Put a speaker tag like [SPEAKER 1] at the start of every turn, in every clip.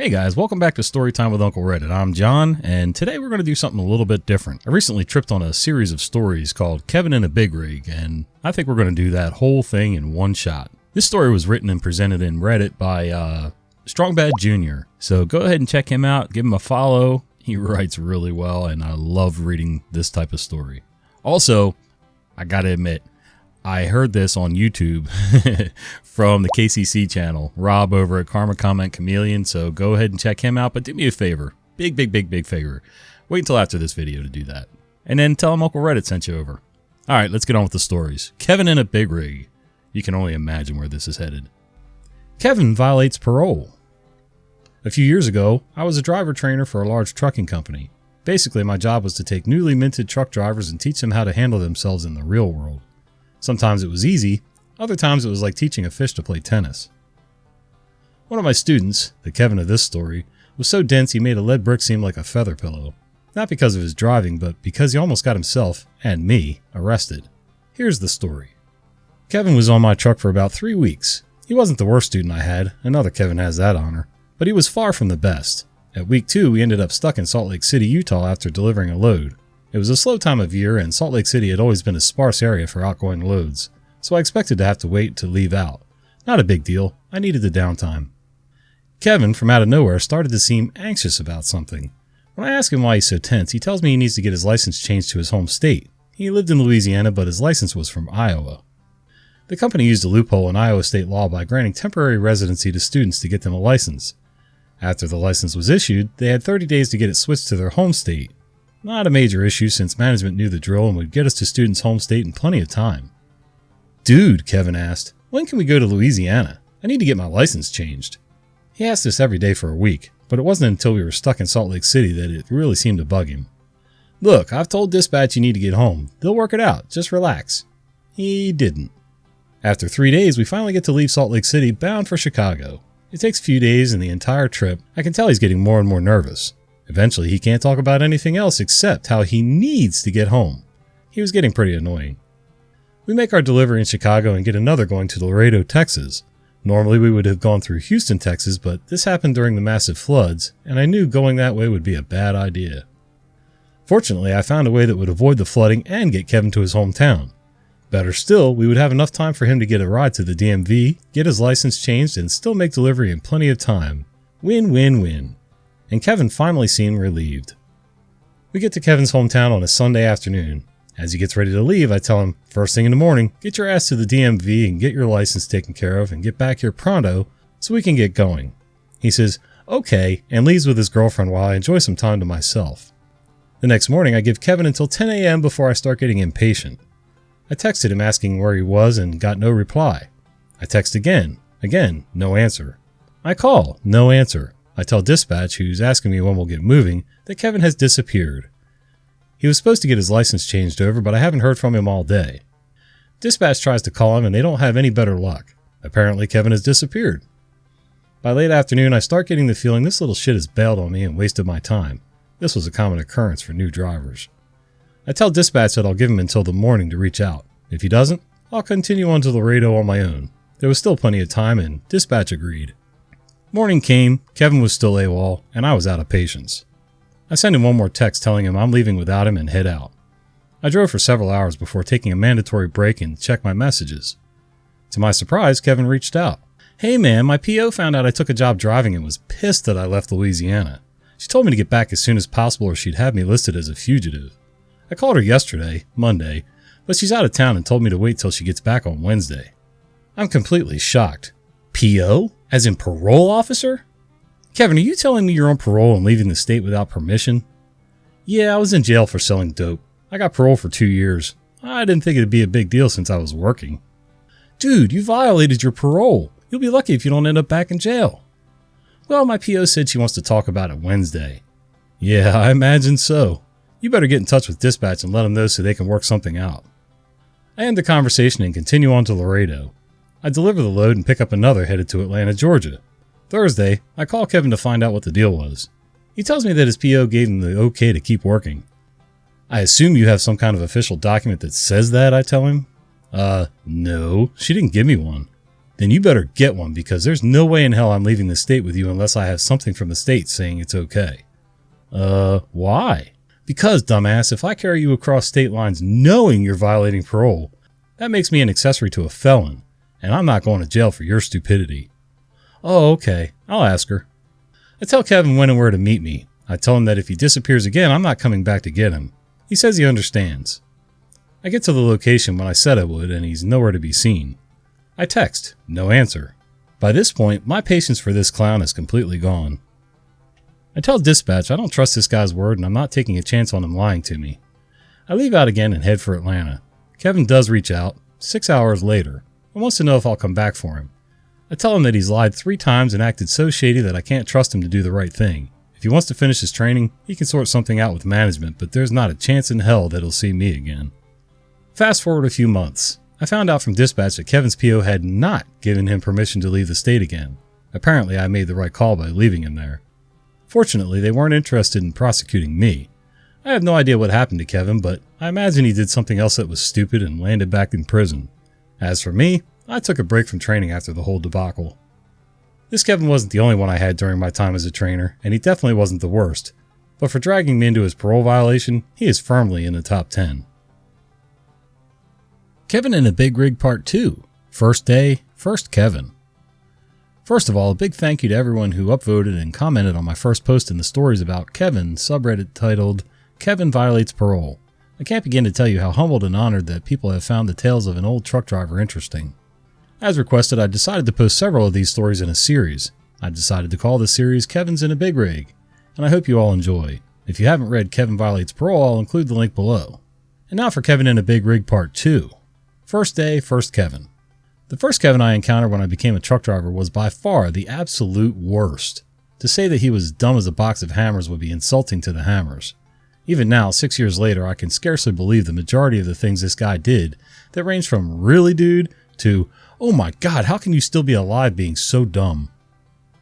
[SPEAKER 1] Hey guys, welcome back to Storytime with Uncle Reddit. I'm John, and today we're going to do something a little bit different. I recently tripped on a series of stories called Kevin in a Big Rig, and I think we're going to do that whole thing in one shot. This story was written and presented in Reddit by Strongbad Jr., so go ahead and check him out, give him a follow. He writes really well, and I love reading this type of story. Also, I gotta admit, I heard this on YouTube from the KCC channel, Rob over at Karma Comment Chameleon, so go ahead and check him out, but do me a favor, big favor. Wait until after this video to do that. And then tell him Uncle Reddit sent you over. Alright, let's get on with the stories. Kevin in a Big Rig. You can only imagine where this is headed. Kevin violates parole. A few years ago, I was a driver trainer for a large trucking company. Basically, my job was to take newly minted truck drivers and teach them how to handle themselves in the real world. Sometimes it was easy, other times it was like teaching a fish to play tennis. One of my students, the Kevin of this story, was so dense he made a lead brick seem like a feather pillow. Not because of his driving, but because he almost got himself, and me, arrested. Here's the story. Kevin was on my truck for about 3 weeks. He wasn't the worst student I had, another Kevin has that honor, but he was far from the best. At week 2, we ended up stuck in Salt Lake City, Utah after delivering a load. It was a slow time of year, and Salt Lake City had always been a sparse area for outgoing loads, so I expected to have to wait to leave out. Not a big deal, I needed the downtime. Kevin, from out of nowhere, started to seem anxious about something. When I ask him why he's so tense, he tells me he needs to get his license changed to his home state. He lived in Louisiana, but his license was from Iowa. The company used a loophole in Iowa state law by granting temporary residency to students to get them a license. After the license was issued, they had 30 days to get it switched to their home state. Not a major issue since management knew the drill and would get us to students' home state in plenty of time. Dude, Kevin asked, when can we go to Louisiana? I need to get my license changed. He asked this every day for a week, but it wasn't until we were stuck in Salt Lake City that it really seemed to bug him. Look, I've told dispatch you need to get home. They'll work it out. Just relax. He didn't. After 3 days, we finally get to leave Salt Lake City bound for Chicago. It takes a few days, and the entire trip, I can tell he's getting more and more nervous. Eventually, he can't talk about anything else except how he needs to get home. He was getting pretty annoying. We make our delivery in Chicago and get another going to Laredo, Texas. Normally, we would have gone through Houston, Texas, but this happened during the massive floods, and I knew going that way would be a bad idea. Fortunately, I found a way that would avoid the flooding and get Kevin to his hometown. Better still, we would have enough time for him to get a ride to the DMV, get his license changed, and still make delivery in plenty of time. Win, win, win. And Kevin finally seemed relieved. We get to Kevin's hometown on a Sunday afternoon. As he gets ready to leave, I tell him, first thing in the morning, get your ass to the DMV and get your license taken care of and get back here pronto so we can get going. He says, okay, and leaves with his girlfriend while I enjoy some time to myself. The next morning, I give Kevin until 10 a.m. before I start getting impatient. I texted him asking where he was and got no reply. I text again, no answer. I call, no answer. I tell dispatch, who's asking me when we'll get moving, that Kevin has disappeared. He was supposed to get his license changed over, but I haven't heard from him all day. Dispatch tries to call him and they don't have any better luck. Apparently Kevin has disappeared. By late afternoon, I start getting the feeling this little shit has bailed on me and wasted my time. This was a common occurrence for new drivers. I tell dispatch that I'll give him until the morning to reach out. If he doesn't, I'll continue on to Laredo on my own. There was still plenty of time and dispatch agreed. Morning came, Kevin was still AWOL, and I was out of patience. I sent him one more text telling him I'm leaving without him and head out. I drove for several hours before taking a mandatory break and checked my messages. To my surprise, Kevin reached out. Hey man, my PO found out I took a job driving and was pissed that I left Louisiana. She told me to get back as soon as possible or she'd have me listed as a fugitive. I called her yesterday, Monday, but she's out of town and told me to wait till she gets back on Wednesday. I'm completely shocked. PO? As in parole officer? Kevin, are you telling me you're on parole and leaving the state without permission? Yeah, I was in jail for selling dope. I got parole for 2 years. I didn't think it'd be a big deal since I was working. Dude, you violated your parole. You'll be lucky if you don't end up back in jail. Well, my PO said she wants to talk about it Wednesday. Yeah, I imagine so. You better get in touch with dispatch and let them know so they can work something out. I end the conversation and continue on to Laredo. I deliver the load and pick up another headed to Atlanta, Georgia. Thursday, I call Kevin to find out what the deal was. He tells me that his PO gave him the okay to keep working. I assume you have some kind of official document that says that, I tell him. No, she didn't give me one. Then you better get one, because there's no way in hell I'm leaving the state with you unless I have something from the state saying it's okay. Why? Because, dumbass, if I carry you across state lines knowing you're violating parole, that makes me an accessory to a felon, and I'm not going to jail for your stupidity. Oh, okay. I'll ask her. I tell Kevin when and where to meet me. I tell him that if he disappears again, I'm not coming back to get him. He says he understands. I get to the location when I said I would, and he's nowhere to be seen. I text. No answer. By this point, my patience for this clown is completely gone. I tell dispatch I don't trust this guy's word and I'm not taking a chance on him lying to me. I leave out again and head for Atlanta. Kevin does reach out, 6 hours later, and wants to know if I'll come back for him. I tell him that he's lied 3 times and acted so shady that I can't trust him to do the right thing. If he wants to finish his training, he can sort something out with management, but there's not a chance in hell that he'll see me again. Fast forward a few months. I found out from dispatch that Kevin's PO had not given him permission to leave the state again. Apparently, I made the right call by leaving him there. Fortunately, they weren't interested in prosecuting me. I have no idea what happened to Kevin, but I imagine he did something else that was stupid and landed back in prison. As for me, I took a break from training after the whole debacle. This Kevin wasn't the only one I had during my time as a trainer, and he definitely wasn't the worst. But for dragging me into his parole violation, he is firmly in the top 10. Kevin in a Big Rig Part 2. First day, first Kevin. First of all, a big thank you to everyone who upvoted and commented on my first post in the Stories About Kevin subreddit titled, Kevin Violates Parole. I can't begin to tell you how humbled and honored that people have found the tales of an old truck driver interesting. As requested, I decided to post several of these stories in a series. I decided to call the series Kevin's in a Big Rig, and I hope you all enjoy. If you haven't read Kevin Violates Parole, I'll include the link below. And now for Kevin in a Big Rig Part 2. First day, first Kevin. The first Kevin I encountered when I became a truck driver was by far the absolute worst. To say that he was dumb as a box of hammers would be insulting to the hammers. Even now, 6 years later, I can scarcely believe the majority of the things this guy did that ranged from really dude to, oh my god, how can you still be alive being so dumb?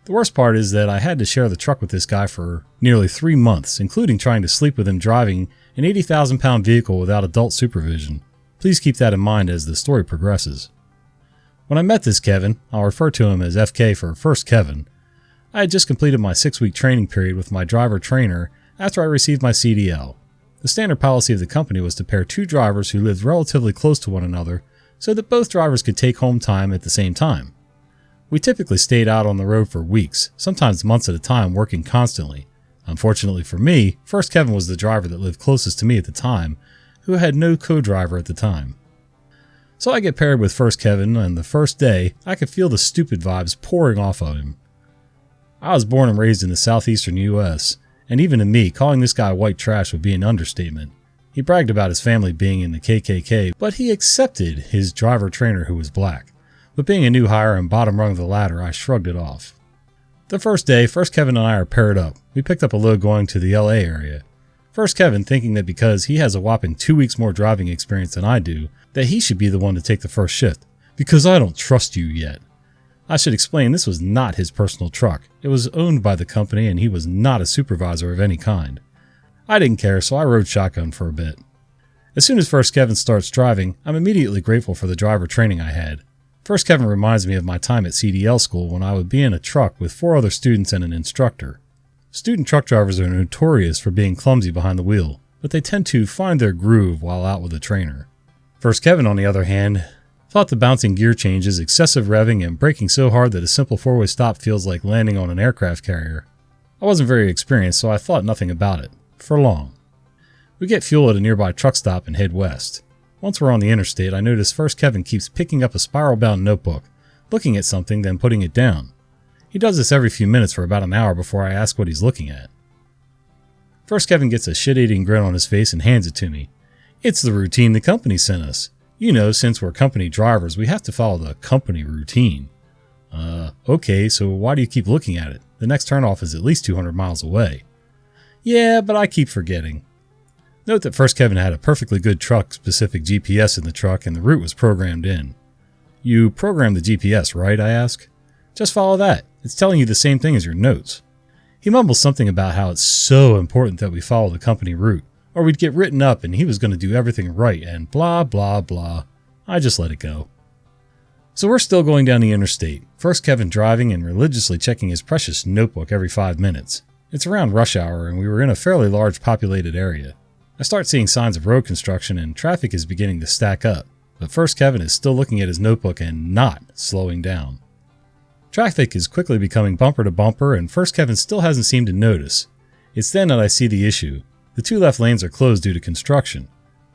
[SPEAKER 1] The worst part is that I had to share the truck with this guy for nearly 3 months, including trying to sleep with him driving an 80,000-pound vehicle without adult supervision. Please keep that in mind as the story progresses. When I met this Kevin, I'll refer to him as FK for First Kevin, I had just completed my 6-week training period with my driver trainer after I received my CDL. The standard policy of the company was to pair 2 drivers who lived relatively close to one another so that both drivers could take home time at the same time. We typically stayed out on the road for weeks, sometimes months at a time, working constantly. Unfortunately for me, First Kevin was the driver that lived closest to me at the time, who had no co-driver at the time. So I get paired with First Kevin, and the first day, I could feel the stupid vibes pouring off of him. I was born and raised in the southeastern US, and even to me, calling this guy white trash would be an understatement. He bragged about his family being in the KKK, but he accepted his driver trainer who was black. But being a new hire and bottom rung of the ladder, I shrugged it off. The first day, First Kevin and I are paired up. We picked up a load going to the LA area. First Kevin, thinking that because he has a whopping 2 weeks more driving experience than I do, that he should be the one to take the first shift. Because I don't trust you yet. I should explain this was not his personal truck. It was owned by the company and he was not a supervisor of any kind. I didn't care, so I rode shotgun for a bit. As soon as First Kevin starts driving, I'm immediately grateful for the driver training I had. First Kevin reminds me of my time at CDL school when I would be in a truck with 4 other students and an instructor. Student truck drivers are notorious for being clumsy behind the wheel, but they tend to find their groove while out with a trainer. First Kevin, on the other hand, thought the bouncing gear changes, excessive revving, and braking so hard that a simple 4-way stop feels like landing on an aircraft carrier. I wasn't very experienced, so I thought nothing about it. For long. We get fuel at a nearby truck stop and head west. Once we're on the interstate, I notice First Kevin keeps picking up a spiral-bound notebook, looking at something, then putting it down. He does this every few minutes for about an hour before I ask what he's looking at. First Kevin gets a shit-eating grin on his face and hands it to me. It's the routine the company sent us. You know, since we're company drivers, we have to follow the company routine. Okay, so why do you keep looking at it? The next turnoff is at least 200 miles away. Yeah, but I keep forgetting. Note that First Kevin had a perfectly good truck-specific GPS in the truck and the route was programmed in. You programmed the GPS, right? I ask. Just follow that. It's telling you the same thing as your notes. He mumbles something about how it's so important that we follow the company route, or we'd get written up and he was going to do everything right and blah blah blah. I just let it go. So we're still going down the interstate, first Kevin driving and religiously checking his precious notebook every 5 minutes. It's around rush hour and we were in a fairly large populated area. I start seeing signs of road construction and traffic is beginning to stack up, but first Kevin is still looking at his notebook and not slowing down. Traffic is quickly becoming bumper to bumper and first Kevin still hasn't seemed to notice. It's then that I see the issue. The 2 left lanes are closed due to construction.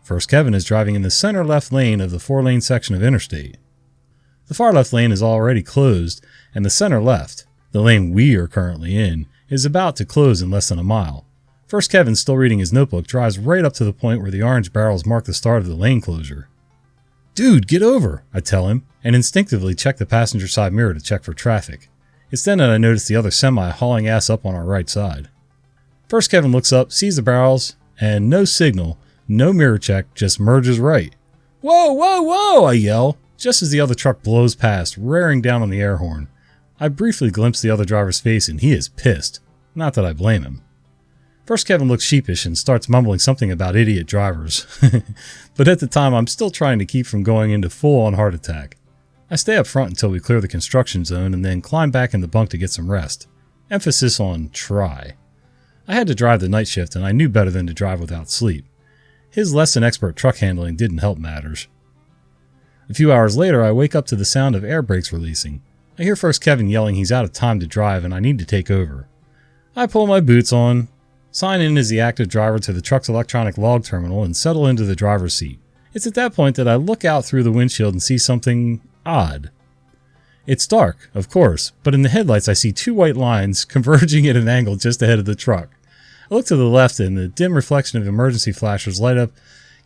[SPEAKER 1] First Kevin is driving in the center left lane of the 4-lane section of interstate. The far left lane is already closed, and the center left, the lane we are currently in, is about to close in less than a mile. First Kevin, still reading his notebook, drives right up to the point where the orange barrels mark the start of the lane closure. "Dude, get over," I tell him, and instinctively check the passenger side mirror to check for traffic. It's then that I notice the other semi hauling ass up on our right side. First Kevin looks up, sees the barrels, and no signal, no mirror check, just merges right. "Whoa, whoa, whoa," I yell, just as the other truck blows past, raring down on the air horn. I briefly glimpse the other driver's face and he is pissed. Not that I blame him. First Kevin looks sheepish and starts mumbling something about idiot drivers. But at the time I'm still trying to keep from going into full-on heart attack. I stay up front until we clear the construction zone and then climb back in the bunk to get some rest. Emphasis on try. I had to drive the night shift and I knew better than to drive without sleep. His less than expert truck handling didn't help matters. A few hours later, I wake up to the sound of air brakes releasing. I hear first Kevin yelling he's out of time to drive and I need to take over. I pull my boots on, sign in as the active driver to the truck's electronic log terminal, and settle into the driver's seat. It's at that point that I look out through the windshield and see something odd. It's dark, of course, but in the headlights I see 2 white lines converging at an angle just ahead of the truck. I look to the left and the dim reflection of emergency flashers light up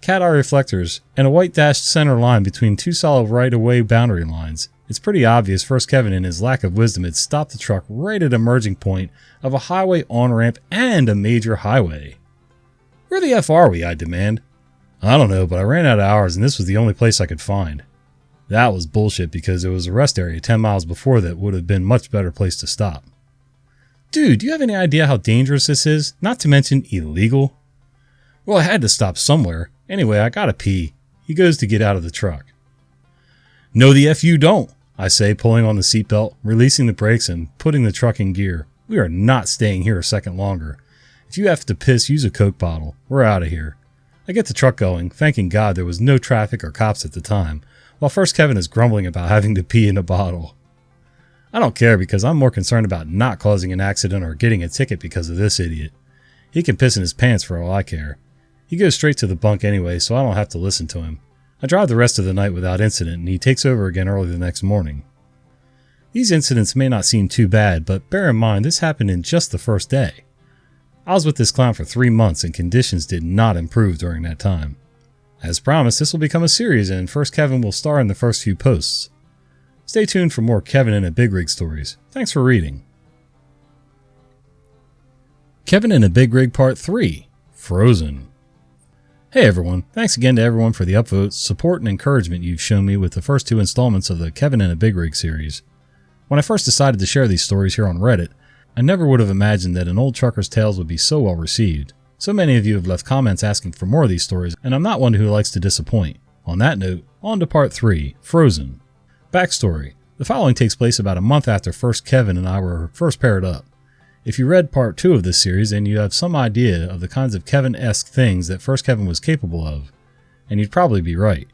[SPEAKER 1] cat eye reflectors and a white dashed center line between 2 solid right-of-way boundary lines. It's pretty obvious first Kevin, in his lack of wisdom, had stopped the truck right at a merging point of a highway on-ramp and a major highway. "Where the F are we?" I demand. "I don't know, but I ran out of hours and this was the only place I could find." That was bullshit because there was a rest area 10 miles before that would have been a much better place to stop. "Dude, do you have any idea how dangerous this is? Not to mention illegal?" "Well, I had to stop somewhere. Anyway, I gotta pee." He goes to get out of the truck. "No the F you don't," I say, pulling on the seatbelt, releasing the brakes and putting the truck in gear. We are not staying here a second longer. If you have to piss, use a Coke bottle. We're out of here. I get the truck going, thanking God there was no traffic or cops at the time, while first Kevin is grumbling about having to pee in a bottle. I don't care because I'm more concerned about not causing an accident or getting a ticket because of this idiot. He can piss in his pants for all I care. He goes straight to the bunk anyway, so I don't have to listen to him. I drive the rest of the night without incident and he takes over again early the next morning. These incidents may not seem too bad, but bear in mind this happened in just the first day. I was with this clown for 3 months and conditions did not improve during that time. As promised, this will become a series and first Kevin will star in the first few posts. Stay tuned for more Kevin in a Big Rig stories. Thanks for reading. Kevin in a Big Rig Part 3, Frozen. Hey everyone, thanks again to everyone for the upvotes, support, and encouragement you've shown me with the first 2 installments of the Kevin in a Big Rig series. When I first decided to share these stories here on Reddit, I never would have imagined that an old trucker's tales would be so well received. So many of you have left comments asking for more of these stories, and I'm not one who likes to disappoint. On that note, on to Part 3, Frozen. Backstory. The following takes place about a month after first Kevin and I were first paired up. If you read Part 2 of this series, then you have some idea of the kinds of Kevin-esque things that first Kevin was capable of, and you'd probably be right.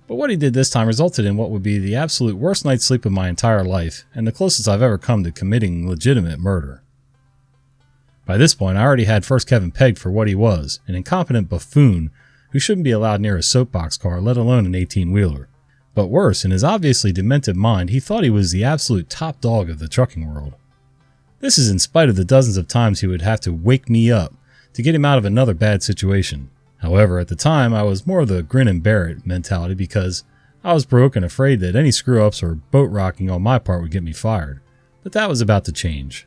[SPEAKER 1] But what he did this time resulted in what would be the absolute worst night's sleep of my entire life, and the closest I've ever come to committing legitimate murder. By this point, I already had first Kevin pegged for what he was, an incompetent buffoon who shouldn't be allowed near a soapbox car, let alone an 18-wheeler. But worse, in his obviously demented mind, he thought he was the absolute top dog of the trucking world. This is in spite of the dozens of times he would have to wake me up to get him out of another bad situation. However, at the time, I was more of the grin and bear it mentality because I was broke and afraid that any screw-ups or boat rocking on my part would get me fired. But that was about to change.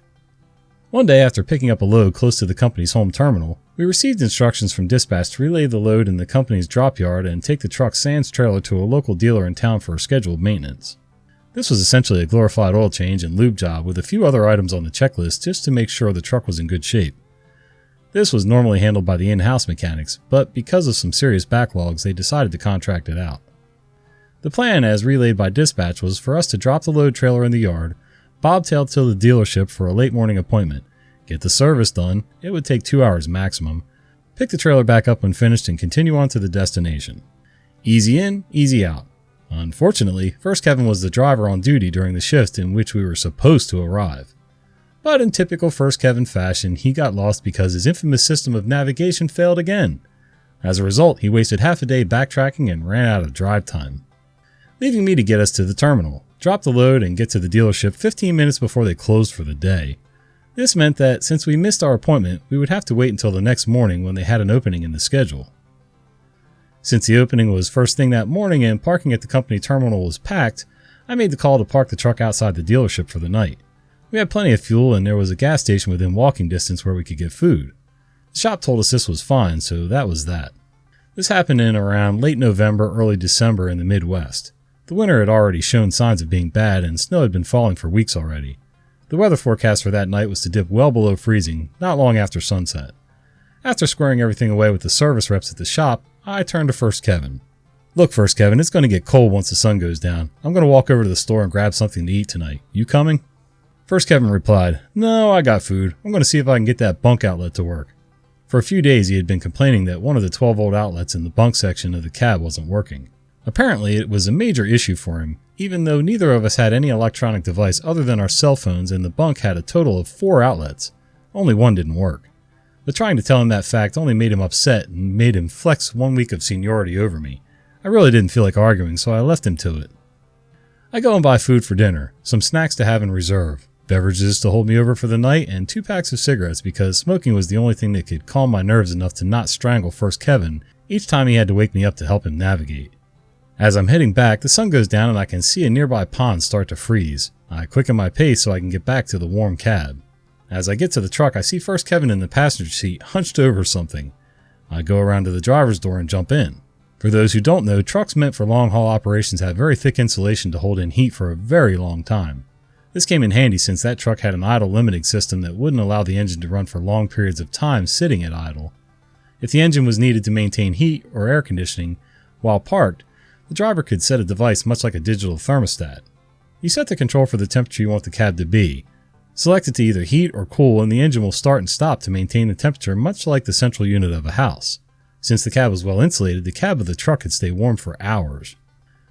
[SPEAKER 1] One day after picking up a load close to the company's home terminal, we received instructions from dispatch to relay the load in the company's drop yard and take the truck's sans trailer to a local dealer in town for scheduled maintenance. This was essentially a glorified oil change and lube job with a few other items on the checklist just to make sure the truck was in good shape. This was normally handled by the in-house mechanics, but because of some serious backlogs, they decided to contract it out. The plan, as relayed by dispatch, was for us to drop the load trailer in the yard, bobtail to the dealership for a late morning appointment, get the service done, it would take 2 hours maximum, pick the trailer back up when finished, and continue on to the destination. Easy in, easy out. Unfortunately, First Kevin was the driver on duty during the shift in which we were supposed to arrive. But in typical First Kevin fashion, he got lost because his infamous system of navigation failed again. As a result, he wasted half a day backtracking and ran out of drive time, leaving me to get us to the terminal, drop the load, and get to the dealership 15 minutes before they closed for the day. This meant that since we missed our appointment, we would have to wait until the next morning when they had an opening in the schedule. Since the opening was first thing that morning and parking at the company terminal was packed, I made the call to park the truck outside the dealership for the night. We had plenty of fuel and there was a gas station within walking distance where we could get food. The shop told us this was fine, so that was that. This happened in around late November, early December in the Midwest. The winter had already shown signs of being bad and snow had been falling for weeks already. The weather forecast for that night was to dip well below freezing, not long after sunset. After squaring everything away with the service reps at the shop, I turned to First Kevin. Look, First Kevin, it's going to get cold once the sun goes down. I'm going to walk over to the store and grab something to eat tonight. You coming? First Kevin replied, No, I got food. I'm going to see if I can get that bunk outlet to work. For a few days he had been complaining that one of the 12-volt outlets in the bunk section of the cab wasn't working. Apparently it was a major issue for him, even though neither of us had any electronic device other than our cell phones and the bunk had a total of 4 outlets. Only one didn't work. But trying to tell him that fact only made him upset and made him flex 1 week of seniority over me. I really didn't feel like arguing, so I left him to it. I go and buy food for dinner, some snacks to have in reserve, beverages to hold me over for the night, and 2 packs of cigarettes because smoking was the only thing that could calm my nerves enough to not strangle First Kevin each time he had to wake me up to help him navigate. As I'm heading back, the sun goes down and I can see a nearby pond start to freeze. I quicken my pace so I can get back to the warm cab. As I get to the truck, I see First Kevin in the passenger seat, hunched over something. I go around to the driver's door and jump in. For those who don't know, trucks meant for long-haul operations have very thick insulation to hold in heat for a very long time. This came in handy since that truck had an idle limiting system that wouldn't allow the engine to run for long periods of time sitting at idle. If the engine was needed to maintain heat or air conditioning while parked, the driver could set a device much like a digital thermostat. You set the control for the temperature you want the cab to be. Select it to either heat or cool and the engine will start and stop to maintain the temperature much like the central unit of a house. Since the cab was well insulated, the cab of the truck could stay warm for hours.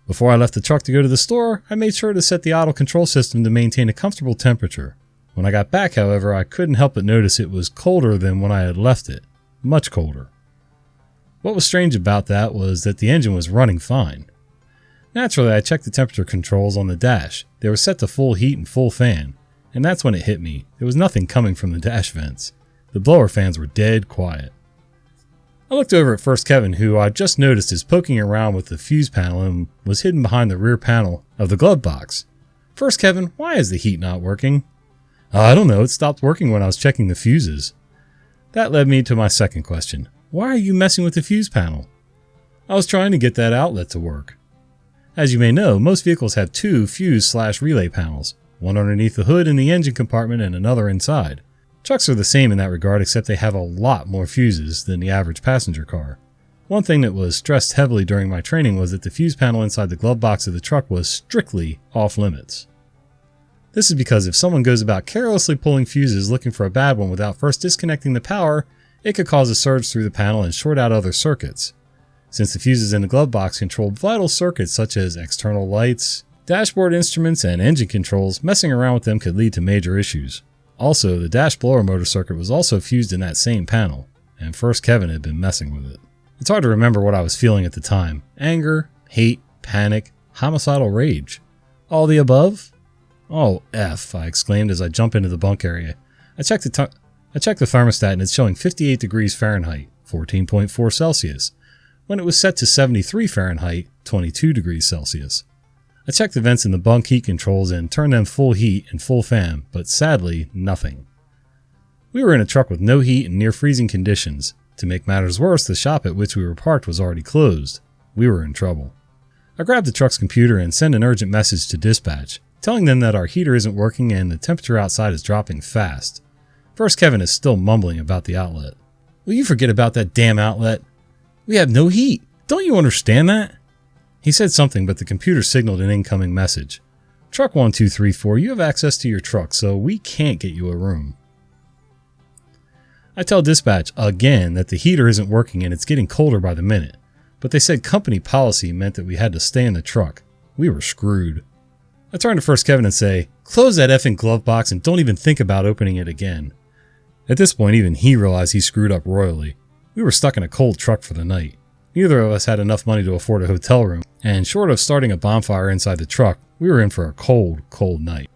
[SPEAKER 1] Before I left the truck to go to the store, I made sure to set the idle control system to maintain a comfortable temperature. When I got back, however, I couldn't help but notice it was colder than when I had left it. Much colder. What was strange about that was that the engine was running fine. Naturally, I checked the temperature controls on the dash. They were set to full heat and full fan. And that's when it hit me. There was nothing coming from the dash vents. The blower fans were dead quiet. I looked over at First Kevin, who I just noticed is poking around with the fuse panel and was hidden behind the rear panel of the glove box. First Kevin, why is the heat not working? I don't know, it stopped working when I was checking the fuses. That led me to my second question. Why are you messing with the fuse panel? I was trying to get that outlet to work. As you may know, most vehicles have 2 fuse/relay panels. One underneath the hood in the engine compartment and another inside. Trucks are the same in that regard, except they have a lot more fuses than the average passenger car. One thing that was stressed heavily during my training was that the fuse panel inside the glove box of the truck was strictly off limits. This is because if someone goes about carelessly pulling fuses looking for a bad one without first disconnecting the power, it could cause a surge through the panel and short out other circuits. Since the fuses in the glove box control vital circuits such as external lights, dashboard instruments, and engine controls, messing around with them could lead to major issues. Also, the dash blower motor circuit was also fused in that same panel, and First Kevin had been messing with it. It's hard to remember what I was feeling at the time. Anger, hate, panic, homicidal rage. All the above? Oh, F, I exclaimed as I jump into the bunk area. I checked the thermostat and it's showing 58 degrees Fahrenheit, 14.4 Celsius, when it was set to 73 Fahrenheit, 22 degrees Celsius. I checked the vents in the bunk heat controls and turned them full heat and full fan, but sadly, nothing. We were in a truck with no heat and near freezing conditions. To make matters worse, the shop at which we were parked was already closed. We were in trouble. I grabbed the truck's computer and sent an urgent message to dispatch, telling them that our heater isn't working and the temperature outside is dropping fast. First Kevin is still mumbling about the outlet. Will you forget about that damn outlet? We have no heat. Don't you understand that? He said something, but the computer signaled an incoming message. Truck 1234, you have access to your truck, so we can't get you a room. I tell dispatch again that the heater isn't working and it's getting colder by the minute, but they said company policy meant that we had to stay in the truck. We were screwed. I turn to First Kevin and say, close that effing glove box and don't even think about opening it again. At this point, even he realized he screwed up royally. We were stuck in a cold truck for the night. Neither of us had enough money to afford a hotel room, and short of starting a bonfire inside the truck, we were in for a cold, cold night.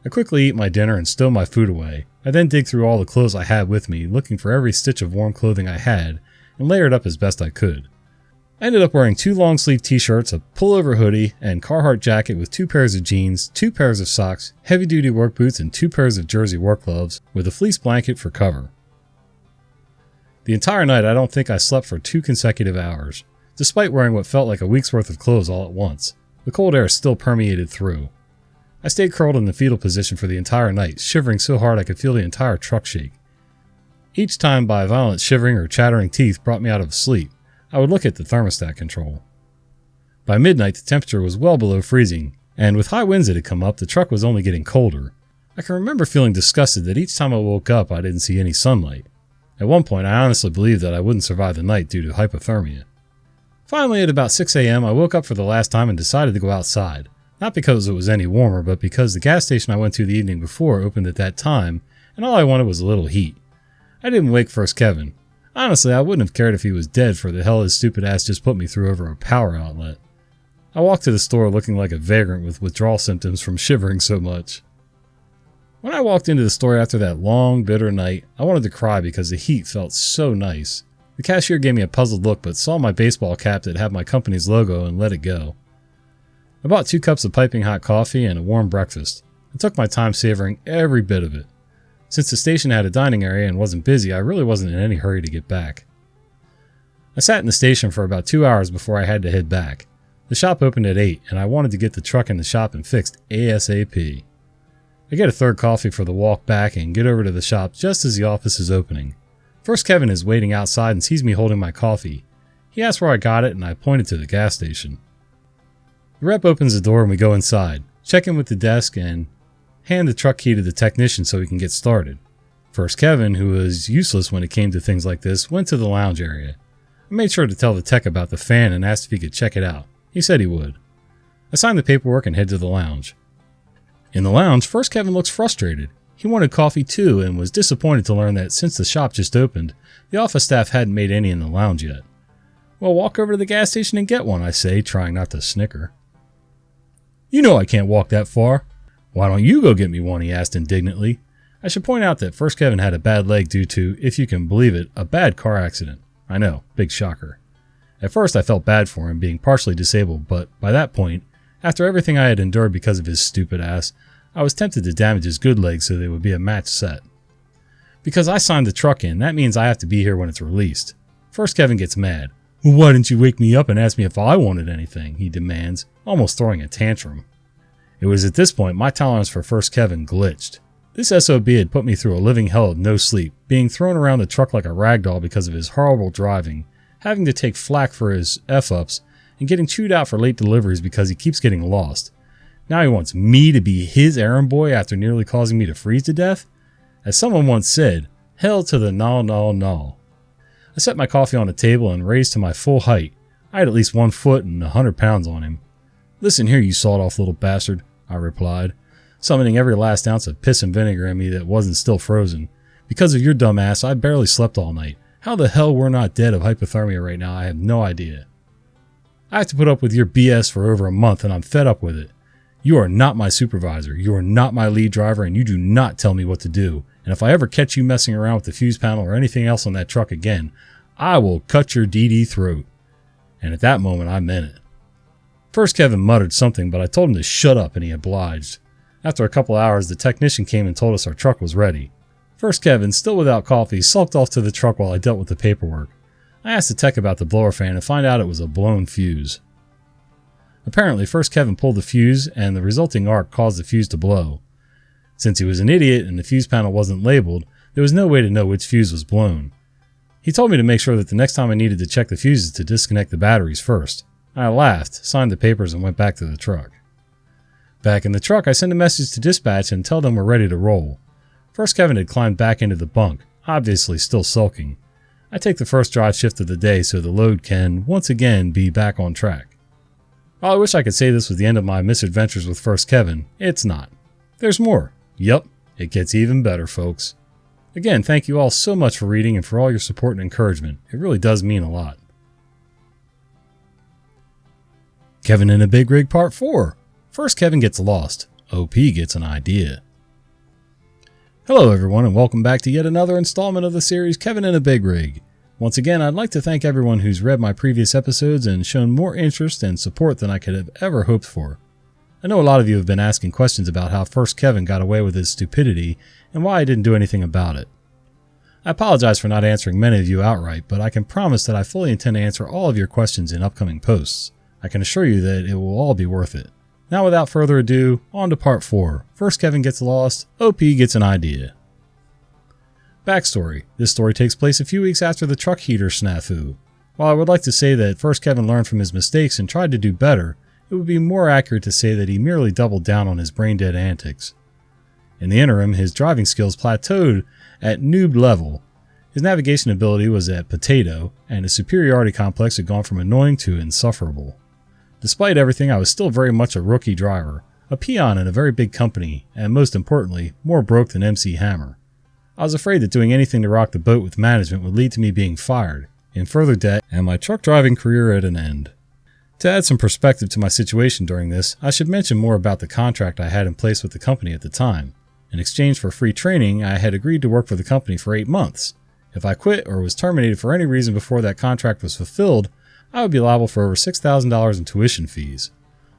[SPEAKER 1] I quickly eat my dinner and stow my food away. I then dig through all the clothes I had with me, looking for every stitch of warm clothing I had, and layer it up as best I could. I ended up wearing 2 long-sleeve t-shirts, a pullover hoodie, and Carhartt jacket with 2 pairs of jeans, 2 pairs of socks, heavy-duty work boots, and 2 pairs of jersey work gloves, with a fleece blanket for cover. The entire night, I don't think I slept for 2 consecutive hours, despite wearing what felt like a week's worth of clothes all at once. The cold air still permeated through. I stayed curled in the fetal position for the entire night, shivering so hard I could feel the entire truck shake. Each time by violent shivering or chattering teeth brought me out of sleep, I would look at the thermostat control. By midnight, the temperature was well below freezing, and with high winds that had come up, the truck was only getting colder. I can remember feeling disgusted that each time I woke up, I didn't see any sunlight. At one point, I honestly believed that I wouldn't survive the night due to hypothermia. Finally, at about 6 a.m., I woke up for the last time and decided to go outside. Not because it was any warmer, but because the gas station I went to the evening before opened at that time, and all I wanted was a little heat. I didn't wake First Kevin. Honestly, I wouldn't have cared if he was dead for the hell his stupid ass just put me through over a power outlet. I walked to the store looking like a vagrant with withdrawal symptoms from shivering so much. When I walked into the store after that long, bitter night, I wanted to cry because the heat felt so nice. The cashier gave me a puzzled look but saw my baseball cap that had my company's logo and let it go. I bought 2 cups of piping hot coffee and a warm breakfast. I took my time savoring every bit of it. Since the station had a dining area and wasn't busy, I really wasn't in any hurry to get back. I sat in the station for about 2 hours before I had to head back. The shop opened at 8 and I wanted to get the truck in the shop and fixed ASAP. I get a 3rd coffee for the walk back and get over to the shop just as the office is opening. First Kevin is waiting outside and sees me holding my coffee. He asks where I got it and I pointed to the gas station. The rep opens the door and we go inside, check in with the desk, and hand the truck key to the technician so we can get started. First Kevin, who was useless when it came to things like this, went to the lounge area. I made sure to tell the tech about the fan and asked if he could check it out. He said he would. I signed the paperwork and head to the lounge. In the lounge, First Kevin looks frustrated. He wanted coffee too and was disappointed to learn that since the shop just opened, the office staff hadn't made any in the lounge yet. Well, walk over to the gas station and get one, I say, trying not to snicker. You know I can't walk that far. Why don't you go get me one, he asked indignantly. I should point out that First Kevin had a bad leg due to, if you can believe it, a bad car accident. I know, big shocker. At first I felt bad for him being partially disabled, but by that point, after everything I had endured because of his stupid ass, I was tempted to damage his good leg so they would be a match set. Because I signed the truck in, that means I have to be here when it's released. First Kevin gets mad. Well, why didn't you wake me up and ask me if I wanted anything, he demands, almost throwing a tantrum. It was at this point my tolerance for First Kevin glitched. This SOB had put me through a living hell of no sleep, being thrown around the truck like a ragdoll because of his horrible driving, having to take flack for his F-ups, and getting chewed out for late deliveries because he keeps getting lost. Now he wants me to be his errand boy after nearly causing me to freeze to death? As someone once said, hell to the no. I set my coffee on the table and raised to my full height. I had at least 1 foot and 100 pounds on him. Listen here, you sawed-off little bastard, I replied, summoning every last ounce of piss and vinegar in me that wasn't still frozen. Because of your dumb ass, I barely slept all night. How the hell we're not dead of hypothermia right now, I have no idea. I have to put up with your BS for over a month and I'm fed up with it. You are not my supervisor, you are not my lead driver, and you do not tell me what to do. And if I ever catch you messing around with the fuse panel or anything else on that truck again, I will cut your DD throat. And at that moment, I meant it. First Kevin muttered something, but I told him to shut up and he obliged. After a couple hours, the technician came and told us our truck was ready. First Kevin, still without coffee, sulked off to the truck while I dealt with the paperwork. I asked the tech about the blower fan and find out it was a blown fuse. Apparently, First Kevin pulled the fuse and the resulting arc caused the fuse to blow. Since he was an idiot and the fuse panel wasn't labeled, there was no way to know which fuse was blown. He told me to make sure that the next time I needed to check the fuses to disconnect the batteries first. I laughed, signed the papers, and went back to the truck. Back in the truck, I sent a message to dispatch and tell them we're ready to roll. First Kevin had climbed back into the bunk, obviously still sulking. I take the first drive shift of the day so the load can, once again, be back on track. While I wish I could say this was the end of my misadventures with First Kevin, it's not. There's more. Yup, it gets even better, folks. Again, thank you all so much for reading and for all your support and encouragement. It really does mean a lot. Kevin in a Big Rig Part 4. First Kevin gets lost. OP gets an idea. Hello everyone and welcome back to yet another installment of the series Kevin in a Big Rig. Once again, I'd like to thank everyone who's read my previous episodes and shown more interest and support than I could have ever hoped for. I know a lot of you have been asking questions about how First Kevin got away with his stupidity and why I didn't do anything about it. I apologize for not answering many of you outright, but I can promise that I fully intend to answer all of your questions in upcoming posts. I can assure you that it will all be worth it. Now without further ado, on to part 4. First Kevin gets lost, OP gets an idea. Backstory. This story takes place a few weeks after the truck heater snafu. While I would like to say that First Kevin learned from his mistakes and tried to do better, it would be more accurate to say that he merely doubled down on his brain-dead antics. In the interim, his driving skills plateaued at noob level. His navigation ability was at potato, and his superiority complex had gone from annoying to insufferable. Despite everything, I was still very much a rookie driver, a peon in a very big company, and most importantly, more broke than MC Hammer. I was afraid that doing anything to rock the boat with management would lead to me being fired, in further debt, and my truck driving career at an end. To add some perspective to my situation during this, I should mention more about the contract I had in place with the company at the time. In exchange for free training, I had agreed to work for the company for 8 months. If I quit or was terminated for any reason before that contract was fulfilled, I would be liable for over $6,000 in tuition fees.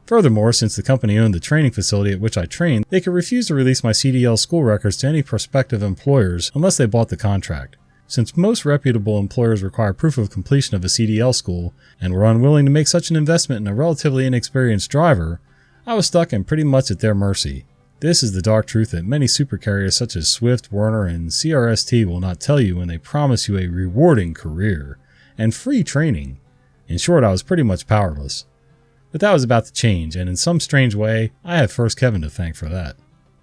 [SPEAKER 1] Furthermore, since the company owned the training facility at which I trained, they could refuse to release my CDL school records to any prospective employers unless they bought the contract. Since most reputable employers require proof of completion of a CDL school and were unwilling to make such an investment in a relatively inexperienced driver, I was stuck and pretty much at their mercy. This is the dark truth that many supercarriers such as Swift, Werner, and CRST will not tell you when they promise you a rewarding career and free training. In short, I was pretty much powerless. But that was about to change, and in some strange way, I have First Kevin to thank for that.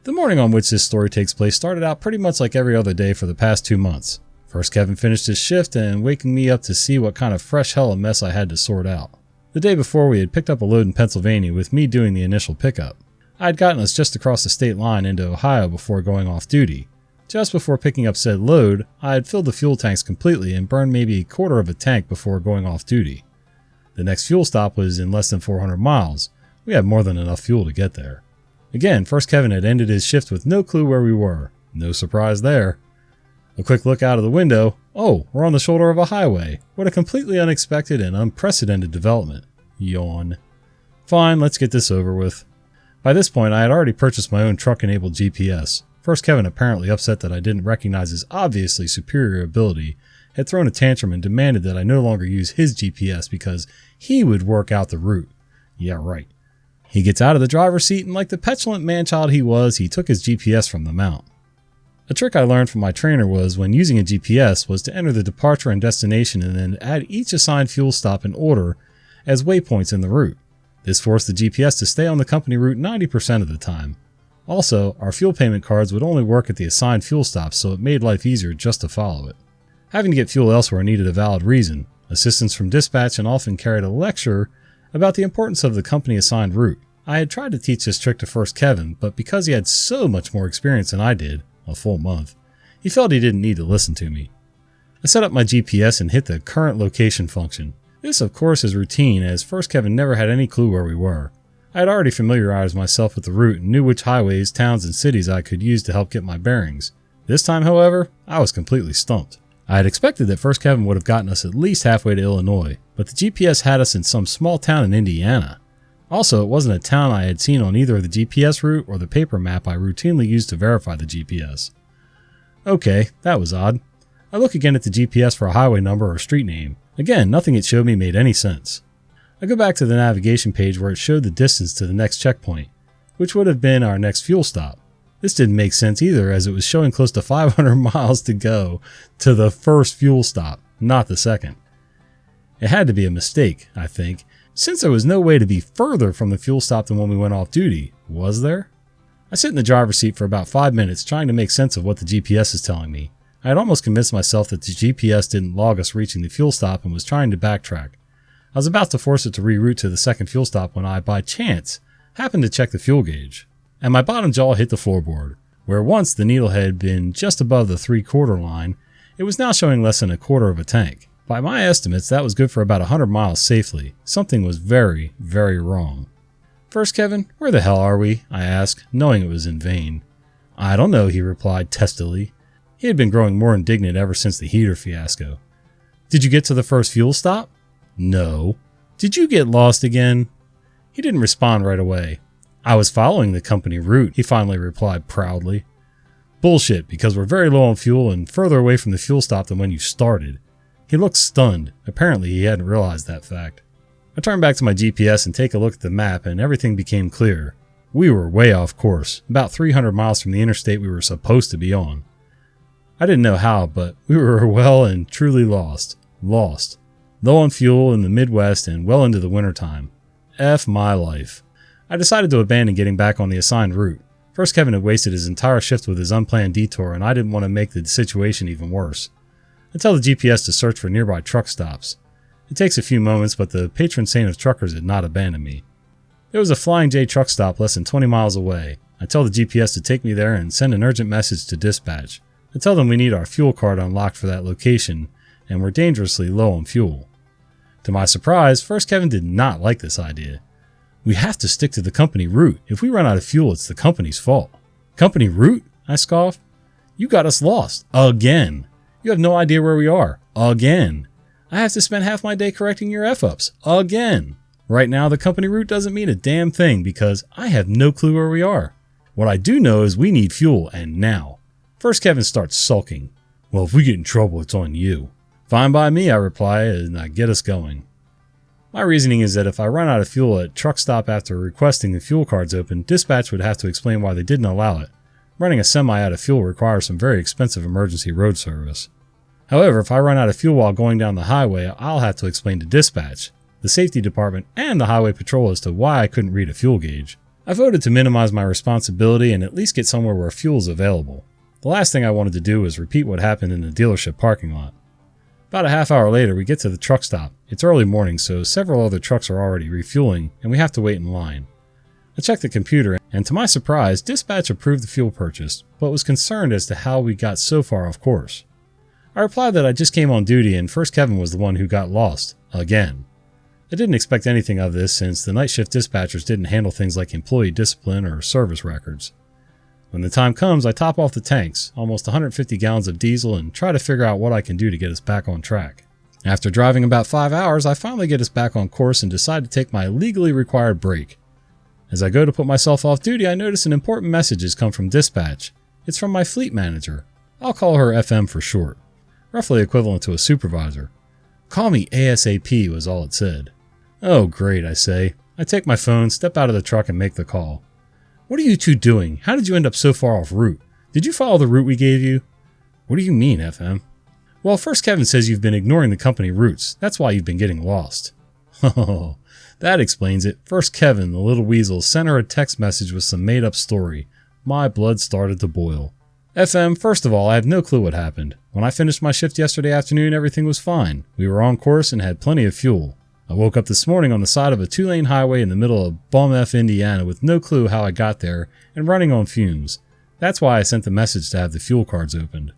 [SPEAKER 1] The morning on which this story takes place started out pretty much like every other day for the past 2 months. First Kevin finished his shift and waking me up to see what kind of fresh hell of a mess I had to sort out. The day before, we had picked up a load in Pennsylvania with me doing the initial pickup. I had gotten us just across the state line into Ohio before going off duty. Just before picking up said load, I had filled the fuel tanks completely and burned maybe a quarter of a tank before going off duty. The next fuel stop was in less than 400 miles. We had more than enough fuel to get there. Again, First Kevin had ended his shift with no clue where we were. No surprise there. A quick look out of the window. Oh, we're on the shoulder of a highway. What a completely unexpected and unprecedented development. Yawn. Fine, let's get this over with. By this point, I had already purchased my own truck-enabled GPS. First Kevin, apparently upset that I didn't recognize his obviously superior ability, had thrown a tantrum and demanded that I no longer use his GPS because he would work out the route. Yeah, right. He gets out of the driver's seat and like the petulant man-child he was, he took his GPS from the mount. A trick I learned from my trainer was when using a GPS was to enter the departure and destination and then add each assigned fuel stop in order as waypoints in the route. This forced the GPS to stay on the company route 90% of the time. Also, our fuel payment cards would only work at the assigned fuel stops, so it made life easier just to follow it. Having to get fuel elsewhere needed a valid reason. Assistants from dispatch and often carried a lecture about the importance of the company-assigned route. I had tried to teach this trick to First Kevin, but because he had so much more experience than I did, a full month, he felt he didn't need to listen to me. I set up my GPS and hit the current location function. This, of course, is routine, as First Kevin never had any clue where we were. I had already familiarized myself with the route and knew which highways, towns, and cities I could use to help get my bearings. This time, however, I was completely stumped. I had expected that First Kevin would have gotten us at least halfway to Illinois, but the GPS had us in some small town in Indiana. Also, it wasn't a town I had seen on either the GPS route or the paper map I routinely used to verify the GPS. Okay, that was odd. I look again at the GPS for a highway number or street name. Again, nothing it showed me made any sense. I go back to the navigation page where it showed the distance to the next checkpoint, which would have been our next fuel stop. This didn't make sense either, as it was showing close to 500 miles to go to the first fuel stop, not the second. It had to be a mistake, I think, Since there was no way to be further from the fuel stop than when we went off duty, was there? I sit in the driver's seat for about 5 minutes trying to make sense of what the GPS is telling me. I had almost convinced myself that the GPS didn't log us reaching the fuel stop and was trying to backtrack. I was about to force it to reroute to the second fuel stop when I, by chance, happened to check the fuel gauge, and my bottom jaw hit the floorboard. Where once the needle had been just above the 3/4 line, it was now showing less than 1/4 of a tank. By my estimates, that was good for about 100 miles safely. Something was very, very wrong. "First, Kevin, where the hell are we?" I asked, knowing it was in vain. "I don't know," he replied testily. He had been growing more indignant ever since the heater fiasco. "Did you get to the first fuel stop?" "No." "Did you get lost again?" He didn't respond right away. "I was following the company route," he finally replied proudly. "Bullshit, because we're very low on fuel and further away from the fuel stop than when you started." He looked stunned. Apparently he hadn't realized that fact. I turned back to my GPS and take a look at the map, and everything became clear. We were way off course, about 300 miles from the interstate we were supposed to be on. I didn't know how, but we were well and truly lost. Lost. Low on fuel in the Midwest and well into the wintertime. F my life. I decided to abandon getting back on the assigned route. First, Kevin had wasted his entire shift with his unplanned detour, and I didn't want to make the situation even worse. I tell the GPS to search for nearby truck stops. It takes a few moments, but the patron saint of truckers had not abandoned me. There was a Flying J truck stop less than 20 miles away. I tell the GPS to take me there and send an urgent message to dispatch. I tell them we need our fuel card unlocked for that location, and we're dangerously low on fuel. To my surprise, First Kevin did not like this idea. "We have to stick to the company route. If we run out of fuel, it's the company's fault." "Company route?" I scoffed. "You got us lost. Again. You have no idea where we are. Again. I have to spend half my day correcting your F-ups. Again. Right now, the company route doesn't mean a damn thing because I have no clue where we are. What I do know is we need fuel, and now." First, Kevin starts sulking. "Well, if we get in trouble, it's on you." "Fine by me," I reply, and I get us going. My reasoning is that if I run out of fuel at truck stop after requesting the fuel cards open, dispatch would have to explain why they didn't allow it. Running a semi out of fuel requires some very expensive emergency road service. However, if I run out of fuel while going down the highway, I'll have to explain to dispatch, the safety department, and the highway patrol as to why I couldn't read a fuel gauge. I voted to minimize my responsibility and at least get somewhere where fuel is available. The last thing I wanted to do was repeat what happened in the dealership parking lot. About a half hour later, we get to the truck stop. It's early morning, so several other trucks are already refueling, and we have to wait in line. I checked the computer, and to my surprise, dispatch approved the fuel purchase, but was concerned as to how we got so far off course. I replied that I just came on duty and First Kevin was the one who got lost. Again. I didn't expect anything of this since the night shift dispatchers didn't handle things like employee discipline or service records. When the time comes, I top off the tanks, almost 150 gallons of diesel, and try to figure out what I can do to get us back on track. After driving about 5 hours, I finally get us back on course and decide to take my legally required break. As I go to put myself off duty, I notice an important message has come from dispatch. It's from my fleet manager. I'll call her FM for short. Roughly equivalent to a supervisor. "Call me ASAP," was all it said. "Oh, great," I say. I take my phone, step out of the truck, and make the call. "What are you two doing? How did you end up so far off route? Did you follow the route we gave you?" "What do you mean, FM?" "Well, First Kevin says you've been ignoring the company routes. That's why you've been getting lost." "Oh, that explains it. First Kevin, the little weasel, sent her a text message with some made-up story. My blood started to boil. "FM, first of all, I have no clue what happened. When I finished my shift yesterday afternoon, everything was fine. We were on course and had plenty of fuel. I woke up this morning on the side of a 2-lane highway in the middle of Bum F, Indiana with no clue how I got there and running on fumes. That's why I sent the message to have the fuel cards opened."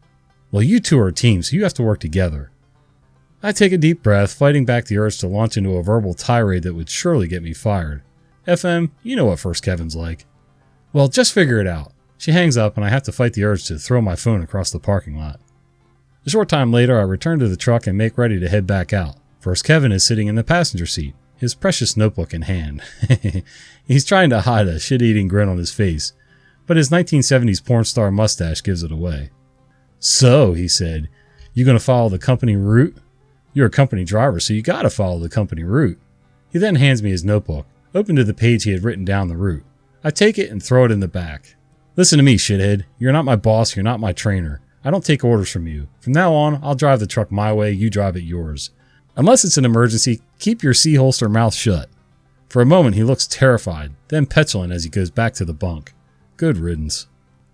[SPEAKER 1] "Well, you two are a team, so you have to work together." I take a deep breath, fighting back the urge to launch into a verbal tirade that would surely get me fired. "FM, you know what First Kevin's like." "Well, just figure it out." She hangs up and I have to fight the urge to throw my phone across the parking lot. A short time later, I return to the truck and make ready to head back out. First Kevin is sitting in the passenger seat, his precious notebook in hand. He's trying to hide a shit-eating grin on his face, but his 1970s porn star mustache gives it away. "So," he said, "you gonna follow the company route? You're a company driver, so you gotta follow the company route." He then hands me his notebook, open to the page he had written down the route. I take it and throw it in the back. "Listen to me, shithead. You're not my boss, you're not my trainer. I don't take orders from you. From now on, I'll drive the truck my way, you drive it yours. Unless it's an emergency, keep your sea holster mouth shut. For a moment, he looks terrified, then petulant as he goes back to the bunk. Good riddance.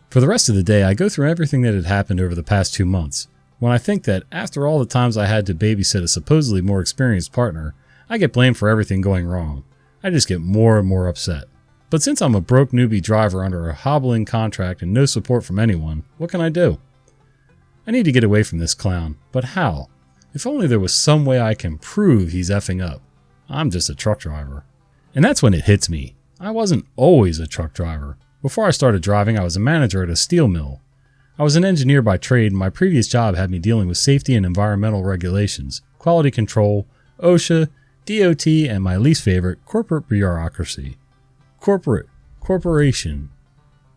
[SPEAKER 1] For the rest of the day, I go through everything that had happened over the past 2 months. When I think that after all the times I had to babysit a supposedly more experienced partner, I get blamed for everything going wrong. I just get more and more upset. But since I'm a broke newbie driver under a hobbling contract and no support from anyone, what can I do? I need to get away from this clown, but how? If only there was some way I can prove he's effing up. I'm just a truck driver. And that's when it hits me. I wasn't always a truck driver. Before I started driving, I was a manager at a steel mill. I was an engineer by trade, and my previous job had me dealing with safety and environmental regulations, quality control, OSHA, DOT, and my least favorite, corporate bureaucracy. Corporation.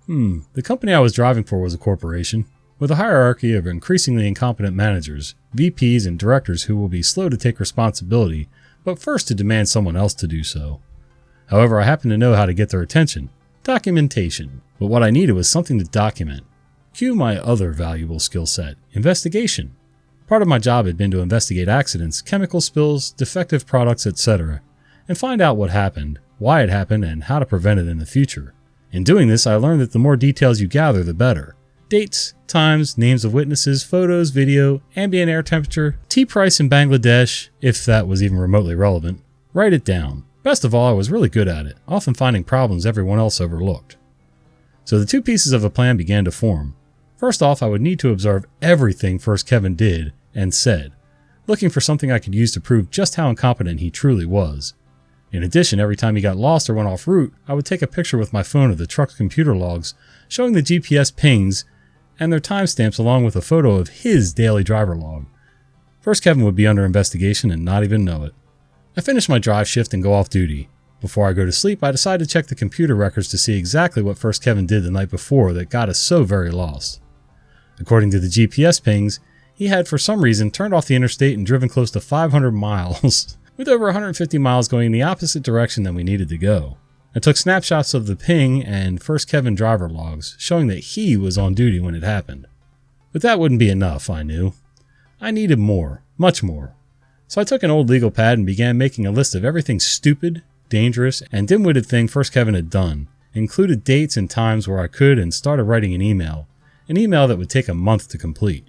[SPEAKER 1] The company I was driving for was a corporation, with a hierarchy of increasingly incompetent managers, VPs, and directors who will be slow to take responsibility, but first to demand someone else to do so. However, I happen to know how to get their attention. Documentation. But what I needed was something to document. Cue my other valuable skill set, investigation. Part of my job had been to investigate accidents, chemical spills, defective products, etc., and find out what happened, why it happened, and how to prevent it in the future. In doing this, I learned that the more details you gather, the better. Dates, times, names of witnesses, photos, video, ambient air temperature, tea price in Bangladesh, if that was even remotely relevant. Write it down. Best of all, I was really good at it, often finding problems everyone else overlooked. So the two pieces of a plan began to form. First off, I would need to observe everything First Kevin did and said, looking for something I could use to prove just how incompetent he truly was. In addition, every time he got lost or went off route, I would take a picture with my phone of the truck's computer logs, showing the GPS pings and their timestamps along with a photo of his daily driver log. First Kevin would be under investigation and not even know it. I finish my drive shift and go off duty. Before I go to sleep, I decide to check the computer records to see exactly what First Kevin did the night before that got us so very lost. According to the GPS pings, he had for some reason turned off the interstate and driven close to 500 miles, with over 150 miles going in the opposite direction than we needed to go. I took snapshots of the ping and First Kevin driver logs, showing that he was on duty when it happened. But that wouldn't be enough, I knew. I needed more, much more. So I took an old legal pad and began making a list of everything stupid, dangerous, and dim-witted thing First Kevin had done, included dates and times where I could, and started writing an email that would take a month to complete.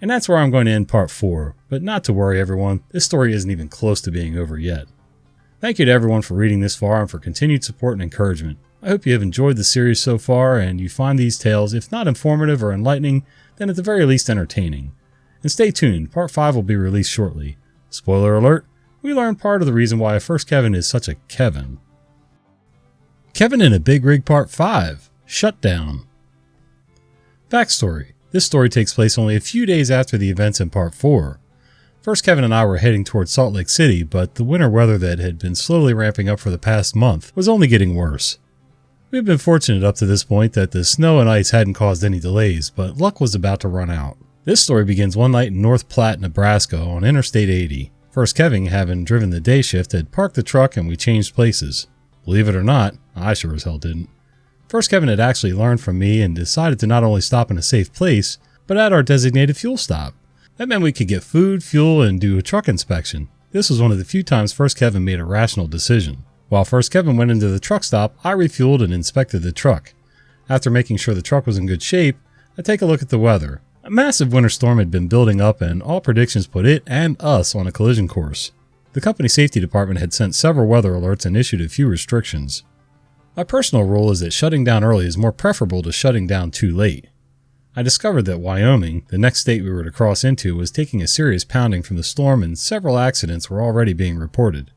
[SPEAKER 1] And that's where I'm going to end part 4, but not to worry everyone, this story isn't even close to being over yet. Thank you to everyone for reading this far and for continued support and encouragement. I hope you have enjoyed the series so far and you find these tales, if not informative or enlightening, then at the very least entertaining. And stay tuned, part 5 will be released shortly. Spoiler alert, we learn part of the reason why First Kevin is such a Kevin. Kevin in a Big Rig Part 5, Shutdown. Backstory. This story takes place only a few days after the events in Part 4. First Kevin and I were heading towards Salt Lake City, but the winter weather that had been slowly ramping up for the past month was only getting worse. We had been fortunate up to this point that the snow and ice hadn't caused any delays, but luck was about to run out. This story begins one night in North Platte, Nebraska on Interstate 80. First Kevin, having driven the day shift, had parked the truck and we changed places. Believe it or not, I sure as hell didn't. First Kevin had actually learned from me and decided to not only stop in a safe place, but at our designated fuel stop. That meant we could get food, fuel, and do a truck inspection. This was one of the few times First Kevin made a rational decision. While First Kevin went into the truck stop, I refueled and inspected the truck. After making sure the truck was in good shape, I take a look at the weather. A massive winter storm had been building up and all predictions put it and us on a collision course. The company safety department had sent several weather alerts and issued a few restrictions. My personal rule is that shutting down early is more preferable to shutting down too late. I discovered that Wyoming, the next state we were to cross into, was taking a serious pounding from the storm and several accidents were already being reported.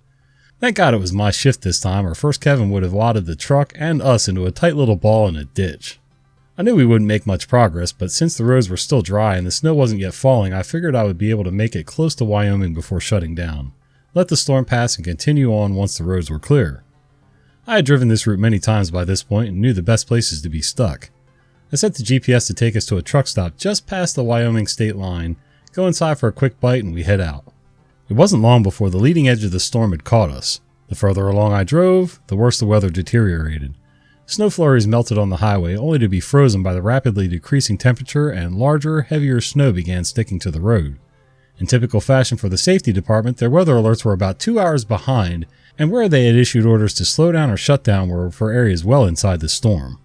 [SPEAKER 1] Thank God it was my shift this time, or First Kevin would have wadded the truck and us into a tight little ball in a ditch. I knew we wouldn't make much progress, but since the roads were still dry and the snow wasn't yet falling, I figured I would be able to make it close to Wyoming before shutting down. Let the storm pass and continue on once the roads were clear. I had driven this route many times by this point and knew the best places to be stuck. I set the GPS to take us to a truck stop just past the Wyoming state line, go inside for a quick bite, and we head out. It wasn't long before the leading edge of the storm had caught us. The further along I drove, the worse the weather deteriorated. Snow flurries melted on the highway, only to be frozen by the rapidly decreasing temperature, and larger, heavier snow began sticking to the road. In typical fashion for the safety department, their weather alerts were about 2 hours behind, and where they had issued orders to slow down or shut down were for areas well inside the storm.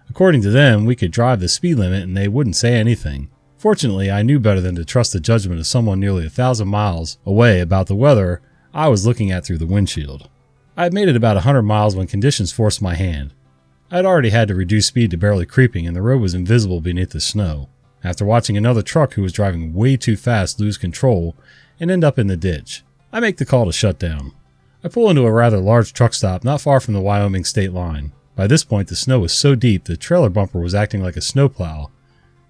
[SPEAKER 1] According to them, we could drive the speed limit and they wouldn't say anything. Fortunately, I knew better than to trust the judgment of someone nearly 1,000 miles away about the weather I was looking at through the windshield. I had made it about 100 miles when conditions forced my hand. I had already had to reduce speed to barely creeping and the road was invisible beneath the snow, after watching another truck who was driving way too fast lose control and end up in the ditch. I make the call to shut down. I pull into a rather large truck stop not far from the Wyoming state line. By this point, the snow was so deep the trailer bumper was acting like a snowplow,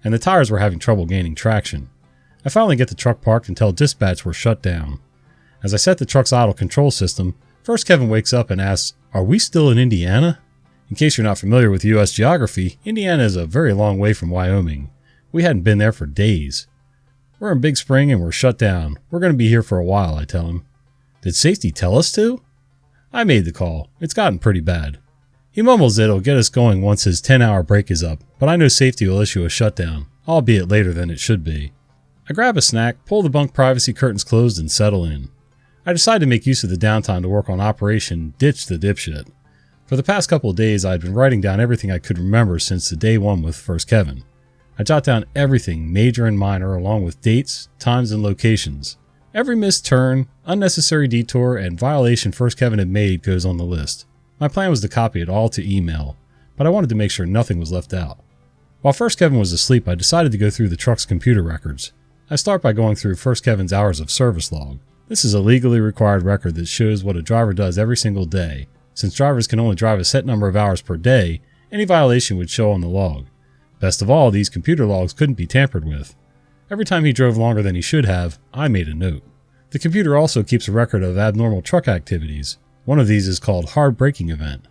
[SPEAKER 1] and the tires were having trouble gaining traction. I finally get the truck parked and tell dispatch we're shut down. As I set the truck's idle control system, first Kevin wakes up and asks, "Are we still in Indiana?" In case you're not familiar with U.S. geography, Indiana is a very long way from Wyoming. We hadn't been there for days. "We're in Big Spring and we're shut down. We're going to be here for a while," I tell him. "Did safety tell us to?" "I made the call. It's gotten pretty bad." He mumbles that it'll get us going once his 10-hour break is up, but I know safety will issue a shutdown, albeit later than it should be. I grab a snack, pull the bunk privacy curtains closed, and settle in. I decide to make use of the downtime to work on Operation Ditch the Dipshit. For the past couple of days, I had been writing down everything I could remember since the day one with First Kevin. I jot down everything, major and minor, along with dates, times, and locations. Every missed turn, unnecessary detour, and violation First Kevin had made goes on the list. My plan was to copy it all to email, but I wanted to make sure nothing was left out. While First Kevin was asleep, I decided to go through the truck's computer records. I start by going through First Kevin's hours of service log. This is a legally required record that shows what a driver does every single day. Since drivers can only drive a set number of hours per day, any violation would show on the log. Best of all, these computer logs couldn't be tampered with. Every time he drove longer than he should have, I made a note. The computer also keeps a record of abnormal truck activities. One of these is called hard braking event.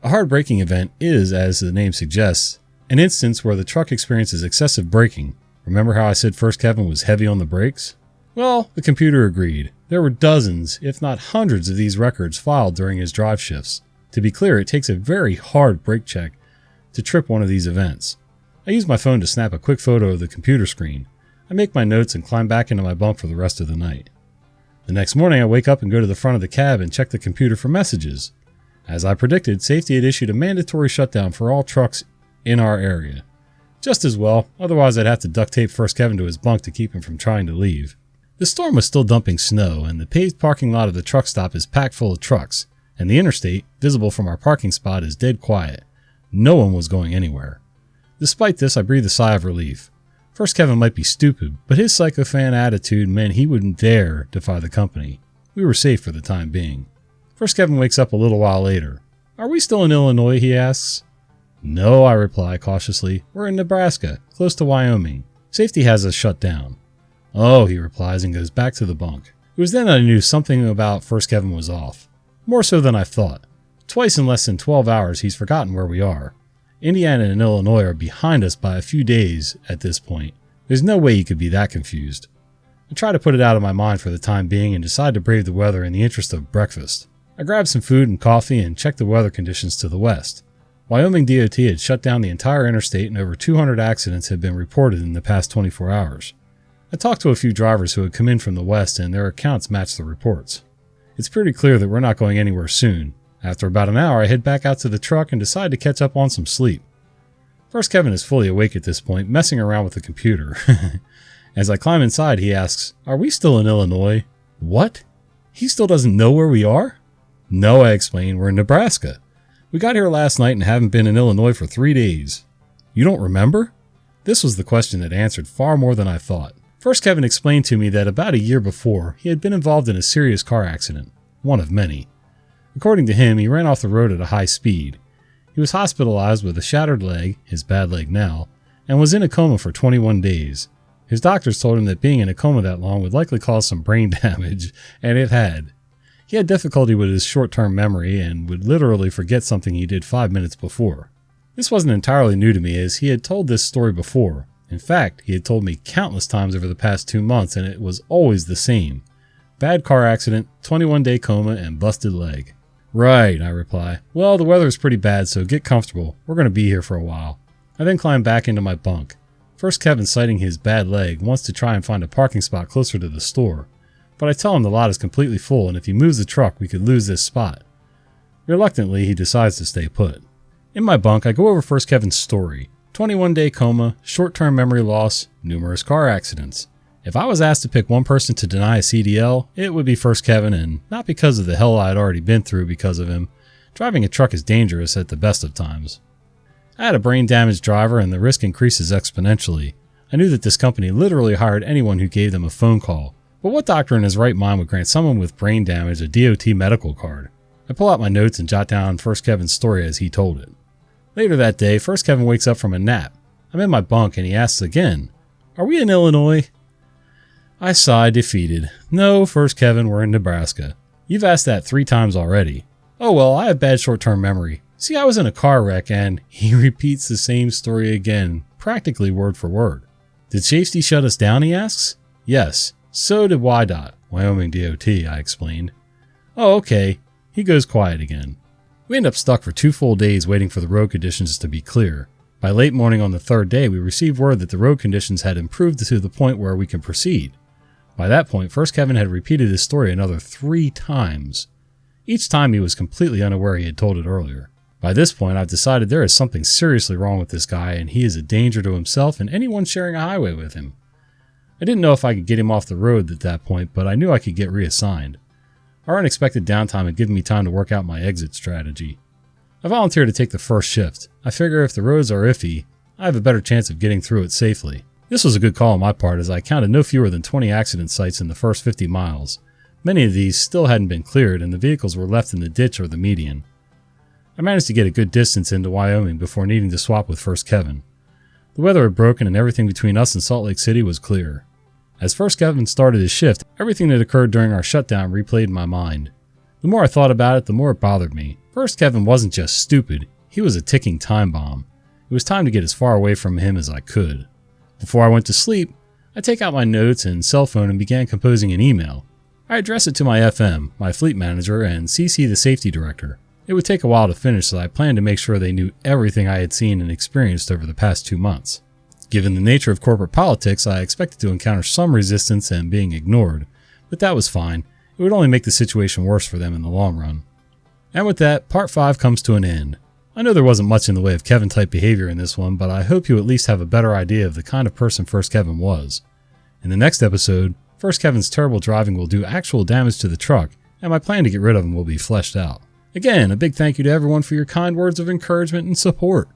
[SPEAKER 1] A hard braking event is, as the name suggests, an instance where the truck experiences excessive braking. Remember how I said First Kevin was heavy on the brakes? Well, the computer agreed. There were dozens, if not hundreds of these records filed during his drive shifts. To be clear, it takes a very hard brake check to trip one of these events. I use my phone to snap a quick photo of the computer screen. I make my notes and climb back into my bunk for the rest of the night. The next morning, I wake up and go to the front of the cab and check the computer for messages. As I predicted, safety had issued a mandatory shutdown for all trucks in our area. Just as well, otherwise I'd have to duct tape First Kevin to his bunk to keep him from trying to leave. The storm was still dumping snow, and the paved parking lot of the truck stop is packed full of trucks, and the interstate, visible from our parking spot, is dead quiet. No one was going anywhere. Despite this, I breathed a sigh of relief. First Kevin might be stupid, but his psychophan attitude meant he wouldn't dare defy the company. We were safe for the time being. First Kevin wakes up a little while later. "Are we still in Illinois?" he asks. "No," I reply cautiously. "We're in Nebraska, close to Wyoming. Safety has us shut down." "Oh," he replies and goes back to the bunk. It was then I knew something about First Kevin was off. More so than I thought. Twice in less than 12 hours he's forgotten where we are. Indiana and Illinois are behind us by a few days at this point. There's no way he could be that confused. I try to put it out of my mind for the time being and decide to brave the weather in the interest of breakfast. I grab some food and coffee and check the weather conditions to the west. Wyoming DOT had shut down the entire interstate and over 200 accidents had been reported in the past 24 hours. I talked to a few drivers who had come in from the west and their accounts matched the reports. It's pretty clear that we're not going anywhere soon. After about an hour, I head back out to the truck and decide to catch up on some sleep. First Kevin is fully awake at this point, messing around with the computer. As I climb inside, he asks, "Are we still in Illinois?" "What? He still doesn't know where we are?" "No," I explain, "we're in Nebraska. We got here last night and haven't been in Illinois for 3 days. You don't remember?" This was the question that answered far more than I thought. First Kevin explained to me that about a year before, he had been involved in a serious car accident, one of many. According to him, he ran off the road at a high speed. He was hospitalized with a shattered leg, his bad leg now, and was in a coma for 21 days. His doctors told him that being in a coma that long would likely cause some brain damage, and it had. He had difficulty with his short-term memory and would literally forget something he did 5 minutes before. This wasn't entirely new to me, as he had told this story before. In fact, he had told me countless times over the past 2 months, and it was always the same. Bad car accident, 21-day coma, and busted leg. "Right," I reply. "Well, the weather is pretty bad, so get comfortable. We're going to be here for a while." I then climb back into my bunk. First Kevin, citing his bad leg, wants to try and find a parking spot closer to the store, but I tell him the lot is completely full and if he moves the truck we could lose this spot. Reluctantly, he decides to stay put. In my bunk, I go over First Kevin's story. 21-day coma, short-term memory loss, numerous car accidents. If I was asked to pick one person to deny a CDL, it would be First Kevin, and not because of the hell I had already been through because of him. Driving a truck is dangerous at the best of times. I had a brain-damaged driver and the risk increases exponentially. I knew that this company literally hired anyone who gave them a phone call. But what doctor in his right mind would grant someone with brain damage a DOT medical card? I pull out my notes and jot down First Kevin's story as he told it. Later that day, First Kevin wakes up from a nap. I'm in my bunk and he asks again, "Are we in Illinois?" I sigh, defeated. "No, First Kevin, we're in Nebraska. You've asked that 3 times already." "Oh well, I have bad short-term memory. See, I was in a car wreck," and he repeats the same story again, practically word for word. "Did safety shut us down?" he asks. "Yes, so did WYDOT, Wyoming DOT, I explained. "Oh, okay." He goes quiet again. We end up stuck for 2 full days waiting for the road conditions to be clear. By late morning on the 3rd day, we received word that the road conditions had improved to the point where we can proceed. By that point, First Kevin had repeated his story another 3 times. Each time he was completely unaware he had told it earlier. By this point, I've decided there is something seriously wrong with this guy and he is a danger to himself and anyone sharing a highway with him. I didn't know if I could get him off the road at that point, but I knew I could get reassigned. Our unexpected downtime had given me time to work out my exit strategy. I volunteered to take the first shift. I figure if the roads are iffy, I have a better chance of getting through it safely. This was a good call on my part as I counted no fewer than 20 accident sites in the first 50 miles. Many of these still hadn't been cleared and the vehicles were left in the ditch or the median. I managed to get a good distance into Wyoming before needing to swap with First Kevin. The weather had broken and everything between us and Salt Lake City was clear. As First Kevin started his shift, everything that occurred during our shutdown replayed in my mind. The more I thought about it, the more it bothered me. First Kevin wasn't just stupid, he was a ticking time bomb. It was time to get as far away from him as I could. Before I went to sleep, I take out my notes and cell phone and began composing an email. I address it to my FM, my fleet manager, and CC the safety director. It would take a while to finish, so I planned to make sure they knew everything I had seen and experienced over the past 2 months. Given the nature of corporate politics, I expected to encounter some resistance and being ignored, but that was fine. It would only make the situation worse for them in the long run. And with that, part 5 comes to an end. I know there wasn't much in the way of Kevin-type behavior in this one, but I hope you at least have a better idea of the kind of person First Kevin was. In the next episode, First Kevin's terrible driving will do actual damage to the truck, and my plan to get rid of him will be fleshed out. Again, a big thank you to everyone for your kind words of encouragement and support.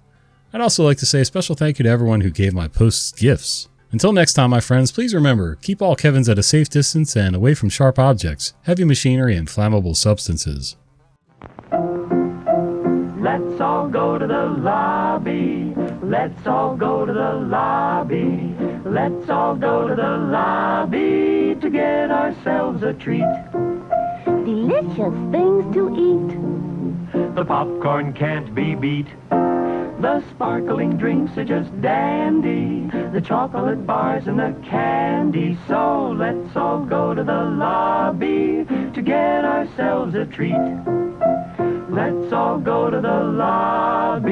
[SPEAKER 1] I'd also like to say a special thank you to everyone who gave my posts gifts. Until next time, my friends, please remember, keep all Kevins at a safe distance and away from sharp objects, heavy machinery, and flammable substances.
[SPEAKER 2] Let's all go to the lobby. Let's all go to the lobby. Let's all go to the lobby to get ourselves a treat.
[SPEAKER 3] Delicious things to eat.
[SPEAKER 2] The popcorn can't be beat. The sparkling drinks are just dandy. The chocolate bars and the candy. So let's all go to the lobby to get ourselves a treat. Let's all go to the lobby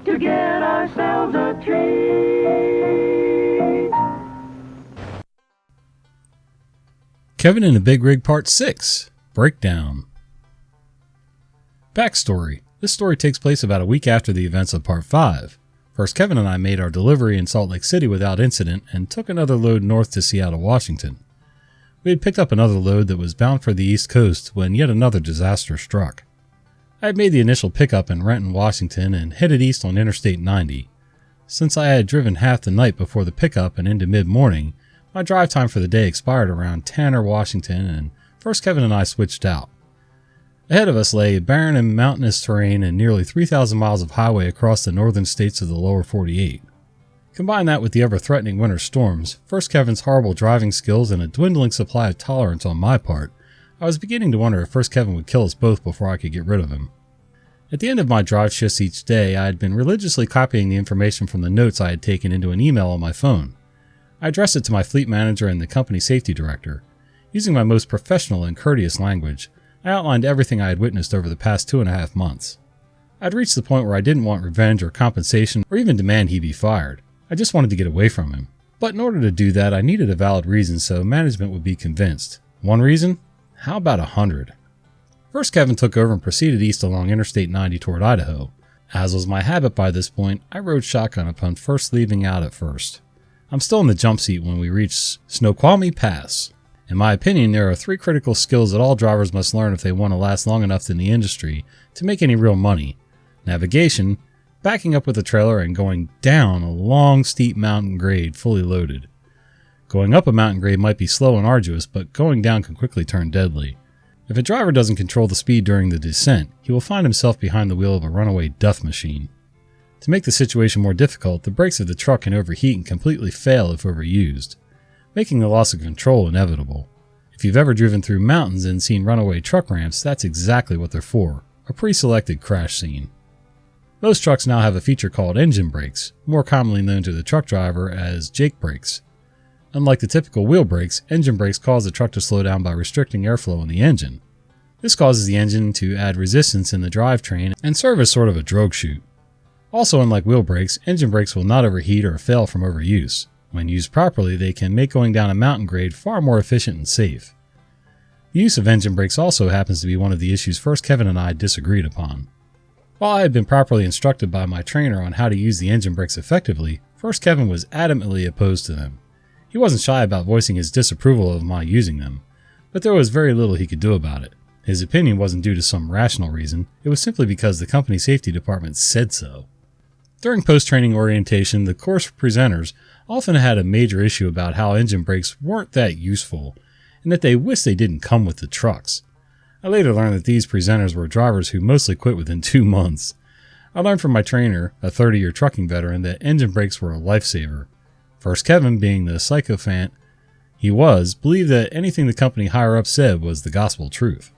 [SPEAKER 2] to get ourselves a treat.
[SPEAKER 1] Kevin in a Big Rig Part 6, Breakdown. Backstory. This story takes place about a week after the events of Part 5. First, Kevin and I made our delivery in Salt Lake City without incident and took another load north to Seattle, Washington. We had picked up another load that was bound for the East Coast when yet another disaster struck. I had made the initial pickup in Renton, Washington and headed east on Interstate 90. Since I had driven half the night before the pickup and into mid-morning, my drive time for the day expired around Tanner, Washington, and First Kevin and I switched out. Ahead of us lay barren and mountainous terrain and nearly 3,000 miles of highway across the northern states of the lower 48. Combine that with the ever-threatening winter storms, First Kevin's horrible driving skills, and a dwindling supply of tolerance on my part, I was beginning to wonder if First Kevin would kill us both before I could get rid of him. At the end of my drive shifts each day, I had been religiously copying the information from the notes I had taken into an email on my phone. I addressed it to my fleet manager and the company safety director. Using my most professional and courteous language, I outlined everything I had witnessed over the past 2.5 months. I'd reached the point where I didn't want revenge or compensation or even demand he be fired. I just wanted to get away from him. But in order to do that, I needed a valid reason so management would be convinced. One reason? How about 100? First, Kevin took over and proceeded east along Interstate 90 toward Idaho. As was my habit by this point, I rode shotgun upon first leaving out at first. I'm still in the jump seat when we reach Snoqualmie Pass. In my opinion, there are 3 critical skills that all drivers must learn if they want to last long enough in the industry to make any real money. Navigation, backing up with a trailer and going down a long, steep mountain grade fully loaded. Going up a mountain grade might be slow and arduous, but going down can quickly turn deadly. If a driver doesn't control the speed during the descent, he will find himself behind the wheel of a runaway duff machine. To make the situation more difficult, the brakes of the truck can overheat and completely fail if overused, making the loss of control inevitable. If you've ever driven through mountains and seen runaway truck ramps, that's exactly what they're for, a pre-selected crash scene. Most trucks now have a feature called engine brakes, more commonly known to the truck driver as Jake brakes. Unlike the typical wheel brakes, engine brakes cause the truck to slow down by restricting airflow in the engine. This causes the engine to add resistance in the drivetrain and serve as sort of a drogue chute. Also, unlike wheel brakes, engine brakes will not overheat or fail from overuse. When used properly, they can make going down a mountain grade far more efficient and safe. The use of engine brakes also happens to be one of the issues First Kevin and I disagreed upon. While I had been properly instructed by my trainer on how to use the engine brakes effectively, First Kevin was adamantly opposed to them. He wasn't shy about voicing his disapproval of my using them, but there was very little he could do about it. His opinion wasn't due to some rational reason, it was simply because the company safety department said so. During post-training orientation, the course presenters often had a major issue about how engine brakes weren't that useful, and that they wished they didn't come with the trucks. I later learned that these presenters were drivers who mostly quit within 2 months. I learned from my trainer, a 30-year trucking veteran, that engine brakes were a lifesaver. First Kevin, being the sycophant he was, believed that anything the company higher up said was the gospel truth.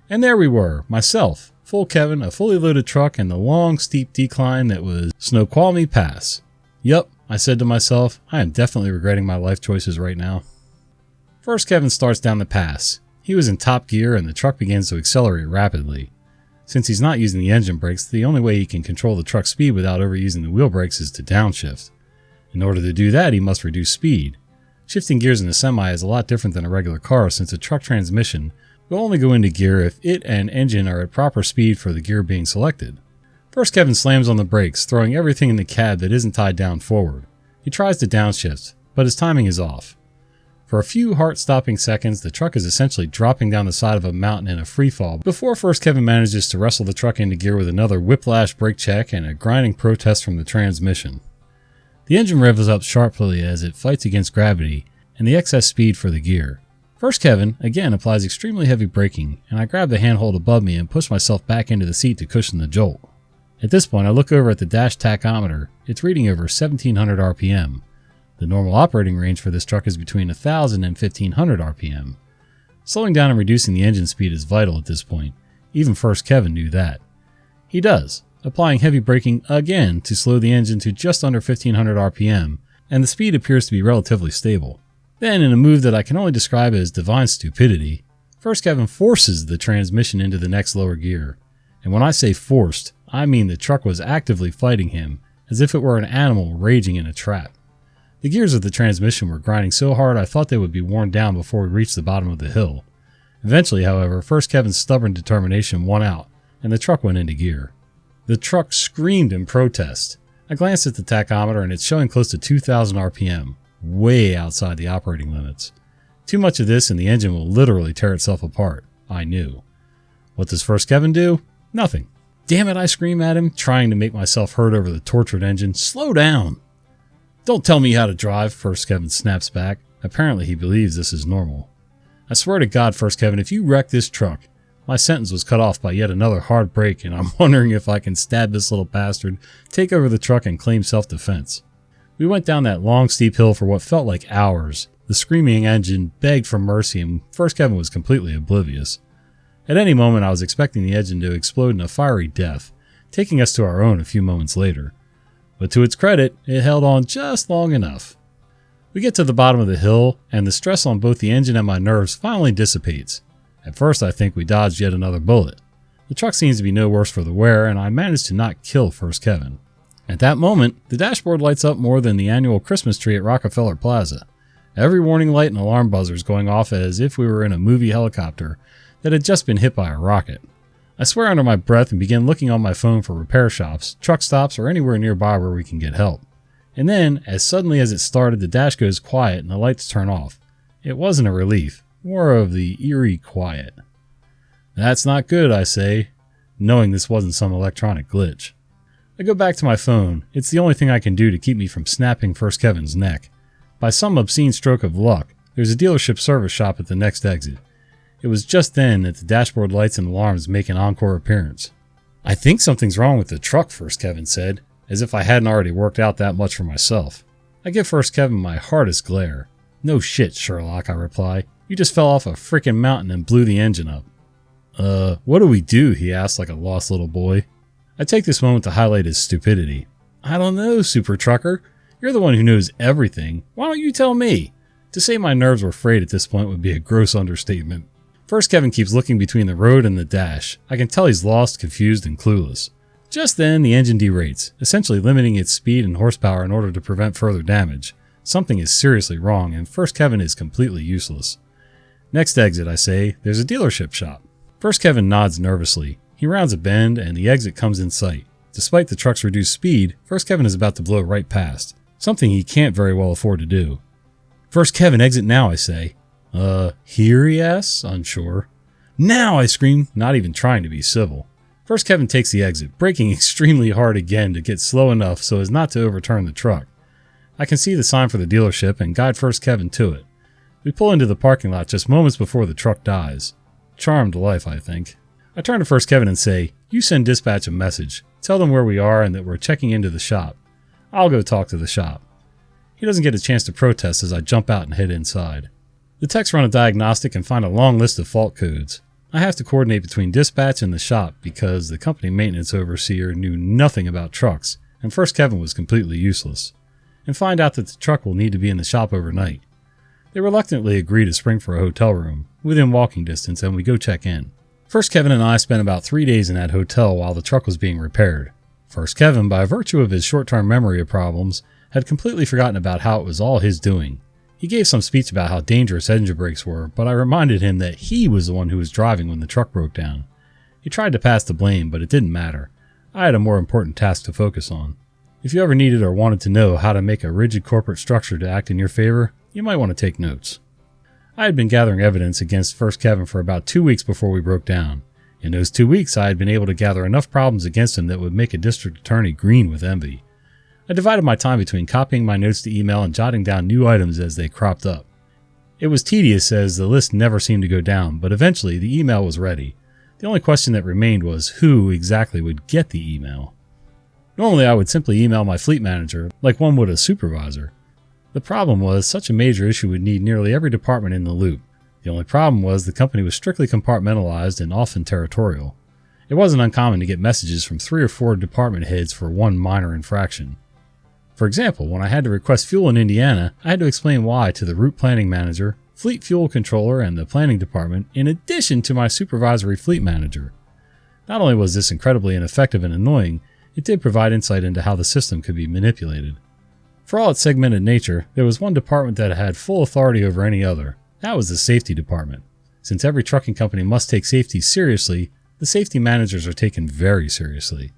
[SPEAKER 1] And there we were, myself, full Kevin, a fully loaded truck, and the long, steep decline that was Snoqualmie Pass. Yup, I said to myself, I am definitely regretting my life choices right now. First Kevin starts down the pass. He was in top gear and the truck begins to accelerate rapidly. Since he's not using the engine brakes, the only way he can control the truck's speed without overusing the wheel brakes is to downshift. In order to do that, he must reduce speed. Shifting gears in a semi is a lot different than a regular car since a truck transmission will only go into gear if it and engine are at proper speed for the gear being selected. First Kevin slams on the brakes, throwing everything in the cab that isn't tied down forward. He tries to downshift, but his timing is off. For a few heart-stopping seconds, the truck is essentially dropping down the side of a mountain in a freefall before First Kevin manages to wrestle the truck into gear with another whiplash brake check and a grinding protest from the transmission. The engine revs up sharply as it fights against gravity and the excess speed for the gear. First Kevin, again, applies extremely heavy braking, and I grab the handhold above me and push myself back into the seat to cushion the jolt. At this point, I look over at the dash tachometer. It's reading over 1700 RPM. The normal operating range for this truck is between 1000 and 1500 RPM. Slowing down and reducing the engine speed is vital at this point. Even First Kevin knew that. He does, applying heavy braking again to slow the engine to just under 1500 RPM, and the speed appears to be relatively stable. Then, in a move that I can only describe as divine stupidity, First Kevin forces the transmission into the next lower gear. And when I say forced, I mean the truck was actively fighting him, as if it were an animal raging in a trap. The gears of the transmission were grinding so hard I thought they would be worn down before we reached the bottom of the hill. Eventually, however, First Kevin's stubborn determination won out, and the truck went into gear. The truck screamed in protest. I glanced at the tachometer and it's showing close to 2000 RPM, way outside the operating limits. Too much of this and the engine will literally tear itself apart, I knew. What does First Kevin do? Nothing. Damn it, I scream at him, trying to make myself heard over the tortured engine. Slow down! Don't tell me how to drive, First Kevin snaps back. Apparently he believes this is normal. I swear to God, First Kevin, if you wreck this truck, my sentence was cut off by yet another hard break, and I'm wondering if I can stab this little bastard, take over the truck, and claim self-defense. We went down that long, steep hill for what felt like hours. The screaming engine begged for mercy, and First Kevin was completely oblivious. At any moment, I was expecting the engine to explode in a fiery death, taking us to our own a few moments later. But to its credit, it held on just long enough. We get to the bottom of the hill, and the stress on both the engine and my nerves finally dissipates. At first, I think we dodged yet another bullet. The truck seems to be no worse for the wear, and I managed to not kill First Kevin. At that moment, the dashboard lights up more than the annual Christmas tree at Rockefeller Plaza. Every warning light and alarm buzzers going off as if we were in a movie helicopter that had just been hit by a rocket. I swear under my breath and begin looking on my phone for repair shops, truck stops, or anywhere nearby where we can get help. And then, as suddenly as it started, the dash goes quiet and the lights turn off. It wasn't a relief, more of the eerie quiet. That's not good, I say, knowing this wasn't some electronic glitch. I go back to my phone. It's the only thing I can do to keep me from snapping First Kevin's neck. By some obscene stroke of luck, there's a dealership service shop at the next exit. It was just then that the dashboard lights and alarms make an encore appearance. I think something's wrong with the truck, First Kevin said, as if I hadn't already worked out that much for myself. I give First Kevin my hardest glare. No shit, Sherlock, I reply. You just fell off a frickin' mountain and blew the engine up. What do we do? He asks like a lost little boy. I take this moment to highlight his stupidity. I don't know, Super Trucker. You're the one who knows everything. Why don't you tell me? To say my nerves were frayed at this point would be a gross understatement. First Kevin keeps looking between the road and the dash. I can tell he's lost, confused, and clueless. Just then, the engine derates, essentially limiting its speed and horsepower in order to prevent further damage. Something is seriously wrong, and First Kevin is completely useless. Next exit, I say, there's a dealership shop. First Kevin nods nervously. He rounds a bend, and the exit comes in sight. Despite the truck's reduced speed, First Kevin is about to blow right past, something he can't very well afford to do. First Kevin, exit now, I say. Here, he asks, unsure. Now, I scream, not even trying to be civil. First Kevin takes the exit, braking extremely hard again to get slow enough so as not to overturn the truck. I can see the sign for the dealership and guide First Kevin to it. We pull into the parking lot just moments before the truck dies. Charmed life, I think. I turn to First Kevin and say, you send dispatch a message. Tell them where we are and that we're checking into the shop. I'll go talk to the shop. He doesn't get a chance to protest as I jump out and head inside. The techs run a diagnostic and find a long list of fault codes. I have to coordinate between dispatch and the shop because the company maintenance overseer knew nothing about trucks, and First Kevin was completely useless, and find out that the truck will need to be in the shop overnight. They reluctantly agree to spring for a hotel room, within walking distance, and we go check in. First Kevin and I spent about 3 days in that hotel while the truck was being repaired. First Kevin, by virtue of his short-term memory problems, had completely forgotten about how it was all his doing. He gave some speech about how dangerous engine brakes were, but I reminded him that he was the one who was driving when the truck broke down. He tried to pass the blame, but it didn't matter. I had a more important task to focus on. If you ever needed or wanted to know how to make a rigid corporate structure to act in your favor, you might want to take notes. I had been gathering evidence against First Kevin for about 2 weeks before we broke down. In those 2 weeks, I had been able to gather enough problems against him that would make a district attorney green with envy. I divided my time between copying my notes to email and jotting down new items as they cropped up. It was tedious as the list never seemed to go down, but eventually the email was ready. The only question that remained was who exactly would get the email. Normally I would simply email my fleet manager, like one would a supervisor. The problem was such a major issue would need nearly every department in the loop. The only problem was the company was strictly compartmentalized and often territorial. It wasn't uncommon to get messages from 3 or 4 department heads for one minor infraction. For example, when I had to request fuel in Indiana, I had to explain why to the route planning manager, fleet fuel controller, and the planning department, in addition to my supervisory fleet manager. Not only was this incredibly ineffective and annoying, it did provide insight into how the system could be manipulated. For all its segmented nature, there was one department that had full authority over any other. That was the safety department. Since every trucking company must take safety seriously, the safety managers are taken very seriously.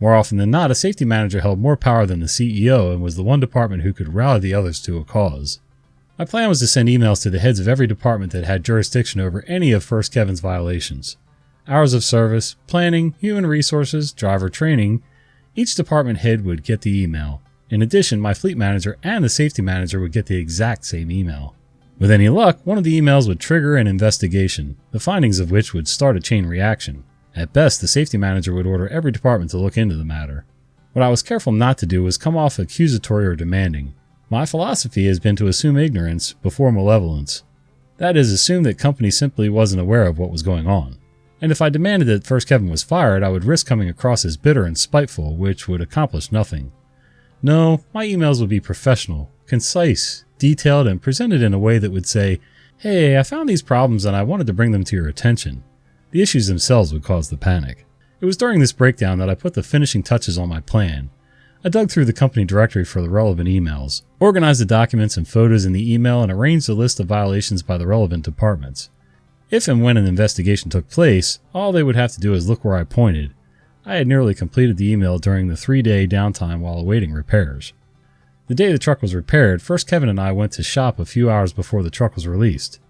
[SPEAKER 1] More often than not, a safety manager held more power than the CEO and was the one department who could rally the others to a cause. My plan was to send emails to the heads of every department that had jurisdiction over any of First Kevin's violations. Hours of service, planning, human resources, driver training, each department head would get the email. In addition, my fleet manager and the safety manager would get the exact same email. With any luck, one of the emails would trigger an investigation, the findings of which would start a chain reaction. At best, the safety manager would order every department to look into the matter. What I was careful not to do was come off accusatory or demanding. My philosophy has been to assume ignorance before malevolence. That is, assume that company simply wasn't aware of what was going on. And if I demanded that First Kevin was fired, I would risk coming across as bitter and spiteful, which would accomplish nothing. No, my emails would be professional, concise, detailed, and presented in a way that would say, "Hey, I found these problems and I wanted to bring them to your attention." The issues themselves would cause the panic. It was during this breakdown that I put the finishing touches on my plan. I dug through the company directory for the relevant emails, organized the documents and photos in the email, and arranged a list of violations by the relevant departments. If and when an investigation took place, all they would have to do is look where I pointed. I had nearly completed the email during the 3-day downtime while awaiting repairs. The day the truck was repaired, first Kevin and I went to shop a few hours before the truck was released.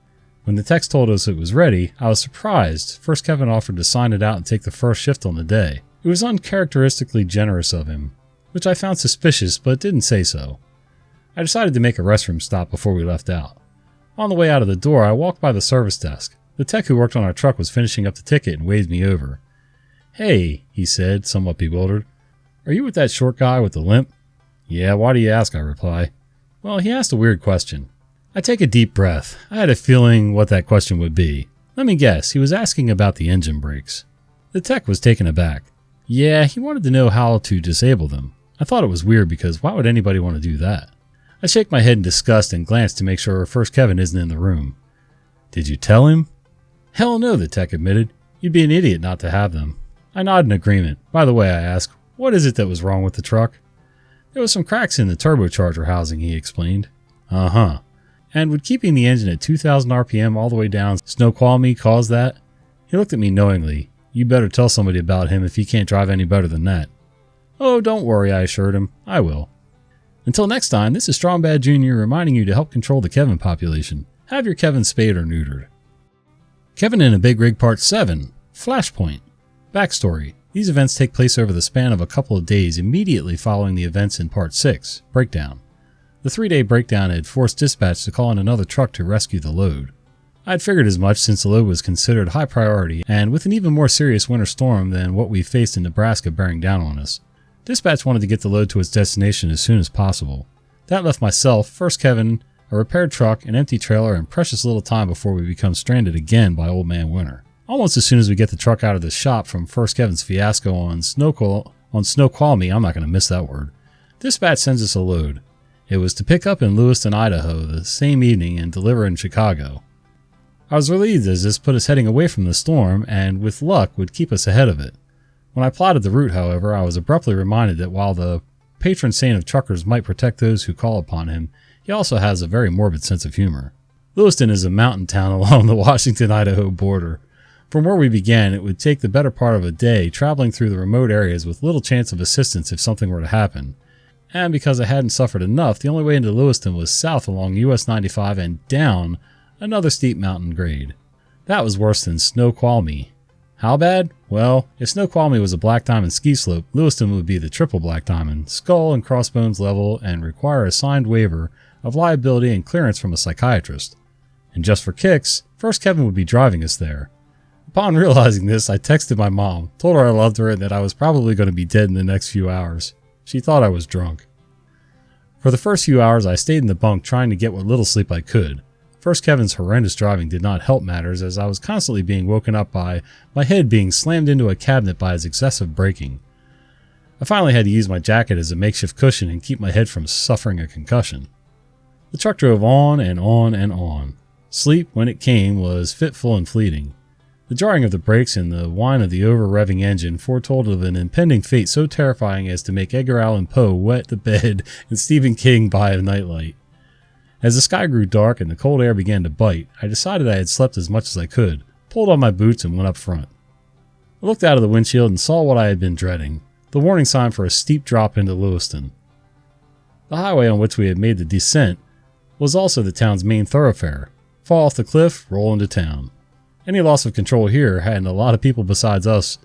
[SPEAKER 1] When the text told us it was ready, I was surprised. First Kevin offered to sign it out and take the first shift on the day. It was uncharacteristically generous of him, which I found suspicious but didn't say so. I decided to make a restroom stop before we left out. On the way out of the door, I walked by the service desk. The tech who worked on our truck was finishing up the ticket and waved me over. "Hey," he said, somewhat bewildered. "Are you with that short guy with the limp?" "Yeah, why do you ask?" I reply. Well, he asked a weird question. I take a deep breath. I had a feeling what that question would be. Let me guess, he was asking about the engine brakes. The tech was taken aback. Yeah, he wanted to know how to disable them. I thought it was weird because why would anybody want to do that? I shake my head in disgust and glance to make sure first Kevin isn't in the room. "Did you tell him?" "Hell no," the tech admitted. "You'd be an idiot not to have them." I nod in agreement. By the way, I ask, what is it that was wrong with the truck? "There was some cracks in the turbocharger housing," he explained. Uh-huh. "And would keeping the engine at 2,000 RPM all the way down snow quality cause that?" He looked at me knowingly. "You better tell somebody about him if he can't drive any better than that." "Oh, don't worry," I assured him. "I will." Until next time, this is Strong Bad Jr. reminding you to help control the Kevin population. Have your Kevin spayed or neutered. Kevin in a Big Rig Part 7, Flashpoint. Backstory. These events take place over the span of a couple of days immediately following the events in Part 6, Breakdown. The 3-day breakdown had forced dispatch to call in another truck to rescue the load. I had figured as much since the load was considered high priority and with an even more serious winter storm than what we faced in Nebraska bearing down on us. Dispatch wanted to get the load to its destination as soon as possible. That left myself, first Kevin, a repaired truck, an empty trailer, and precious little time before we become stranded again by Old Man Winter. Almost as soon as we get the truck out of the shop from first Kevin's fiasco on Snoqualmie, I'm not going to miss that word, dispatch sends us a load. It was to pick up in Lewiston, Idaho the same evening and deliver in Chicago. I was relieved as this put us heading away from the storm and, with luck, would keep us ahead of it. When I plotted the route, however, I was abruptly reminded that while the patron saint of truckers might protect those who call upon him, he also has a very morbid sense of humor. Lewiston is a mountain town along the Washington-Idaho border. From where we began, it would take the better part of a day traveling through the remote areas with little chance of assistance if something were to happen. And because I hadn't suffered enough, the only way into Lewiston was south along US 95 and down another steep mountain grade. That was worse than Snoqualmie. How bad? Well, if Snoqualmie was a black diamond ski slope, Lewiston would be the triple black diamond, skull and crossbones level, and require a signed waiver of liability and clearance from a psychiatrist. And just for kicks, first Kevin would be driving us there. Upon realizing this, I texted my mom, told her I loved her and that I was probably going to be dead in the next few hours. She thought I was drunk. For the first few hours, I stayed in the bunk trying to get what little sleep I could. First Kevin's horrendous driving did not help matters as I was constantly being woken up by my head being slammed into a cabinet by his excessive braking. I finally had to use my jacket as a makeshift cushion and keep my head from suffering a concussion. The truck drove on and on and on. Sleep, when it came, was fitful and fleeting. The jarring of the brakes and the whine of the over-revving engine foretold of an impending fate so terrifying as to make Edgar Allan Poe wet the bed and Stephen King buy a nightlight. As the sky grew dark and the cold air began to bite, I decided I had slept as much as I could, pulled on my boots, and went up front. I looked out of the windshield and saw what I had been dreading, the warning sign for a steep drop into Lewiston. The highway on which we had made the descent was also the town's main thoroughfare. Fall off the cliff, roll into town. Any loss of control here, and a lot of people besides us,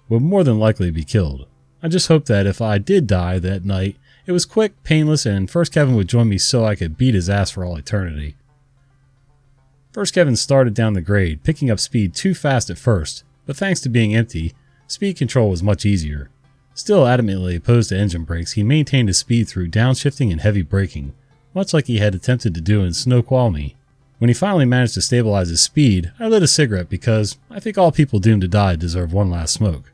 [SPEAKER 1] would more than likely be killed. I just hoped that if I did die that night, it was quick, painless, and first Kevin would join me so I could beat his ass for all eternity. First Kevin started down the grade, picking up speed too fast at first, but thanks to being empty, speed control was much easier. Still adamantly opposed to engine brakes, he maintained his speed through downshifting and heavy braking, much like he had attempted to do in Snoqualmie. When he finally managed to stabilize his speed, I lit a cigarette because I think all people doomed to die deserve one last smoke.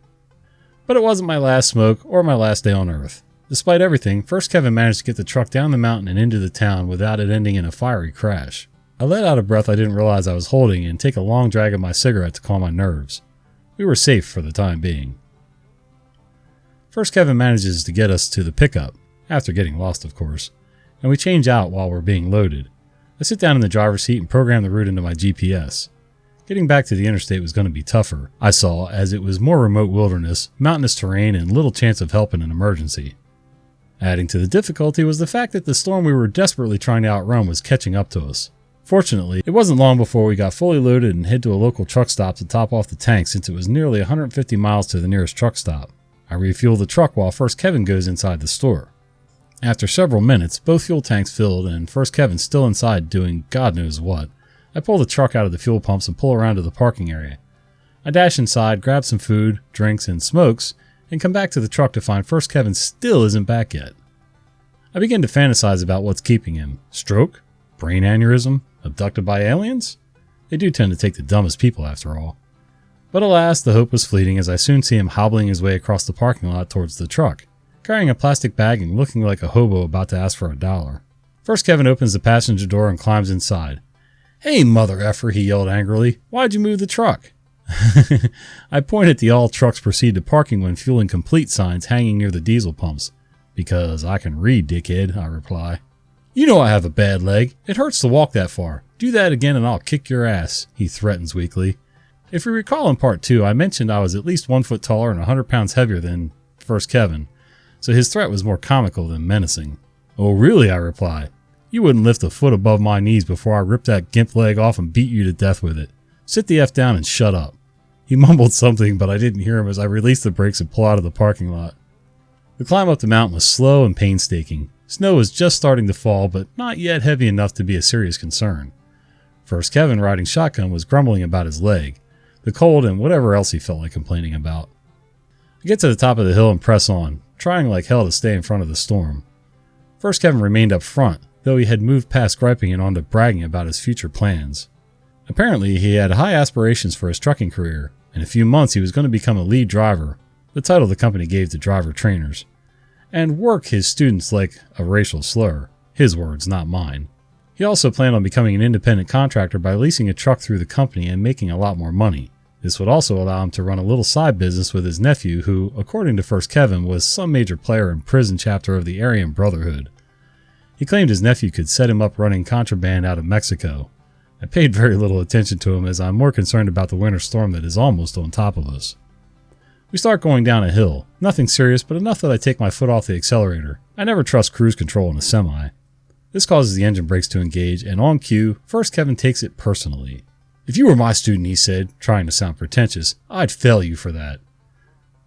[SPEAKER 1] But it wasn't my last smoke or my last day on Earth. Despite everything, first Kevin managed to get the truck down the mountain and into the town without it ending in a fiery crash. I let out a breath I didn't realize I was holding and take a long drag of my cigarette to calm my nerves. We were safe for the time being. First Kevin manages to get us to the pickup, after getting lost of course, and we change out while we're being loaded. I sit down in the driver's seat and program the route into my GPS. Getting back to the interstate was going to be tougher, I saw, as it was more remote wilderness, mountainous terrain, and little chance of help in an emergency. Adding to the difficulty was the fact that the storm we were desperately trying to outrun was catching up to us. Fortunately, it wasn't long before we got fully loaded and head to a local truck stop to top off the tank since it was nearly 150 miles to the nearest truck stop. I refuel the truck while First Kevin goes inside the store. After several minutes, both fuel tanks filled and First Kevin still inside doing God knows what, I pull the truck out of the fuel pumps and pull around to the parking area. I dash inside, grab some food, drinks, and smokes, and come back to the truck to find First Kevin still isn't back yet. I begin to fantasize about what's keeping him. Stroke? Brain aneurysm? Abducted by aliens? They do tend to take the dumbest people after all. But alas, the hope was fleeting as I soon see him hobbling his way across the parking lot towards the truck, carrying a plastic bag and looking like a hobo about to ask for $1. First Kevin opens the passenger door and climbs inside. "Hey, mother effer," he yelled angrily. "Why'd you move the truck?" I point at the all trucks proceed to parking when fueling complete signs hanging near the diesel pumps. "Because I can read, dickhead," I reply. "You know I have a bad leg. It hurts to walk that far. Do that again and I'll kick your ass," he threatens weakly. If you recall in part 2, I mentioned I was at least 1 foot taller and 100 pounds heavier than First Kevin, so his threat was more comical than menacing. "Oh really?" I reply. "You wouldn't lift a foot above my knees before I rip that gimp leg off and beat you to death with it. Sit the F down and shut up." He mumbled something, but I didn't hear him as I released the brakes and pull out of the parking lot. The climb up the mountain was slow and painstaking. Snow was just starting to fall, but not yet heavy enough to be a serious concern. First Kevin, riding shotgun, was grumbling about his leg, the cold, and whatever else he felt like complaining about. I get to the top of the hill and press on, trying like hell to stay in front of the storm. First Kevin remained up front, though he had moved past griping and onto bragging about his future plans. Apparently, he had high aspirations for his trucking career. In a few months, he was going to become a lead driver, the title the company gave to driver trainers, and work his students like a racial slur. His words, not mine. He also planned on becoming an independent contractor by leasing a truck through the company and making a lot more money. This would also allow him to run a little side business with his nephew, who, according to First Kevin, was some major player in prison chapter of the Aryan Brotherhood. He claimed his nephew could set him up running contraband out of Mexico. I paid very little attention to him as I'm more concerned about the winter storm that is almost on top of us. We start going down a hill. Nothing serious, but enough that I take my foot off the accelerator. I never trust cruise control in a semi. This causes the engine brakes to engage, and on cue, First Kevin takes it personally. "If you were my student," he said, trying to sound pretentious, "I'd fail you for that."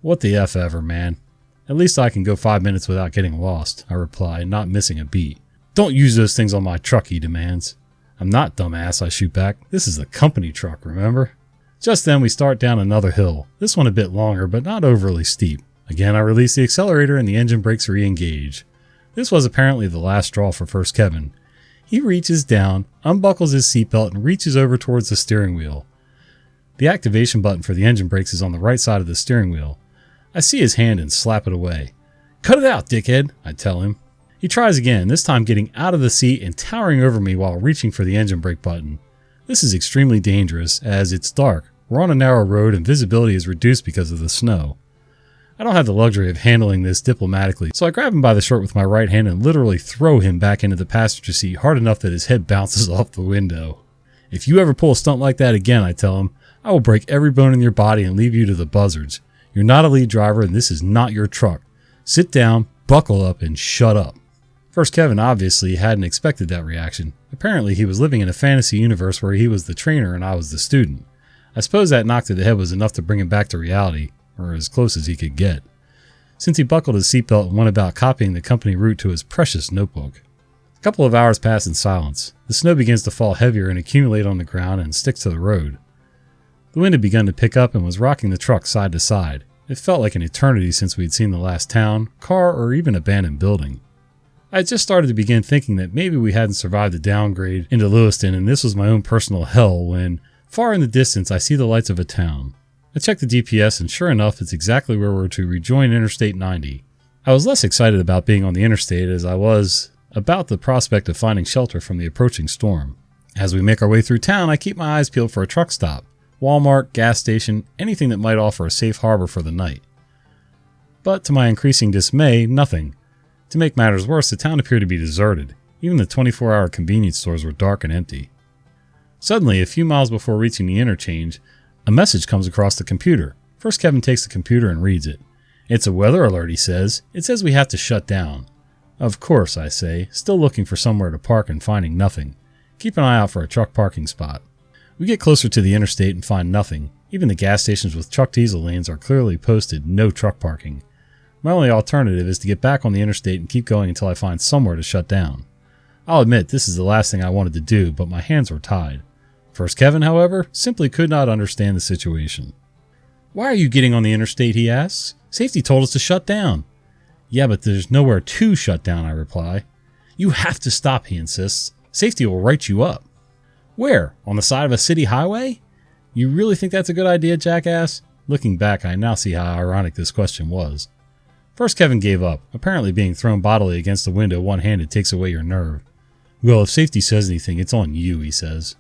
[SPEAKER 1] "What the F ever, man. At least I can go 5 minutes without getting lost," I reply, not missing a beat. "Don't use those things on my truck," he demands. "I'm not, dumbass," I shoot back. "This is a company truck, remember?" Just then we start down another hill, this one a bit longer but not overly steep. Again I release the accelerator and the engine brakes re-engage. This was apparently the last straw for First Kevin. He reaches down, unbuckles his seatbelt, and reaches over towards the steering wheel. The activation button for the engine brakes is on the right side of the steering wheel. I see his hand and slap it away. "Cut it out, dickhead," I tell him. He tries again, this time getting out of the seat and towering over me while reaching for the engine brake button. This is extremely dangerous, as it's dark. We're on a narrow road and visibility is reduced because of the snow. I don't have the luxury of handling this diplomatically, so I grab him by the shirt with my right hand and literally throw him back into the passenger seat hard enough that his head bounces off the window. "If you ever pull a stunt like that again," I tell him, "I will break every bone in your body and leave you to the buzzards. You're not a lead driver and this is not your truck. Sit down, buckle up, and shut up." First Kevin obviously hadn't expected that reaction. Apparently he was living in a fantasy universe where he was the trainer and I was the student. I suppose that knock to the head was enough to bring him back to reality, or as close as he could get. Since he buckled his seatbelt and went about copying the company route to his precious notebook. A couple of hours pass in silence. The snow begins to fall heavier and accumulate on the ground and sticks to the road. The wind had begun to pick up and was rocking the truck side to side. It felt like an eternity since we had seen the last town, car, or even abandoned building. I had just started to begin thinking that maybe we hadn't survived the downgrade into Lewiston and this was my own personal hell when, far in the distance, I see the lights of a town. I check the GPS and sure enough, it's exactly where we're to rejoin Interstate 90. I was less excited about being on the interstate as I was about the prospect of finding shelter from the approaching storm. As we make our way through town, I keep my eyes peeled for a truck stop, Walmart, gas station, anything that might offer a safe harbor for the night. But to my increasing dismay, nothing. To make matters worse, the town appeared to be deserted. Even the 24-hour convenience stores were dark and empty. Suddenly, a few miles before reaching the interchange, a message comes across the computer. First, Kevin takes the computer and reads it. It's a weather alert, he says. It says we have to shut down. Of course, I say, still looking for somewhere to park and finding nothing. Keep an eye out for a truck parking spot. We get closer to the interstate and find nothing. Even the gas stations with truck diesel lanes are clearly posted no truck parking. My only alternative is to get back on the interstate and keep going until I find somewhere to shut down. I'll admit this is the last thing I wanted to do, but my hands were tied. First Kevin, however, simply could not understand the situation. Why are you getting on the interstate, he asks. Safety told us to shut down. Yeah, but there's nowhere to shut down, I reply. You have to stop, he insists. Safety will write you up. Where? On the side of a city highway? You really think that's a good idea, jackass? Looking back, I now see how ironic this question was. First Kevin gave up. Apparently being thrown bodily against the window one-handed takes away your nerve. Well, if safety says anything, it's on you, he says.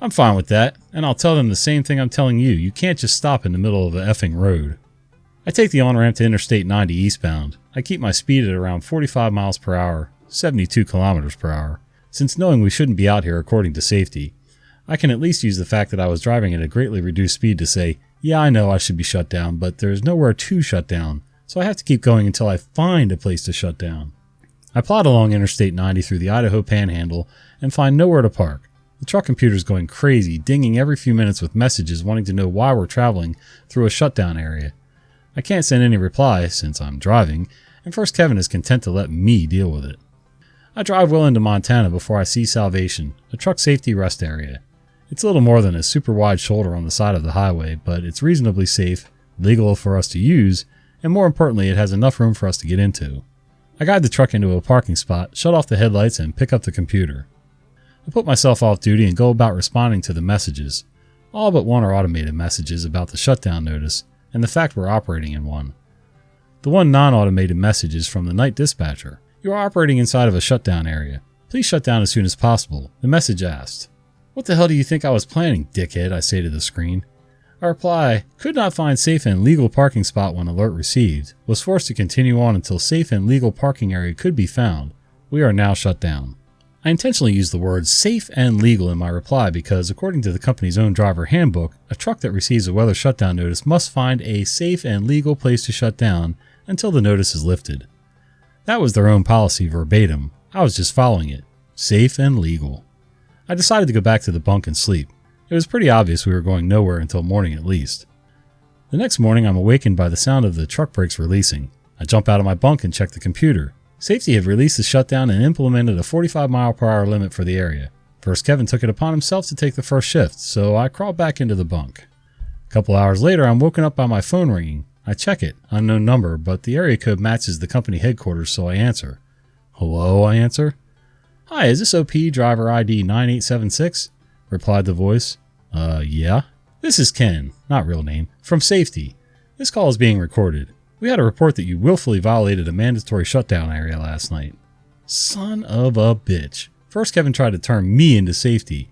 [SPEAKER 1] I'm fine with that, and I'll tell them the same thing I'm telling you. You can't just stop in the middle of an effing road. I take the on-ramp to Interstate 90 eastbound. I keep my speed at around 45 miles per hour, 72 kilometers per hour. Since knowing we shouldn't be out here according to safety, I can at least use the fact that I was driving at a greatly reduced speed to say, yeah, I know I should be shut down, but there's nowhere to shut down, so I have to keep going until I find a place to shut down. I plod along Interstate 90 through the Idaho Panhandle and find nowhere to park. The truck computer's going crazy, dinging every few minutes with messages wanting to know why we're traveling through a shutdown area. I can't send any reply since I'm driving, and First Kevin is content to let me deal with it. I drive well into Montana before I see Salvation, a truck safety rest area. It's a little more than a super wide shoulder on the side of the highway, but it's reasonably safe, legal for us to use, and more importantly, it has enough room for us to get into. I guide the truck into a parking spot, shut off the headlights, and pick up the computer. I put myself off duty and go about responding to the messages. All but one are automated messages about the shutdown notice and the fact we're operating in one. The one non-automated message is from the night dispatcher. You are operating inside of a shutdown area. Please shut down as soon as possible, the message asked. What the hell do you think I was planning, dickhead, I say to the screen. I reply, could not find safe and legal parking spot when alert received. Was forced to continue on until safe and legal parking area could be found. We are now shut down. I intentionally use the words safe and legal in my reply because, according to the company's own driver handbook, a truck that receives a weather shutdown notice must find a safe and legal place to shut down until the notice is lifted. That was their own policy verbatim. I was just following it. Safe and legal. I decided to go back to the bunk and sleep. It was pretty obvious we were going nowhere until morning at least. The next morning I'm awakened by the sound of the truck brakes releasing. I jump out of my bunk and check the computer. Safety had released the shutdown and implemented a 45 mile per hour limit for the area. First Kevin took it upon himself to take the first shift, so I crawled back into the bunk. A couple hours later I'm woken up by my phone ringing. I check it, unknown number, but the area code matches the company headquarters, so I answer. Hello, I answer. Hi, is this OP driver ID 9876? Replied the voice. Yeah. This is Ken, not real name, from safety. This call is being recorded. We had a report that you willfully violated a mandatory shutdown area last night. Son of a bitch. First Kevin tried to turn me into safety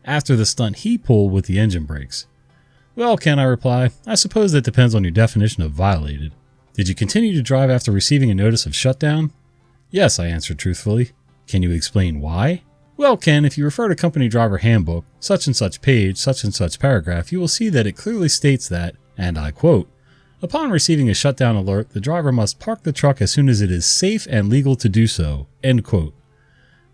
[SPEAKER 1] after the stunt he pulled with the engine brakes. Well, Ken, I reply, I suppose that depends on your definition of violated. Did you continue to drive after receiving a notice of shutdown? Yes, I answered truthfully. Can you explain why? Well, Ken, if you refer to company driver handbook, such and such page, such and such paragraph, you will see that it clearly states that, and I quote, upon receiving a shutdown alert, the driver must park the truck as soon as it is safe and legal to do so, end quote.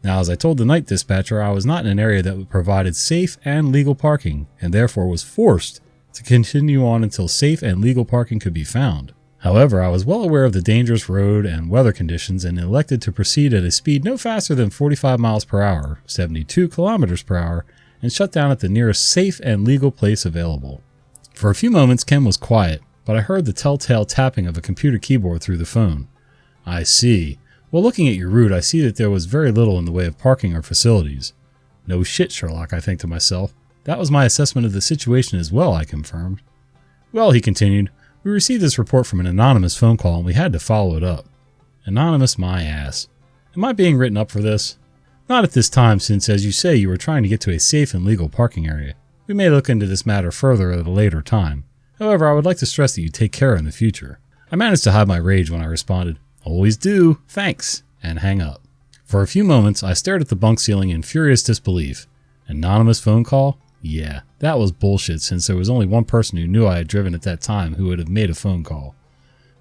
[SPEAKER 1] Now, as I told the night dispatcher, I was not in an area that provided safe and legal parking, and therefore was forced to continue on until safe and legal parking could be found. However, I was well aware of the dangerous road and weather conditions and elected to proceed at a speed no faster than 45 miles per hour, 72 kilometers per hour, and shut down at the nearest safe and legal place available. For a few moments, Ken was quiet, but I heard the telltale tapping of a computer keyboard through the phone. I see. Well, looking at your route, I see that there was very little in the way of parking or facilities. No shit, Sherlock, I think to myself. That was my assessment of the situation as well, I confirmed. Well, he continued, we received this report from an anonymous phone call and we had to follow it up. Anonymous my ass. Am I being written up for this? Not at this time, since, as you say, you were trying to get to a safe and legal parking area. We may look into this matter further at a later time. However, I would like to stress that you take care in the future. I managed to hide my rage when I responded, "Always do, thanks," and hang up. For a few moments, I stared at the bunk ceiling in furious disbelief. Anonymous phone call? Yeah, that was bullshit since there was only one person who knew I had driven at that time who would have made a phone call.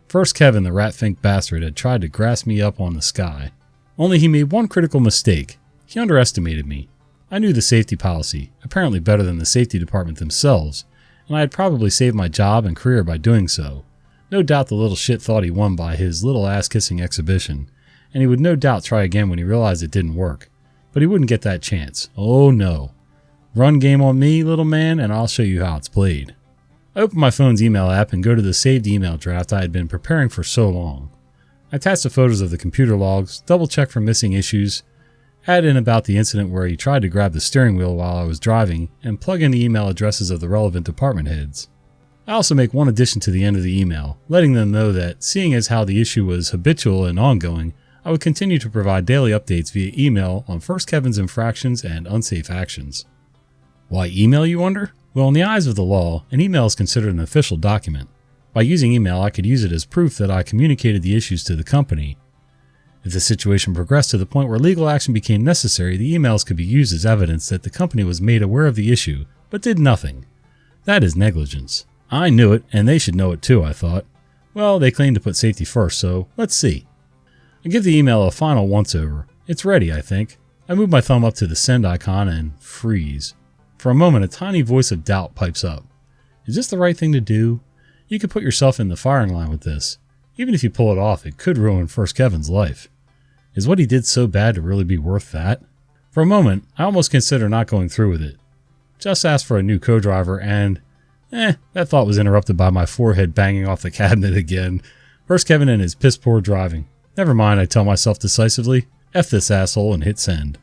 [SPEAKER 1] First Kevin, the rat-fink bastard, had tried to grass me up on the sky. Only he made one critical mistake. He underestimated me. I knew the safety policy, apparently better than the safety department themselves, and I had probably saved my job and career by doing so. No doubt the little shit thought he won by his little ass-kissing exhibition, and he would no doubt try again when he realized it didn't work. But he wouldn't get that chance. Oh no. Run game on me, little man, and I'll show you how it's played. I open my phone's email app and go to the saved email draft I had been preparing for so long. I attach the photos of the computer logs, double check for missing issues, add in about the incident where he tried to grab the steering wheel while I was driving, and plug in the email addresses of the relevant department heads. I also make one addition to the end of the email, letting them know that, seeing as how the issue was habitual and ongoing, I would continue to provide daily updates via email on First Kevin's infractions and unsafe actions. Why email, you wonder? Well, in the eyes of the law, an email is considered an official document. By using email, I could use it as proof that I communicated the issues to the company. If the situation progressed to the point where legal action became necessary, the emails could be used as evidence that the company was made aware of the issue, but did nothing. That is negligence. I knew it, and they should know it too, I thought. Well, they claim to put safety first, so let's see. I give the email a final once-over. It's ready, I think. I move my thumb up to the send icon and freeze. For a moment, a tiny voice of doubt pipes up. Is this the right thing to do? You could put yourself in the firing line with this. Even if you pull it off, it could ruin First Kevin's life. Is what he did so bad to really be worth that? For a moment, I almost consider not going through with it. Just asked for a new co-driver and... that thought was interrupted by my forehead banging off the cabinet again. First Kevin and his piss-poor driving. Never mind, I tell myself decisively. F this asshole and hit send.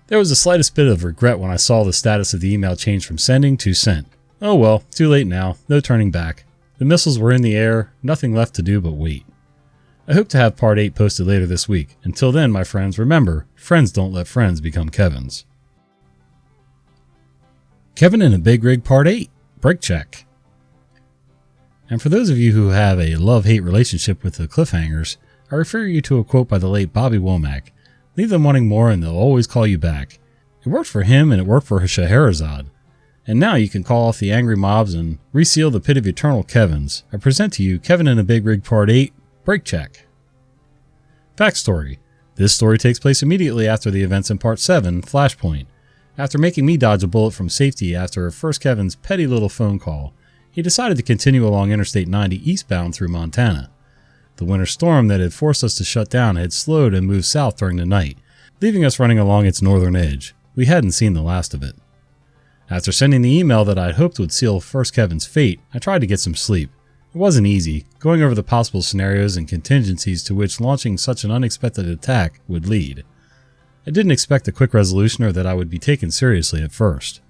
[SPEAKER 1] There was the slightest bit of regret when I saw the status of the email change from sending to sent. Oh well, too late now, no turning back. The missiles were in the air, nothing left to do but wait. I hope to have part 8 posted later this week. Until then, my friends, remember, friends don't let friends become Kevins. Kevin in a Big Rig Part 8. Break check. And for those of you who have a love-hate relationship with the cliffhangers, I refer you to a quote by the late Bobby Womack. Leave them wanting more and they'll always call you back. It worked for him and it worked for Scheherazade. And now you can call off the angry mobs and reseal the pit of eternal Kevins. I present to you Kevin in a Big Rig Part 8, Break Check. Backstory. This story takes place immediately after the events in Part 7, Flashpoint. After making me dodge a bullet from safety after First Kevin's petty little phone call, he decided to continue along Interstate 90 eastbound through Montana. The winter storm that had forced us to shut down had slowed and moved south during the night, leaving us running along its northern edge. We hadn't seen the last of it. After sending the email that I'd hoped would seal First Kevin's fate, I tried to get some sleep. It wasn't easy, going over the possible scenarios and contingencies to which launching such an unexpected attack would lead. I didn't expect a quick resolution or that I would be taken seriously at first.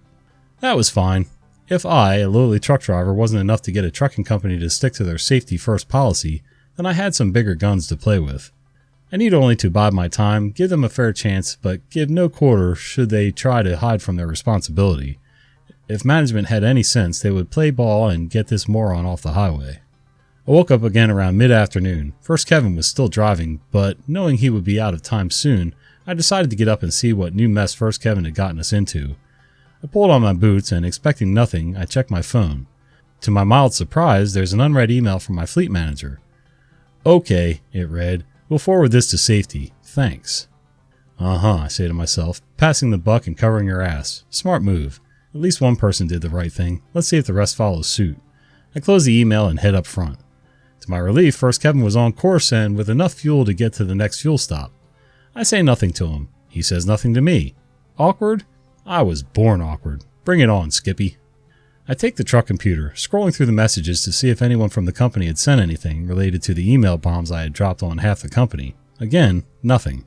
[SPEAKER 1] That was fine. If I, a lowly truck driver, wasn't enough to get a trucking company to stick to their safety-first policy, then I had some bigger guns to play with. I need only to bide my time, give them a fair chance, but give no quarter should they try to hide from their responsibility. If management had any sense, they would play ball and get this moron off the highway. I woke up again around mid-afternoon. First Kevin was still driving, but knowing he would be out of time soon, I decided to get up and see what new mess First Kevin had gotten us into. I pulled on my boots and, expecting nothing, I checked my phone. To my mild surprise, there's an unread email from my fleet manager. Okay, it read, we'll forward this to safety. Thanks. I say to myself, passing the buck and covering your ass. Smart move. At least one person did the right thing. Let's see if the rest follow suit. I close the email and head up front. To my relief, First Kevin was on course and with enough fuel to get to the next fuel stop. I say nothing to him. He says nothing to me. Awkward? I was born awkward. Bring it on, Skippy. I take the truck computer, scrolling through the messages to see if anyone from the company had sent anything related to the email bombs I had dropped on half the company. Again, nothing.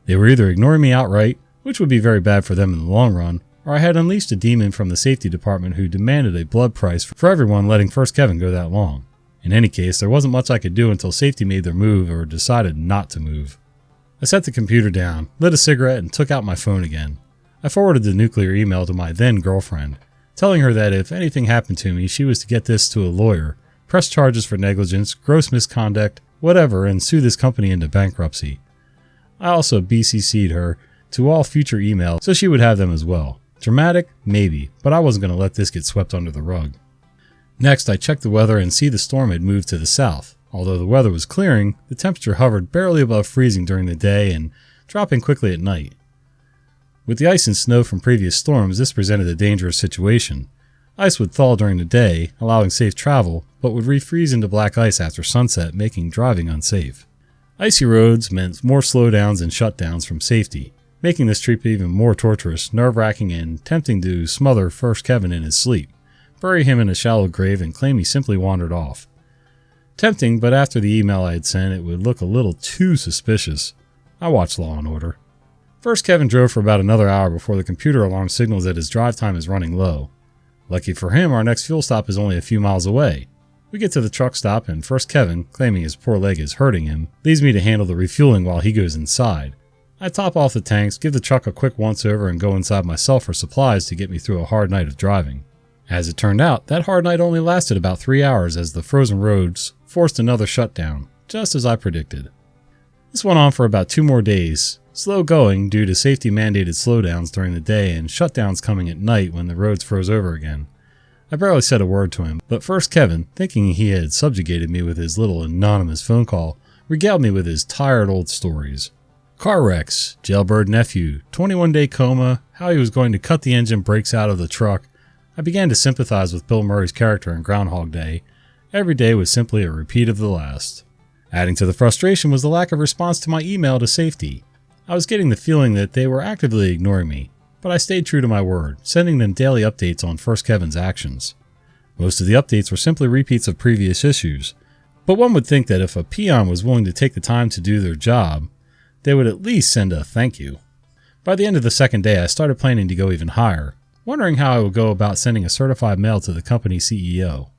[SPEAKER 1] They were either ignoring me outright, which would be very bad for them in the long run, or I had unleashed a demon from the safety department who demanded a blood price for everyone letting First Kevin go that long. In any case, there wasn't much I could do until safety made their move or decided not to move. I set the computer down, lit a cigarette, and took out my phone again. I forwarded the nuclear email to my then girlfriend, telling her that if anything happened to me, she was to get this to a lawyer, press charges for negligence, gross misconduct, whatever, and sue this company into bankruptcy. I also BCC'd her to all future emails so she would have them as well. Dramatic? Maybe, but I wasn't going to let this get swept under the rug. Next, I checked the weather and see the storm had moved to the south. Although the weather was clearing, the temperature hovered barely above freezing during the day and dropping quickly at night. With the ice and snow from previous storms, this presented a dangerous situation. Ice would thaw during the day, allowing safe travel, but would refreeze into black ice after sunset, making driving unsafe. Icy roads meant more slowdowns and shutdowns from safety, making this trip even more torturous, nerve-wracking, and tempting to smother First Kevin in his sleep, bury him in a shallow grave, and claim he simply wandered off. Tempting, but after the email I had sent, it would look a little too suspicious. I watched Law & Order. First Kevin drove for about another hour before the computer alarm signals that his drive time is running low. Lucky for him, our next fuel stop is only a few miles away. We get to the truck stop and First Kevin, claiming his poor leg is hurting him, leaves me to handle the refueling while he goes inside. I top off the tanks, give the truck a quick once-over, and go inside myself for supplies to get me through a hard night of driving. As it turned out, that hard night only lasted about 3 hours as the frozen roads forced another shutdown, just as I predicted. This went on for about 2 more days, slow going due to safety-mandated slowdowns during the day and shutdowns coming at night when the roads froze over again. I barely said a word to him, but First Kevin, thinking he had subjugated me with his little anonymous phone call, regaled me with his tired old stories. Car wrecks, jailbird nephew, 21-day coma, how he was going to cut the engine brakes out of the truck. I began to sympathize with Bill Murray's character in Groundhog Day. Every day was simply a repeat of the last. Adding to the frustration was the lack of response to my email to safety. I was getting the feeling that they were actively ignoring me, but I stayed true to my word, sending them daily updates on First Kevin's actions. Most of the updates were simply repeats of previous issues, but one would think that if a peon was willing to take the time to do their job, they would at least send a thank you. By the end of the second day, I started planning to go even higher, wondering how I would go about sending a certified mail to the company CEO.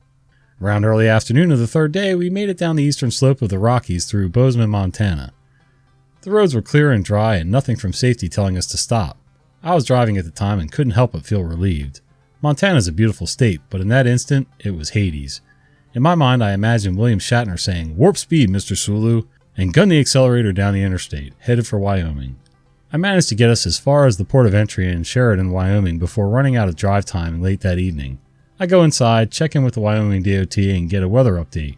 [SPEAKER 1] Around early afternoon of the third day, we made it down the eastern slope of the Rockies through Bozeman, Montana. The roads were clear and dry and nothing from safety telling us to stop. I was driving at the time and couldn't help but feel relieved. Montana's a beautiful state, but in that instant, it was Hades. In my mind, I imagined William Shatner saying, "Warp speed, Mr. Sulu," and gunned the accelerator down the interstate, headed for Wyoming. I managed to get us as far as the port of entry in Sheridan, Wyoming before running out of drive time late that evening. I go inside, check in with the Wyoming DOT, and get a weather update.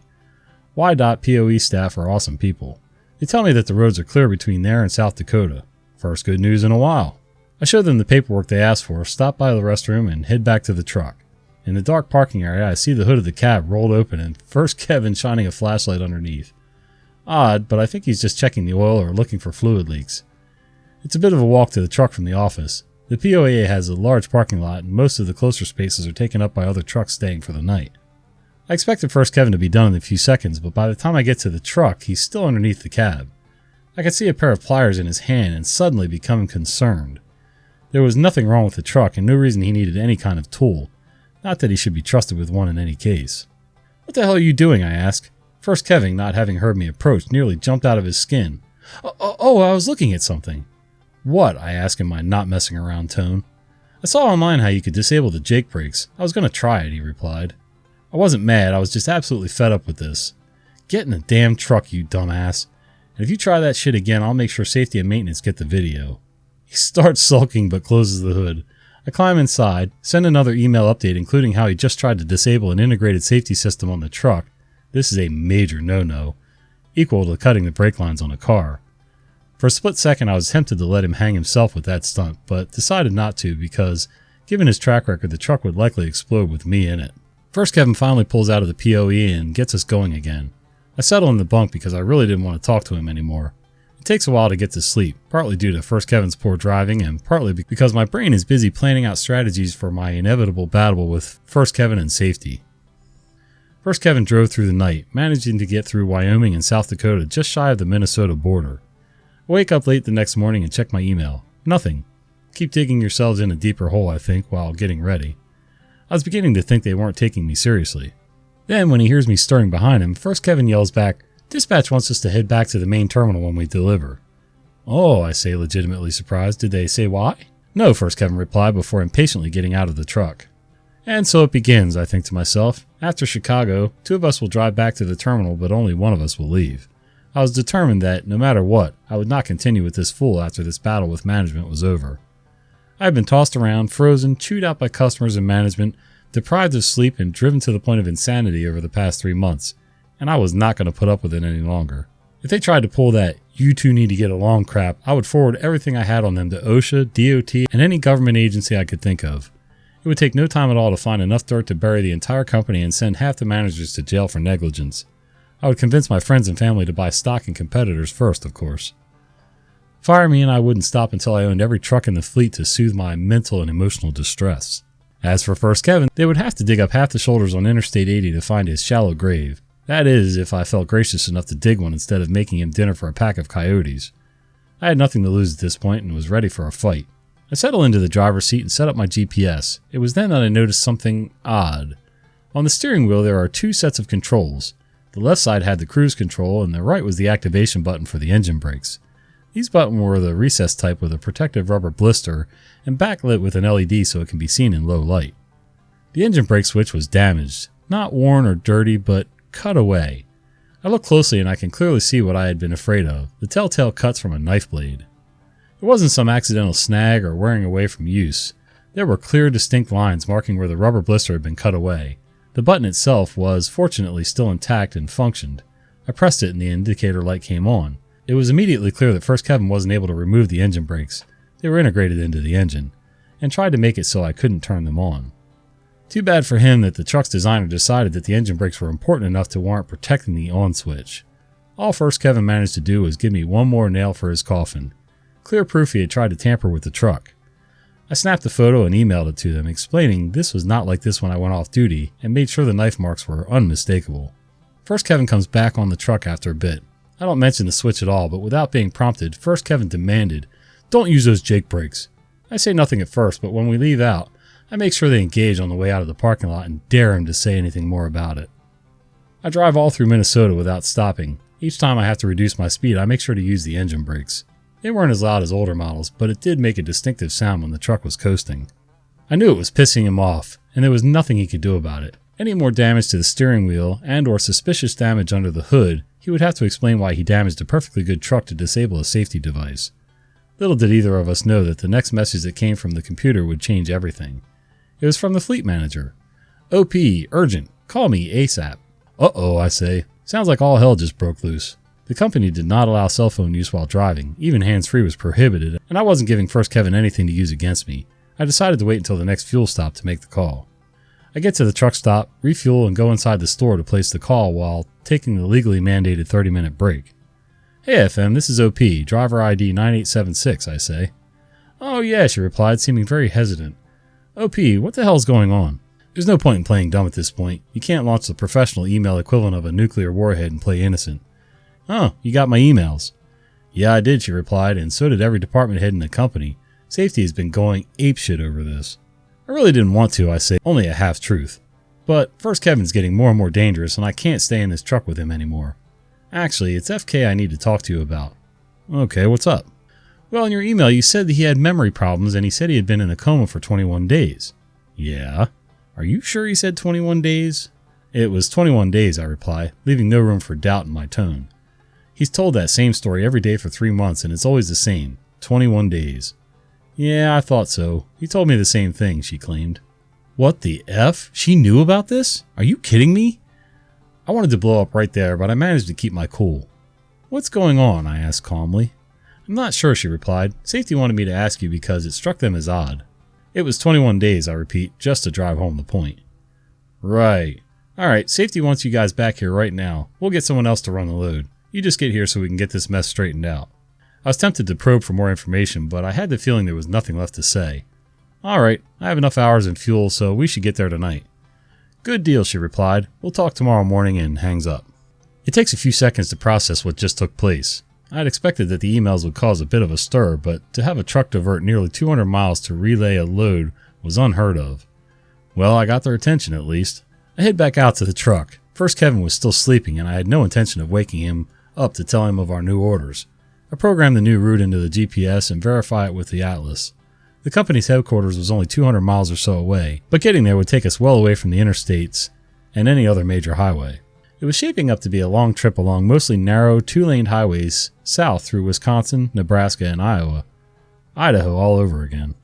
[SPEAKER 1] YDOT POE staff are awesome people. They tell me that the roads are clear between there and South Dakota. First good news in a while. I show them the paperwork they asked for, stop by the restroom, and head back to the truck. In the dark parking area, I see the hood of the cab rolled open and First Kevin shining a flashlight underneath. Odd, but I think he's just checking the oil or looking for fluid leaks. It's a bit of a walk to the truck from the office. The POA has a large parking lot and most of the closer spaces are taken up by other trucks staying for the night. I expected First Kevin to be done in a few seconds, but by the time I get to the truck, he's still underneath the cab. I could see a pair of pliers in his hand and suddenly become concerned. There was nothing wrong with the truck and no reason he needed any kind of tool. Not that he should be trusted with one in any case. "What the hell are you doing?" I ask. First Kevin, not having heard me approach, nearly jumped out of his skin. Oh, I was looking at something." "What?" I ask in my not messing around tone. "I saw online how you could disable the Jake brakes. I was going to try it," he replied. I wasn't mad, I was just absolutely fed up with this. "Get in the damn truck, you dumbass. And if you try that shit again, I'll make sure safety and maintenance get the video." He starts sulking but closes the hood. I climb inside, send another email update including how he just tried to disable an integrated safety system on the truck. This is a major no-no, equal to cutting the brake lines on a car. For a split second I was tempted to let him hang himself with that stunt, but decided not to because, given his track record, the truck would likely explode with me in it. First Kevin finally pulls out of the POE and gets us going again. I settle in the bunk because I really didn't want to talk to him anymore. It takes a while to get to sleep, partly due to First Kevin's poor driving and partly because my brain is busy planning out strategies for my inevitable battle with First Kevin and safety. First Kevin drove through the night, managing to get through Wyoming and South Dakota just shy of the Minnesota border. I wake up late the next morning and check my email. Nothing. Keep digging yourselves in a deeper hole, I think, while getting ready. I was beginning to think they weren't taking me seriously. Then, when he hears me stirring behind him, First Kevin yells back, "Dispatch wants us to head back to the main terminal when we deliver." "Oh," I say, legitimately surprised. "Did they say why?" "No," First Kevin replied before impatiently getting out of the truck. And so it begins, I think to myself. After Chicago, 2 of us will drive back to the terminal, but only one of us will leave. I was determined that, no matter what, I would not continue with this fool after this battle with management was over. I had been tossed around, frozen, chewed out by customers and management, deprived of sleep, and driven to the point of insanity over the past 3 months, and I was not going to put up with it any longer. If they tried to pull that "you two need to get along" crap, I would forward everything I had on them to OSHA, DOT, and any government agency I could think of. It would take no time at all to find enough dirt to bury the entire company and send half the managers to jail for negligence. I would convince my friends and family to buy stock in competitors first, of course. Fire me and I wouldn't stop until I owned every truck in the fleet to soothe my mental and emotional distress. As for First Kevin, they would have to dig up half the shoulders on Interstate 80 to find his shallow grave. That is, if I felt gracious enough to dig one instead of making him dinner for a pack of coyotes. I had nothing to lose at this point and was ready for a fight. I settled into the driver's seat and set up my GPS. It was then that I noticed something odd. On the steering wheel there are 2 sets of controls. The left side had the cruise control and the right was the activation button for the engine brakes. These buttons were the recessed type with a protective rubber blister and backlit with an LED so it can be seen in low light. The engine brake switch was damaged, not worn or dirty, but cut away. I looked closely and I can clearly see what I had been afraid of, the telltale cuts from a knife blade. It wasn't some accidental snag or wearing away from use. There were clear, distinct lines marking where the rubber blister had been cut away. The button itself was, fortunately, still intact and functioned. I pressed it and the indicator light came on. It was immediately clear that First Kevin wasn't able to remove the engine brakes. They were integrated into the engine, and tried to make it so I couldn't turn them on. Too bad for him that the truck's designer decided that the engine brakes were important enough to warrant protecting the on switch. All First Kevin managed to do was give me one more nail for his coffin. Clear proof he had tried to tamper with the truck. I snapped a photo and emailed it to them, explaining this was not like this when I went off duty, and made sure the knife marks were unmistakable. First Kevin comes back on the truck after a bit. I don't mention the switch at all, but without being prompted, First Kevin demanded, "Don't use those Jake brakes." I say nothing at first, but when we leave out, I make sure they engage on the way out of the parking lot and dare him to say anything more about it. I drive all through Minnesota without stopping. Each time I have to reduce my speed, I make sure to use the engine brakes. They weren't as loud as older models, but it did make a distinctive sound when the truck was coasting. I knew it was pissing him off, and there was nothing he could do about it. Any more damage to the steering wheel and or suspicious damage under the hood, he would have to explain why he damaged a perfectly good truck to disable a safety device. Little did either of us know that the next message that came from the computer would change everything. It was from the fleet manager. "OP, urgent, call me ASAP." Uh-oh, I say. Sounds like all hell just broke loose. The company did not allow cell phone use while driving, even hands-free was prohibited, and I wasn't giving First Kevin anything to use against me. I decided to wait until the next fuel stop to make the call. I get to the truck stop, refuel, and go inside the store to place the call while taking the legally mandated 30-minute break. "Hey FM, this is OP, driver ID 9876, I say. "Oh yeah," she replied, seeming very hesitant. "OP, what the hell's going on?" There's no point in playing dumb at this point. You can't launch the professional email equivalent of a nuclear warhead and play innocent. "Oh, you got my emails." "Yeah, I did," she replied, "and so did every department head in the company. Safety has been going apeshit over this." I really didn't want to, I say, only a half-truth. But First Kevin's getting more and more dangerous, and I can't stay in this truck with him anymore. "Actually, it's FK I need to talk to you about." "Okay, what's up?" "Well, in your email you said that he had memory problems, and he said he had been in a coma for 21 days. "Yeah? Are you sure he said 21 days? "It was 21 days, I reply, leaving no room for doubt in my tone. "He's told that same story every day for 3 months, and it's always the same. 21 days. "Yeah, I thought so. He told me the same thing," she claimed. What the F? She knew about this? Are you kidding me? I wanted to blow up right there, but I managed to keep my cool. "What's going on?" I asked calmly. "I'm not sure," she replied. "Safety wanted me to ask you because it struck them as odd." "It was 21 days, I repeat, just to drive home the point." "Right. Alright, Safety wants you guys back here right now. We'll get someone else to run the load. You just get here so we can get this mess straightened out." I was tempted to probe for more information, but I had the feeling there was nothing left to say. "Alright, I have enough hours and fuel, so we should get there tonight." "Good deal," she replied. "We'll talk tomorrow morning," and hangs up. It takes a few seconds to process what just took place. I had expected that the emails would cause a bit of a stir, but to have a truck divert nearly 200 miles to relay a load was unheard of. Well, I got their attention at least. I head back out to the truck. First Kevin was still sleeping, and I had no intention of waking him up to tell him of our new orders. I programmed the new route into the GPS and verify it with the atlas. The company's headquarters was only 200 miles or so away, but getting there would take us well away from the interstates and any other major highway. It was shaping up to be a long trip along mostly narrow, two-lane highways south through Wisconsin, Nebraska, and Iowa. Idaho all over again.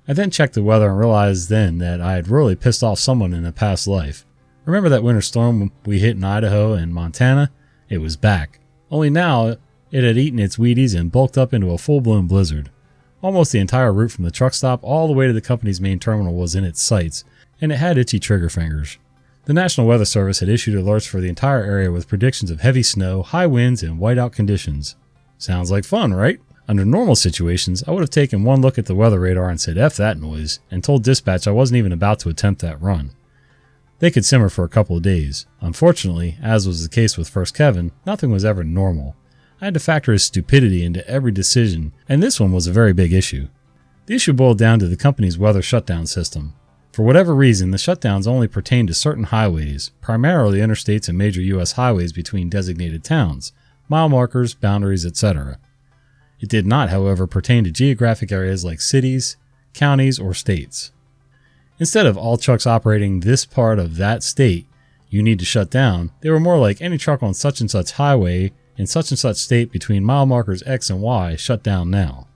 [SPEAKER 1] I then checked the weather and realized then that I had really pissed off someone in a past life. Remember that winter storm we hit in Idaho and Montana? It was back. Only now, it had eaten its Wheaties and bulked up into a full-blown blizzard. Almost the entire route from the truck stop all the way to the company's main terminal was in its sights, and it had itchy trigger fingers. The National Weather Service had issued alerts for the entire area with predictions of heavy snow, high winds, and whiteout conditions. Sounds like fun, right? Under normal situations, I would have taken one look at the weather radar and said F that noise, and told dispatch I wasn't even about to attempt that run. They could simmer for a couple of days. Unfortunately, as was the case with First Kevin, nothing was ever normal. I had to factor his stupidity into every decision, and this one was a very big issue. The issue boiled down to the company's weather shutdown system. For whatever reason, the shutdowns only pertained to certain highways, primarily interstates and major U.S. highways between designated towns, mile markers, boundaries, etc. It did not, however, pertain to geographic areas like cities, counties, or states. Instead of all trucks operating this part of that state, you need to shut down, they were more like any truck on such and such highway in such and such state between mile markers X and Y shut down now.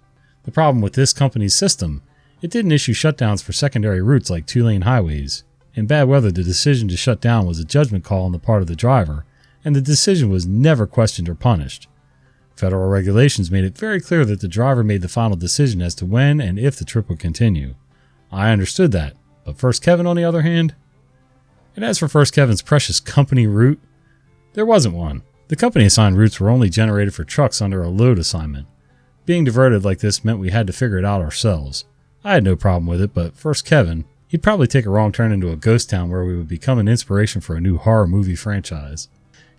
[SPEAKER 1] The problem with this company's system, it didn't issue shutdowns for secondary routes like two-lane highways. In bad weather, the decision to shut down was a judgment call on the part of the driver, and the decision was never questioned or punished. Federal regulations made it very clear that the driver made the final decision as to when and if the trip would continue. I understood that, but First Kevin on the other hand? And as for First Kevin's precious company route, there wasn't one. The company assigned routes were only generated for trucks under a load assignment. Being diverted like this meant we had to figure it out ourselves. I had no problem with it, but First Kevin, he'd probably take a wrong turn into a ghost town where we would become an inspiration for a new horror movie franchise.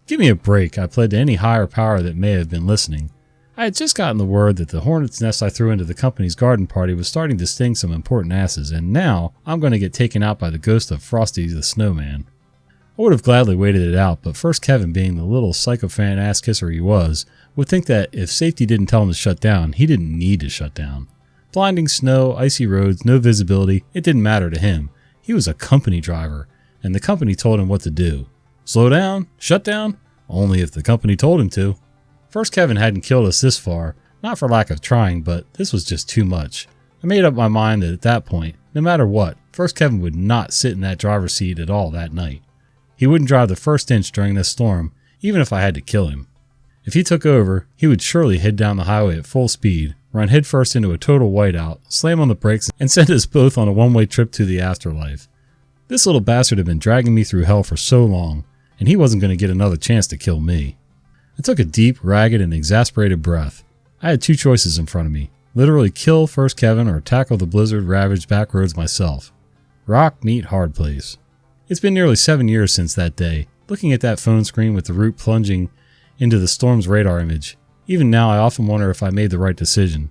[SPEAKER 1] Give me a break, I pled to any higher power that may have been listening. I had just gotten the word that the hornet's nest I threw into the company's garden party was starting to sting some important asses, and now I'm going to get taken out by the ghost of Frosty the Snowman. I would have gladly waited it out, but First Kevin, being the little psychophant ass-kisser he was, would think that if safety didn't tell him to shut down, he didn't need to shut down. Blinding snow, icy roads, no visibility, it didn't matter to him. He was a company driver, and the company told him what to do. Slow down? Shut down? Only if the company told him to. First Kevin hadn't killed us this far, not for lack of trying, but this was just too much. I made up my mind that at that point, no matter what, First Kevin would not sit in that driver's seat at all that night. He wouldn't drive the first inch during this storm, even if I had to kill him. If he took over, he would surely head down the highway at full speed, run headfirst into a total whiteout, slam on the brakes, and send us both on a one-way trip to the afterlife. This little bastard had been dragging me through hell for so long, and he wasn't going to get another chance to kill me. I took a deep, ragged, and exasperated breath. I had two choices in front of me. Literally kill First Kevin or tackle the blizzard-ravaged back roads myself. Rock, meet, hard place. It's been nearly 7 years since that day. Looking at that phone screen with the route plunging into the storm's radar image, even now I often wonder if I made the right decision.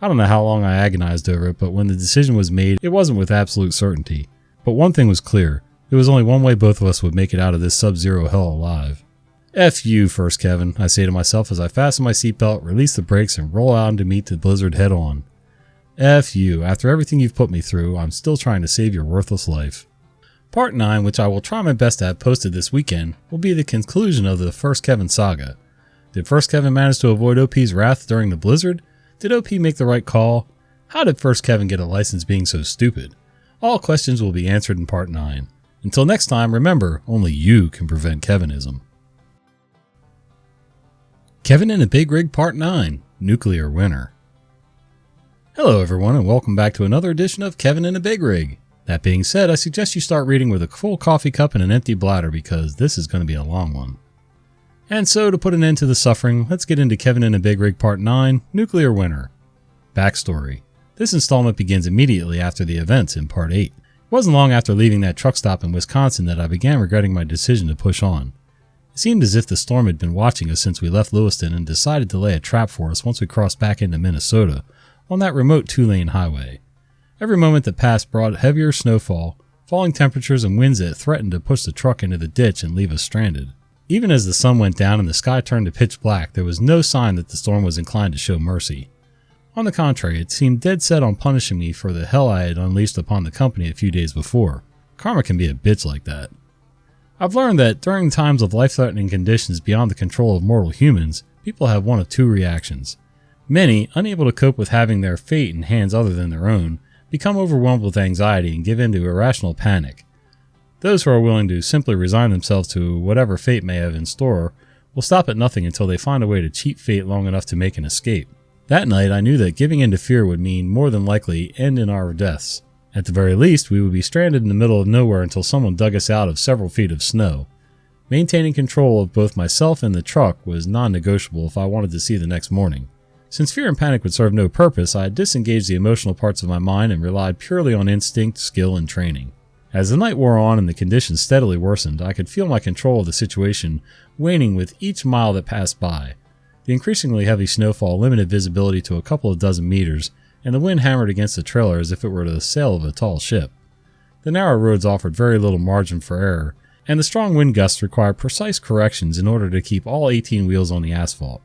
[SPEAKER 1] I don't know how long I agonized over it, but when the decision was made, it wasn't with absolute certainty. But one thing was clear. There was only one way both of us would make it out of this sub-zero hell alive. F you, First Kevin, I say to myself as I fasten my seatbelt, release the brakes, and roll out to meet the blizzard head on. F you, after everything you've put me through, I'm still trying to save your worthless life. Part 9, which I will try my best to have posted this weekend, will be the conclusion of the First Kevin saga. Did First Kevin manage to avoid OP's wrath during the blizzard? Did OP make the right call? How did First Kevin get a license being so stupid? All questions will be answered in Part 9. Until next time, remember, only you can prevent Kevinism. Kevin in a Big Rig Part 9, Nuclear Winter. Hello everyone and welcome back to another edition of Kevin in a Big Rig. That being said, I suggest you start reading with a full coffee cup and an empty bladder because this is going to be a long one. And so, to put an end to the suffering, let's get into Kevin in a Big Rig Part 9, Nuclear Winter. Backstory. This installment begins immediately after the events in Part 8. It wasn't long after leaving that truck stop in Wisconsin that I began regretting my decision to push on. It seemed as if the storm had been watching us since we left Lewiston and decided to lay a trap for us once we crossed back into Minnesota on that remote two-lane highway. Every moment that passed brought heavier snowfall, falling temperatures, and winds that threatened to push the truck into the ditch and leave us stranded. Even as the sun went down and the sky turned to pitch black, there was no sign that the storm was inclined to show mercy. On the contrary, it seemed dead set on punishing me for the hell I had unleashed upon the company a few days before. Karma can be a bitch like that. I've learned that during times of life-threatening conditions beyond the control of mortal humans, people have one of two reactions. Many, unable to cope with having their fate in hands other than their own, become overwhelmed with anxiety and give in to irrational panic. Those who are willing to simply resign themselves to whatever fate may have in store will stop at nothing until they find a way to cheat fate long enough to make an escape. That night, I knew that giving in to fear would mean more than likely end in our deaths. At the very least, we would be stranded in the middle of nowhere until someone dug us out of several feet of snow. Maintaining control of both myself and the truck was non-negotiable if I wanted to see the next morning. Since fear and panic would serve no purpose, I had disengaged the emotional parts of my mind and relied purely on instinct, skill, and training. As the night wore on and the conditions steadily worsened, I could feel my control of the situation waning with each mile that passed by. The increasingly heavy snowfall limited visibility to a couple of dozen meters, and the wind hammered against the trailer as if it were the sail of a tall ship. The narrow roads offered very little margin for error, and the strong wind gusts required precise corrections in order to keep all 18 wheels on the asphalt.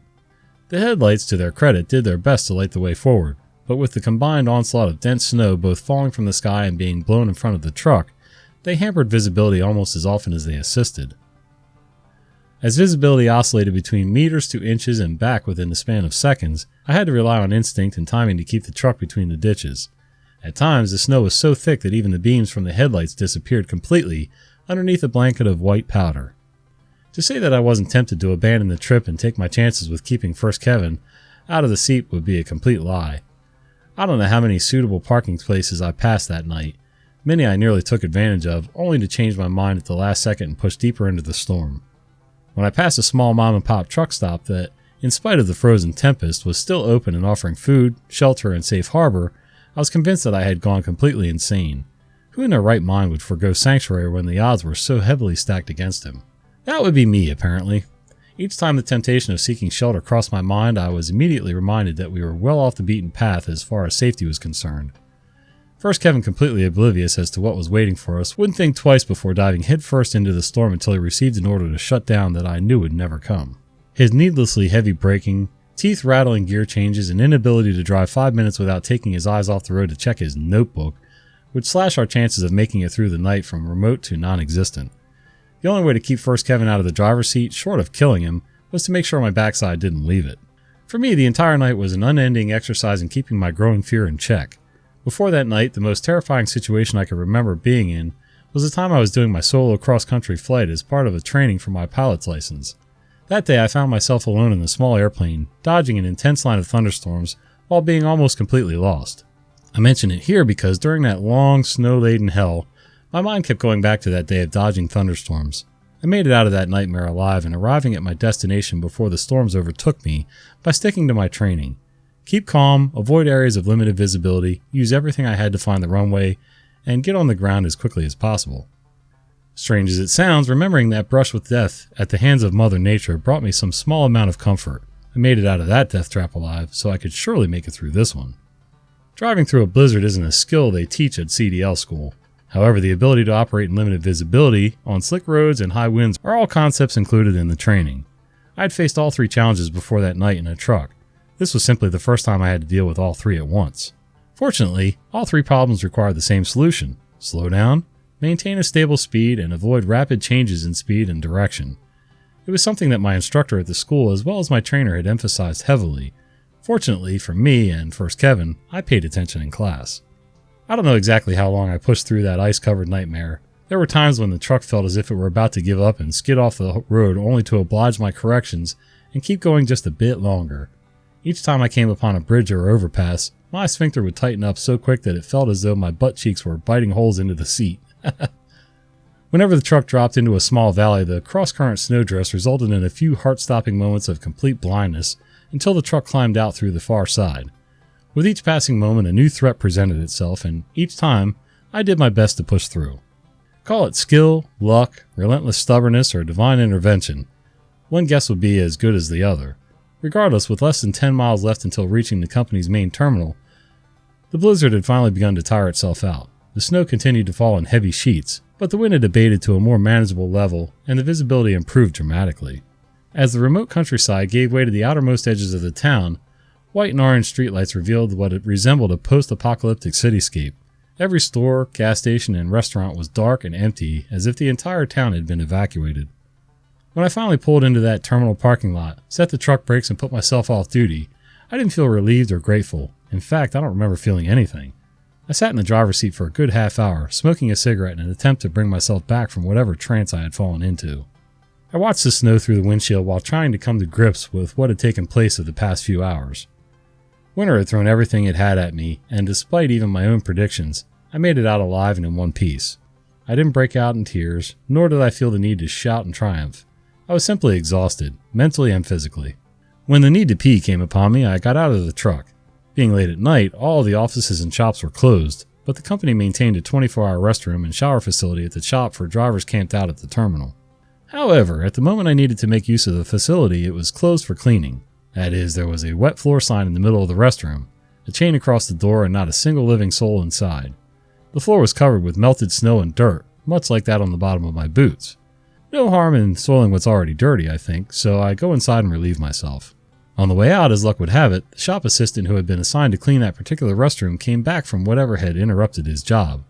[SPEAKER 1] The headlights, to their credit, did their best to light the way forward, but with the combined onslaught of dense snow both falling from the sky and being blown in front of the truck, they hampered visibility almost as often as they assisted. As visibility oscillated between meters to inches and back within the span of seconds, I had to rely on instinct and timing to keep the truck between the ditches. At times, the snow was so thick that even the beams from the headlights disappeared completely underneath a blanket of white powder. To say that I wasn't tempted to abandon the trip and take my chances with keeping StoriesKevin out of the seat would be a complete lie. I don't know how many suitable parking places I passed that night. Many I nearly took advantage of, only to change my mind at the last second and push deeper into the storm. When I passed a small mom-and-pop truck stop that, in spite of the frozen tempest, was still open and offering food, shelter, and safe harbor, I was convinced that I had gone completely insane. Who in their right mind would forgo sanctuary when the odds were so heavily stacked against him? That would be me, apparently. Each time the temptation of seeking shelter crossed my mind, I was immediately reminded that we were well off the beaten path as far as safety was concerned. StoriesKevin, completely oblivious as to what was waiting for us, wouldn't think twice before diving headfirst into the storm until he received an order to shut down that I knew would never come. His needlessly heavy braking, teeth-rattling gear changes, and inability to drive 5 minutes without taking his eyes off the road to check his notebook would slash our chances of making it through the night from remote to non-existent. The only way to keep StoriesKevin out of the driver's seat, short of killing him, was to make sure my backside didn't leave it. For me, the entire night was an unending exercise in keeping my growing fear in check. Before that night, the most terrifying situation I could remember being in was the time I was doing my solo cross-country flight as part of a training for my pilot's license. That day, I found myself alone in a small airplane, dodging an intense line of thunderstorms while being almost completely lost. I mention it here because during that long, snow-laden hell, my mind kept going back to that day of dodging thunderstorms. I made it out of that nightmare alive and arriving at my destination before the storms overtook me by sticking to my training. Keep calm, avoid areas of limited visibility, use everything I had to find the runway, and get on the ground as quickly as possible. Strange as it sounds, remembering that brush with death at the hands of Mother Nature brought me some small amount of comfort. I made it out of that death trap alive, so I could surely make it through this one. Driving through a blizzard isn't a skill they teach at CDL school. However, the ability to operate in limited visibility, on slick roads, and high winds are all concepts included in the training. I had faced all three challenges before that night in a truck. This was simply the first time I had to deal with all three at once. Fortunately, all three problems required the same solution: slow down, maintain a stable speed, and avoid rapid changes in speed and direction. It was something that my instructor at the school as well as my trainer had emphasized heavily. Fortunately for me and StoriesKevin, I paid attention in class. I don't know exactly how long I pushed through that ice-covered nightmare. There were times when the truck felt as if it were about to give up and skid off the road only to oblige my corrections and keep going just a bit longer. Each time I came upon a bridge or overpass, my sphincter would tighten up so quick that it felt as though my butt cheeks were biting holes into the seat. Whenever the truck dropped into a small valley, the cross-current snowdrifts resulted in a few heart-stopping moments of complete blindness until the truck climbed out through the far side. With each passing moment, a new threat presented itself, and each time, I did my best to push through. Call it skill, luck, relentless stubbornness, or divine intervention. One guess would be as good as the other. Regardless, with less than 10 miles left until reaching the company's main terminal, the blizzard had finally begun to tire itself out. The snow continued to fall in heavy sheets, but the wind had abated to a more manageable level, and the visibility improved dramatically. As the remote countryside gave way to the outermost edges of the town, White and orange streetlights revealed what it resembled a post-apocalyptic cityscape. Every store, gas station, and restaurant was dark and empty, as if the entire town had been evacuated. When I finally pulled into that terminal parking lot, set the truck brakes, and put myself off duty, I didn't feel relieved or grateful. In fact, I don't remember feeling anything. I sat in the driver's seat for a good half hour, smoking a cigarette in an attempt to bring myself back from whatever trance I had fallen into. I watched the snow through the windshield while trying to come to grips with what had taken place over the past few hours. Winter had thrown everything it had at me, and despite even my own predictions, I made it out alive and in one piece. I didn't break out in tears, nor did I feel the need to shout in triumph. I was simply exhausted, mentally and physically. When the need to pee came upon me, I got out of the truck. Being late at night, all the offices and shops were closed, but the company maintained a 24-hour restroom and shower facility at the shop for drivers camped out at the terminal. However, at the moment I needed to make use of the facility, it was closed for cleaning. That is, there was a wet floor sign in the middle of the restroom, a chain across the door, and not a single living soul inside. The floor was covered with melted snow and dirt, much like that on the bottom of my boots. No harm in soiling what's already dirty, I think, so I go inside and relieve myself. On the way out, as luck would have it, the shop assistant who had been assigned to clean that particular restroom came back from whatever had interrupted his job.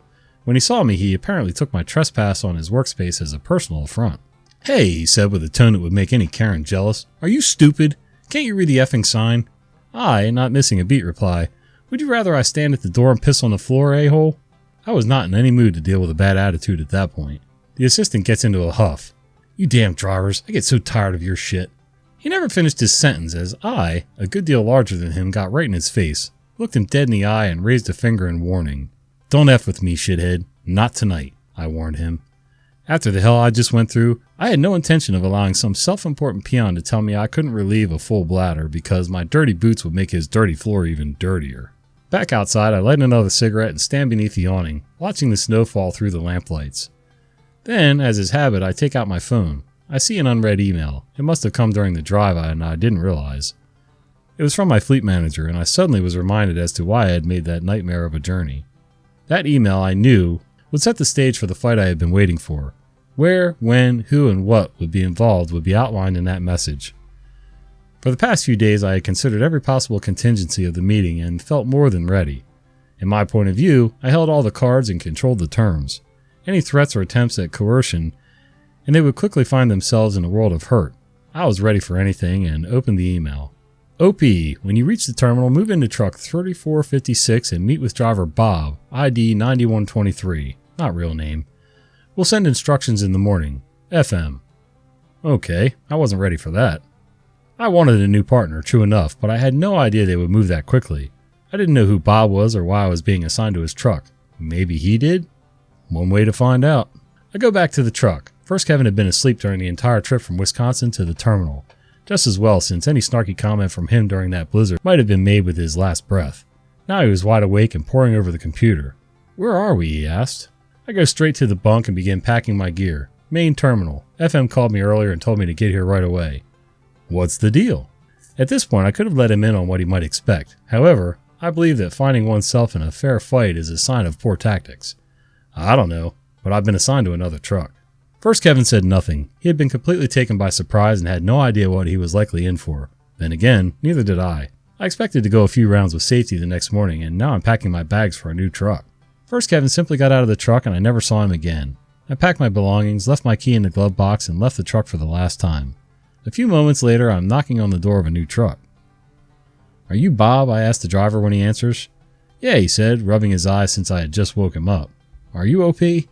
[SPEAKER 1] When he saw me, he apparently took my trespass on his workspace as a personal affront. "Hey," he said with a tone that would make any Karen jealous, "are you stupid? Can't you read the effing sign?" I, not missing a beat, reply, "Would you rather I stand at the door and piss on the floor, a-hole?" I was not in any mood to deal with a bad attitude at that point. The assistant gets into a huff. "You damn drivers, I get so tired of your shit." He never finished his sentence as I, a good deal larger than him, got right in his face, looked him dead in the eye, and raised a finger in warning. "Don't F with me, shithead. Not tonight," I warned him. After the hell I just went through, I had no intention of allowing some self-important peon to tell me I couldn't relieve a full bladder because my dirty boots would make his dirty floor even dirtier. Back outside, I light another cigarette and stand beneath the awning, watching the snow fall through the lamplights. Then, as is habit, I take out my phone. I see an unread email. It must have come during the drive and I didn't realize. It was from my fleet manager, and I suddenly was reminded as to why I had made that nightmare of a journey. That email, I knew, would set the stage for the fight I had been waiting for. Where, when, who, and what would be involved would be outlined in that message. For the past few days, I had considered every possible contingency of the meeting and felt more than ready. In my point of view, I held all the cards and controlled the terms. Any threats or attempts at coercion, and they would quickly find themselves in a world of hurt. I was ready for anything and opened the email. "OP, when you reach the terminal, move into truck 3456 and meet with driver Bob, ID 9123, not real name. We'll send instructions in the morning. FM." Okay, I wasn't ready for that. I wanted a new partner, true enough, but I had no idea they would move that quickly. I didn't know who Bob was or why I was being assigned to his truck. Maybe he did? One way to find out. I go back to the truck. First, Kevin had been asleep during the entire trip from Wisconsin to the terminal. Just as well, since any snarky comment from him during that blizzard might have been made with his last breath. Now he was wide awake and poring over the computer. "Where are we?" he asked. I go straight to the bunk and begin packing my gear. Main terminal. FM called me earlier and told me to get here right away. What's the deal? At this point, I could have let him in on what he might expect. However, I believe that finding oneself in a fair fight is a sign of poor tactics. I don't know, but I've been assigned to another truck. First, Kevin said nothing. He had been completely taken by surprise and had no idea what he was likely in for. Then again, neither did I. I expected to go a few rounds with safety the next morning, and now I'm packing my bags for a new truck. First, Kevin simply got out of the truck and I never saw him again. I packed my belongings, left my key in the glove box, and left the truck for the last time. A few moments later, I'm knocking on the door of a new truck. "Are you Bob?" I asked the driver when he answers. "Yeah," he said, rubbing his eyes since I had just woke him up. "Are you OP?"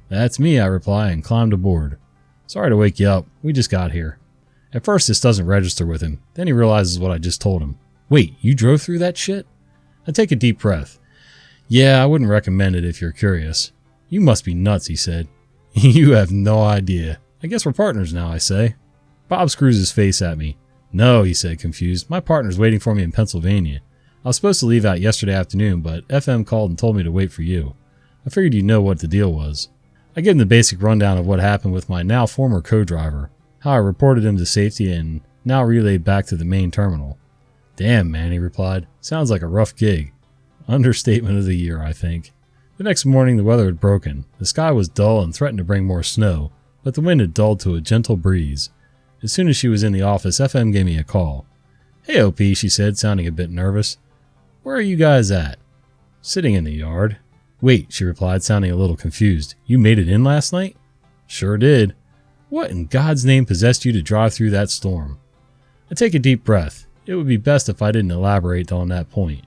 [SPEAKER 1] "That's me," I reply, and climbed aboard. "Sorry to wake you up. We just got here." At first, this doesn't register with him. Then he realizes what I just told him. "Wait, you drove through that shit?" I take a deep breath. "Yeah, I wouldn't recommend it if you're curious." "You must be nuts," he said. "You have no idea. I guess we're partners now," I say. Bob screws his face at me. "No," he said, confused. "My partner's waiting for me in Pennsylvania. I was supposed to leave out yesterday afternoon, but FM called and told me to wait for you. I figured you'd know what the deal was." I give him the basic rundown of what happened with my now former co-driver, how I reported him to safety and now relayed back to the main terminal. "Damn, man," he replied. "Sounds like a rough gig." Understatement of the year, I think. The next morning the weather had broken. The sky was dull and threatened to bring more snow, but the wind had dulled to a gentle breeze. As soon as she was in the office, FM gave me a call. Hey, OP, she said, sounding a bit nervous. Where are you guys at? Sitting in the yard. Wait, she replied, sounding a little confused. You made it in last night? Sure did. What in God's name possessed you to drive through that storm? I take a deep breath. It would be best if I didn't elaborate on that point.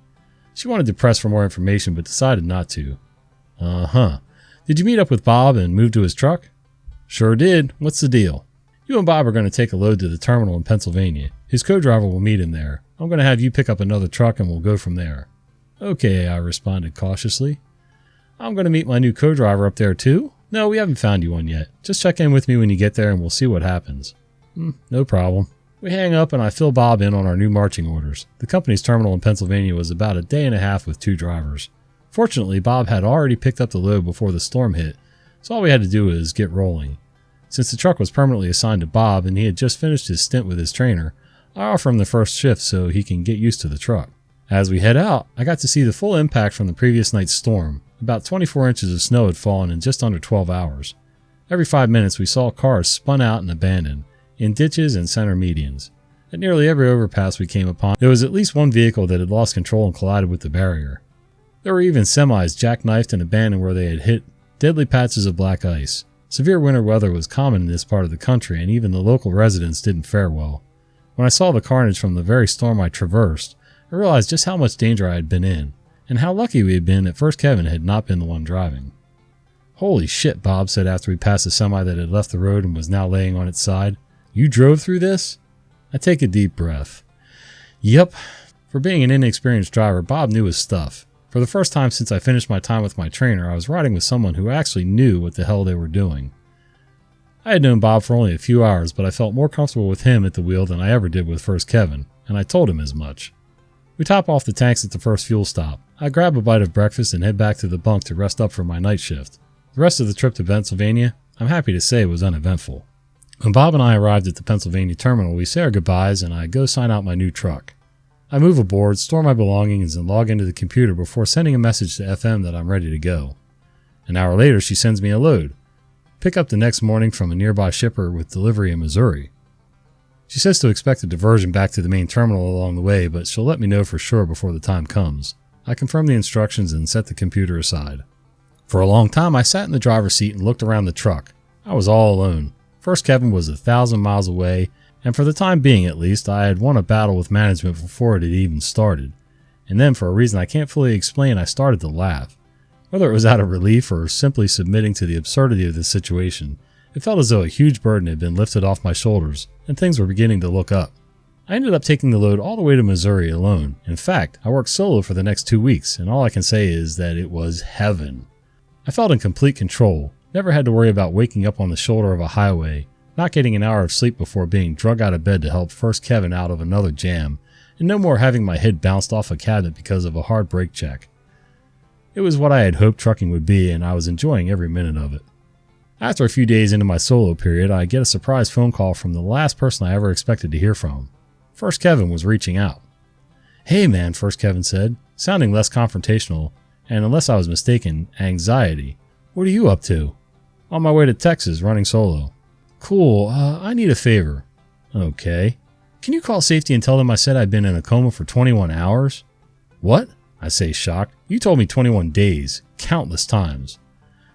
[SPEAKER 1] She wanted to press for more information, but decided not to. Uh-huh. Did you meet up with Bob and move to his truck? Sure did. What's the deal? You and Bob are going to take a load to the terminal in Pennsylvania. His co-driver will meet him there. I'm going to have you pick up another truck and we'll go from there. Okay, I responded cautiously. I'm going to meet my new co-driver up there too? No, we haven't found you one yet. Just check in with me when you get there and we'll see what happens. No problem. We hang up and I fill Bob in on our new marching orders. The company's terminal in Pennsylvania was about a day and a half with 2 drivers. Fortunately, Bob had already picked up the load before the storm hit, so all we had to do was get rolling. Since the truck was permanently assigned to Bob and he had just finished his stint with his trainer, I offer him the first shift so he can get used to the truck. As we head out, I got to see the full impact from the previous night's storm. About 24 inches of snow had fallen in just under 12 hours. Every 5 minutes we saw cars spun out and abandoned, in ditches and center medians. At nearly every overpass we came upon, there was at least one vehicle that had lost control and collided with the barrier. There were even semis jackknifed and abandoned where they had hit deadly patches of black ice. Severe winter weather was common in this part of the country, and even the local residents didn't fare well. When I saw the carnage from the very storm I traversed, I realized just how much danger I had been in, and how lucky we had been that First Kevin had not been the one driving. Holy shit, Bob said after we passed a semi that had left the road and was now laying on its side. You drove through this? I take a deep breath. Yep. For being an inexperienced driver, Bob knew his stuff. For the first time since I finished my time with my trainer, I was riding with someone who actually knew what the hell they were doing. I had known Bob for only a few hours, but I felt more comfortable with him at the wheel than I ever did with First Kevin, and I told him as much. We top off the tanks at the first fuel stop. I grab a bite of breakfast and head back to the bunk to rest up for my night shift. The rest of the trip to Pennsylvania, I'm happy to say, was uneventful. When Bob and I arrived at the Pennsylvania terminal, we say our goodbyes and I go sign out my new truck. I move aboard, store my belongings, and log into the computer before sending a message to FM that I'm ready to go. An hour later, she sends me a load. Pick up the next morning from a nearby shipper with delivery in Missouri. She says to expect a diversion back to the main terminal along the way, but she'll let me know for sure before the time comes. I confirm the instructions and set the computer aside. For a long time, I sat in the driver's seat and looked around the truck. I was all alone. First Kevin was 1,000 miles away, and for the time being at least, I had won a battle with management before it had even started. And then, for a reason I can't fully explain, I started to laugh. Whether it was out of relief or simply submitting to the absurdity of the situation, it felt as though a huge burden had been lifted off my shoulders, and things were beginning to look up. I ended up taking the load all the way to Missouri alone. In fact, I worked solo for the next 2 weeks, and all I can say is that it was heaven. I felt in complete control, never had to worry about waking up on the shoulder of a highway, not getting an hour of sleep before being drug out of bed to help First Kevin out of another jam, and no more having my head bounced off a cabinet because of a hard brake check. It was what I had hoped trucking would be, and I was enjoying every minute of it. After a few days into my solo period, I get a surprise phone call from the last person I ever expected to hear from. First Kevin was reaching out. Hey man, First Kevin said, sounding less confrontational, and unless I was mistaken, anxiety. What are you up to? On my way to Texas, running solo. Cool, I need a favor. Okay. Can you call safety and tell them I said I'd been in a coma for 21 hours? What? I say shocked. You told me 21 days, countless times.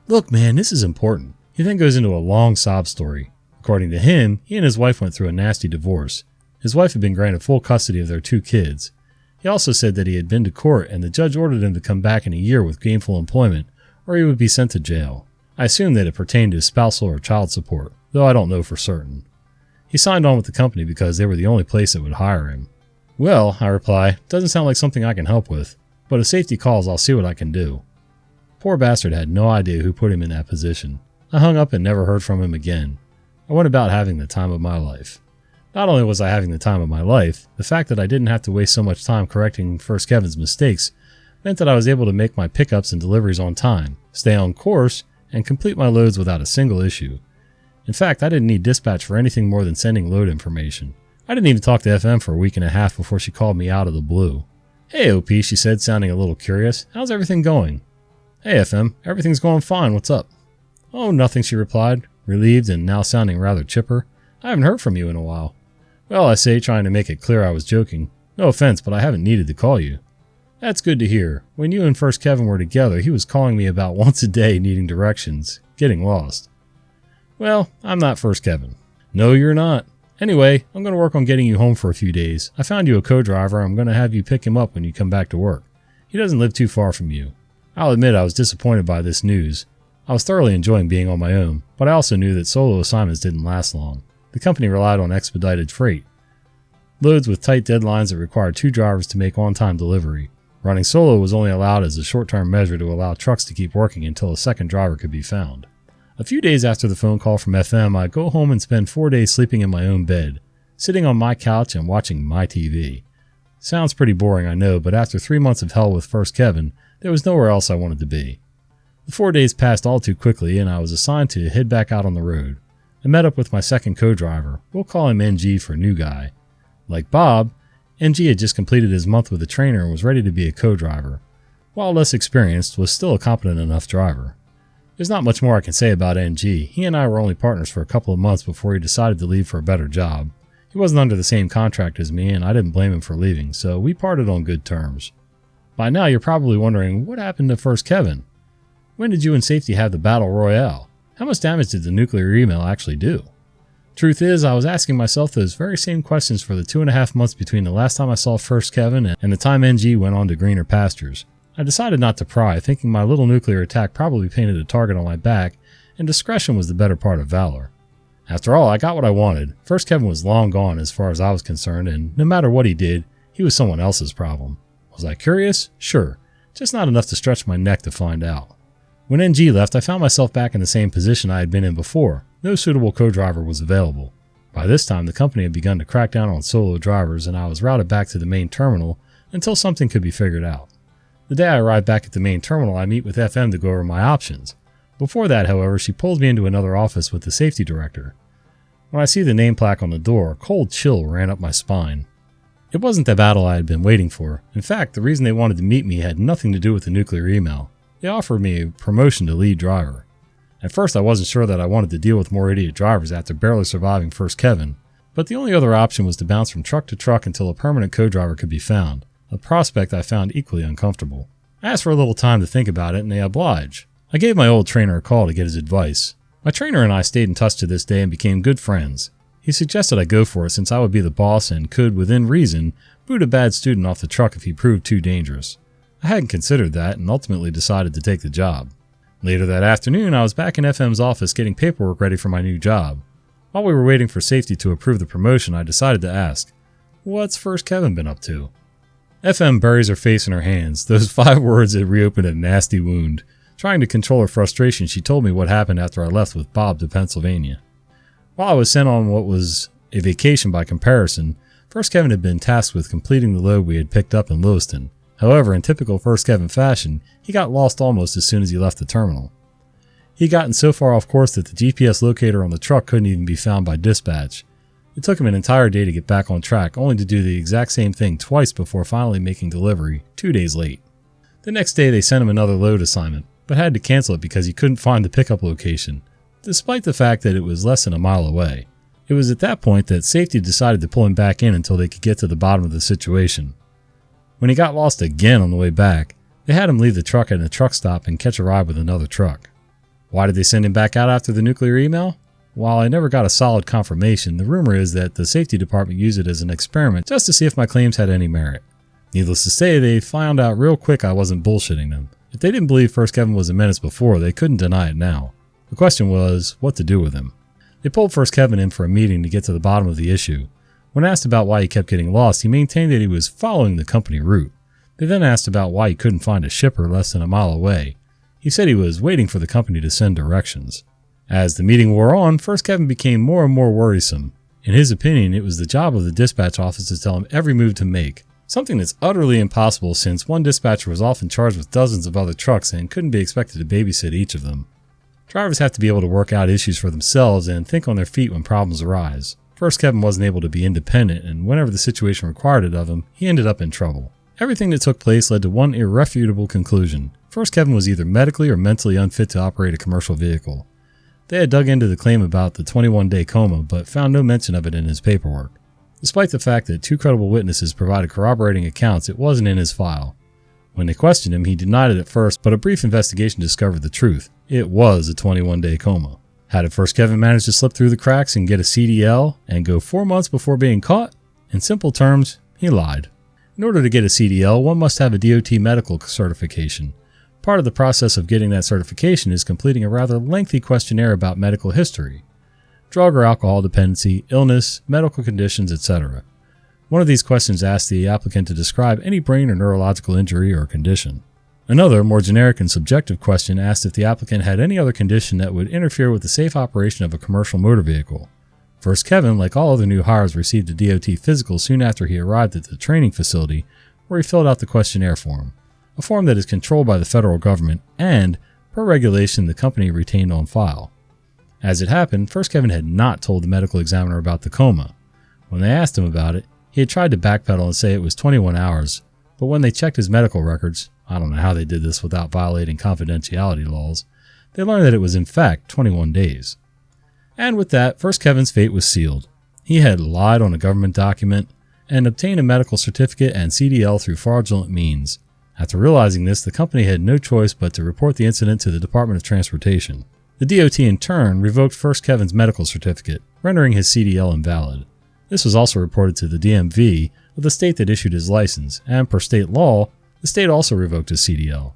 [SPEAKER 1] Look man, this is important. He then goes into a long sob story. According to him, he and his wife went through a nasty divorce. His wife had been granted full custody of their 2 kids. He also said that he had been to court and the judge ordered him to come back in a year with gainful employment or he would be sent to jail. I assumed that it pertained to spousal or child support, though I don't know for certain. He signed on with the company because they were the only place that would hire him. Well, I reply, doesn't sound like something I can help with, but if safety calls, I'll see what I can do. Poor bastard had no idea who put him in that position. I hung up and never heard from him again. I went about having the time of my life. Not only was I having the time of my life, the fact that I didn't have to waste so much time correcting First Kevin's mistakes meant that I was able to make my pickups and deliveries on time, stay on course, and complete my loads without a single issue. In fact, I didn't need dispatch for anything more than sending load information. I didn't even talk to FM for a week and a half before she called me out of the blue. Hey OP, she said, sounding a little curious. How's everything going? Hey FM, everything's going fine, what's up? Oh, nothing, she replied, relieved and now sounding rather chipper. I haven't heard from you in a while. Well, I say, trying to make it clear I was joking. No offense, but I haven't needed to call you. That's good to hear. When you and First Kevin were together, he was calling me about once a day needing directions, getting lost. Well, I'm not First Kevin. No, you're not. Anyway, I'm going to work on getting you home for a few days. I found you a co-driver. I'm going to have you pick him up when you come back to work. He doesn't live too far from you. I'll admit I was disappointed by this news. I was thoroughly enjoying being on my own, but I also knew that solo assignments didn't last long. The company relied on expedited freight. Loads with tight deadlines that required 2 drivers to make on-time delivery. Running solo was only allowed as a short-term measure to allow trucks to keep working until a second driver could be found. A few days after the phone call from FM, I'd go home and spend 4 days sleeping in my own bed, sitting on my couch and watching my TV. Sounds pretty boring, I know, but after 3 months of hell with First Kevin, there was nowhere else I wanted to be. The 4 days passed all too quickly, and I was assigned to head back out on the road. I met up with my second co-driver. We'll call him NG for new guy. Like Bob, NG had just completed his month with a trainer and was ready to be a co-driver. While less experienced, was still a competent enough driver. There's not much more I can say about NG. He and I were only partners for a couple of months before he decided to leave for a better job. He wasn't under the same contract as me, and I didn't blame him for leaving, so we parted on good terms. By now you're probably wondering, what happened to First Kevin? When did you and Safety have the battle royale? How much damage did the nuclear email actually do? Truth is, I was asking myself those very same questions for the 2.5 months between the last time I saw First Kevin and the time NG went on to greener pastures. I decided not to pry, thinking my little nuclear attack probably painted a target on my back, and discretion was the better part of valor. After all, I got what I wanted. First Kevin was long gone as far as I was concerned, and no matter what he did, he was someone else's problem. Was I curious? Sure, just not enough to stretch my neck to find out. When NG left, I found myself back in the same position I had been in before. No suitable co-driver was available. By this time, the company had begun to crack down on solo drivers, and I was routed back to the main terminal until something could be figured out. The day I arrived back at the main terminal, I meet with FM to go over my options. Before that, however, she pulls me into another office with the safety director. When I see the name plaque on the door, a cold chill ran up my spine. It wasn't the battle I had been waiting for. In fact, the reason they wanted to meet me had nothing to do with the nuclear email. They offered me a promotion to lead driver. At first, I wasn't sure that I wanted to deal with more idiot drivers after barely surviving First Kevin, but the only other option was to bounce from truck to truck until a permanent co-driver could be found. A prospect I found equally uncomfortable. I asked for a little time to think about it, and they obliged. I gave my old trainer a call to get his advice. My trainer and I stayed in touch to this day and became good friends. He suggested I go for it since I would be the boss and could, within reason, boot a bad student off the truck if he proved too dangerous. I hadn't considered that and ultimately decided to take the job. Later that afternoon, I was back in FM's office getting paperwork ready for my new job. While we were waiting for Safety to approve the promotion, I decided to ask, "What's First Kevin been up to?" FM buries her face in her hands. Those 5 words had reopened a nasty wound. Trying to control her frustration, she told me what happened after I left with Bob to Pennsylvania. While I was sent on what was a vacation by comparison, First Kevin had been tasked with completing the load we had picked up in Lewiston. However, in typical First Kevin fashion, he got lost almost as soon as he left the terminal. He had gotten so far off course that the GPS locator on the truck couldn't even be found by dispatch. It took him an entire day to get back on track, only to do the exact same thing twice before finally making delivery, 2 days late. The next day they sent him another load assignment, but had to cancel it because he couldn't find the pickup location, despite the fact that it was less than a mile away. It was at that point that Safety decided to pull him back in until they could get to the bottom of the situation. When he got lost again on the way back, they had him leave the truck at a truck stop and catch a ride with another truck. Why did they send him back out after the nuclear email? While I never got a solid confirmation, the rumor is that the safety department used it as an experiment just to see if my claims had any merit. Needless to say, they found out real quick I wasn't bullshitting them. If they didn't believe First Kevin was a menace before, they couldn't deny it now. The question was, what to do with him. They pulled First Kevin in for a meeting to get to the bottom of the issue. When asked about why he kept getting lost, he maintained that he was following the company route. They then asked about why he couldn't find a shipper less than a mile away. He said he was waiting for the company to send directions. As the meeting wore on, First Kevin became more and more worrisome. In his opinion, it was the job of the dispatch office to tell him every move to make, something that's utterly impossible since one dispatcher was often charged with dozens of other trucks and couldn't be expected to babysit each of them. Drivers have to be able to work out issues for themselves and think on their feet when problems arise. First Kevin wasn't able to be independent, and whenever the situation required it of him, he ended up in trouble. Everything that took place led to one irrefutable conclusion. First Kevin was either medically or mentally unfit to operate a commercial vehicle. They had dug into the claim about the 21-day coma, but found no mention of it in his paperwork. Despite the fact that 2 credible witnesses provided corroborating accounts, it wasn't in his file. When they questioned him, he denied it at first, but a brief investigation discovered the truth. It was a 21-day coma. How did First Kevin manage to slip through the cracks and get a CDL and go 4 months before being caught? In simple terms, he lied. In order to get a CDL, one must have a DOT medical certification. Part of the process of getting that certification is completing a rather lengthy questionnaire about medical history. Drug or alcohol dependency, illness, medical conditions, etc. One of these questions asks the applicant to describe any brain or neurological injury or condition. Another, more generic and subjective question asked if the applicant had any other condition that would interfere with the safe operation of a commercial motor vehicle. First Kevin, like all other new hires, received a DOT physical soon after he arrived at the training facility, where he filled out the questionnaire form, a form that is controlled by the federal government and, per regulation, the company retained on file. As it happened, First Kevin had not told the medical examiner about the coma. When they asked him about it, he had tried to backpedal and say it was 21 hours, but when they checked his medical records, I don't know how they did this without violating confidentiality laws, they learned that it was in fact 21 days. And with that, First Kevin's fate was sealed. He had lied on a government document and obtained a medical certificate and CDL through fraudulent means. After realizing this, the company had no choice but to report the incident to the Department of Transportation. The DOT in turn revoked First Kevin's medical certificate, rendering his CDL invalid. This was also reported to the DMV of the state that issued his license, and per state law, the state also revoked his CDL.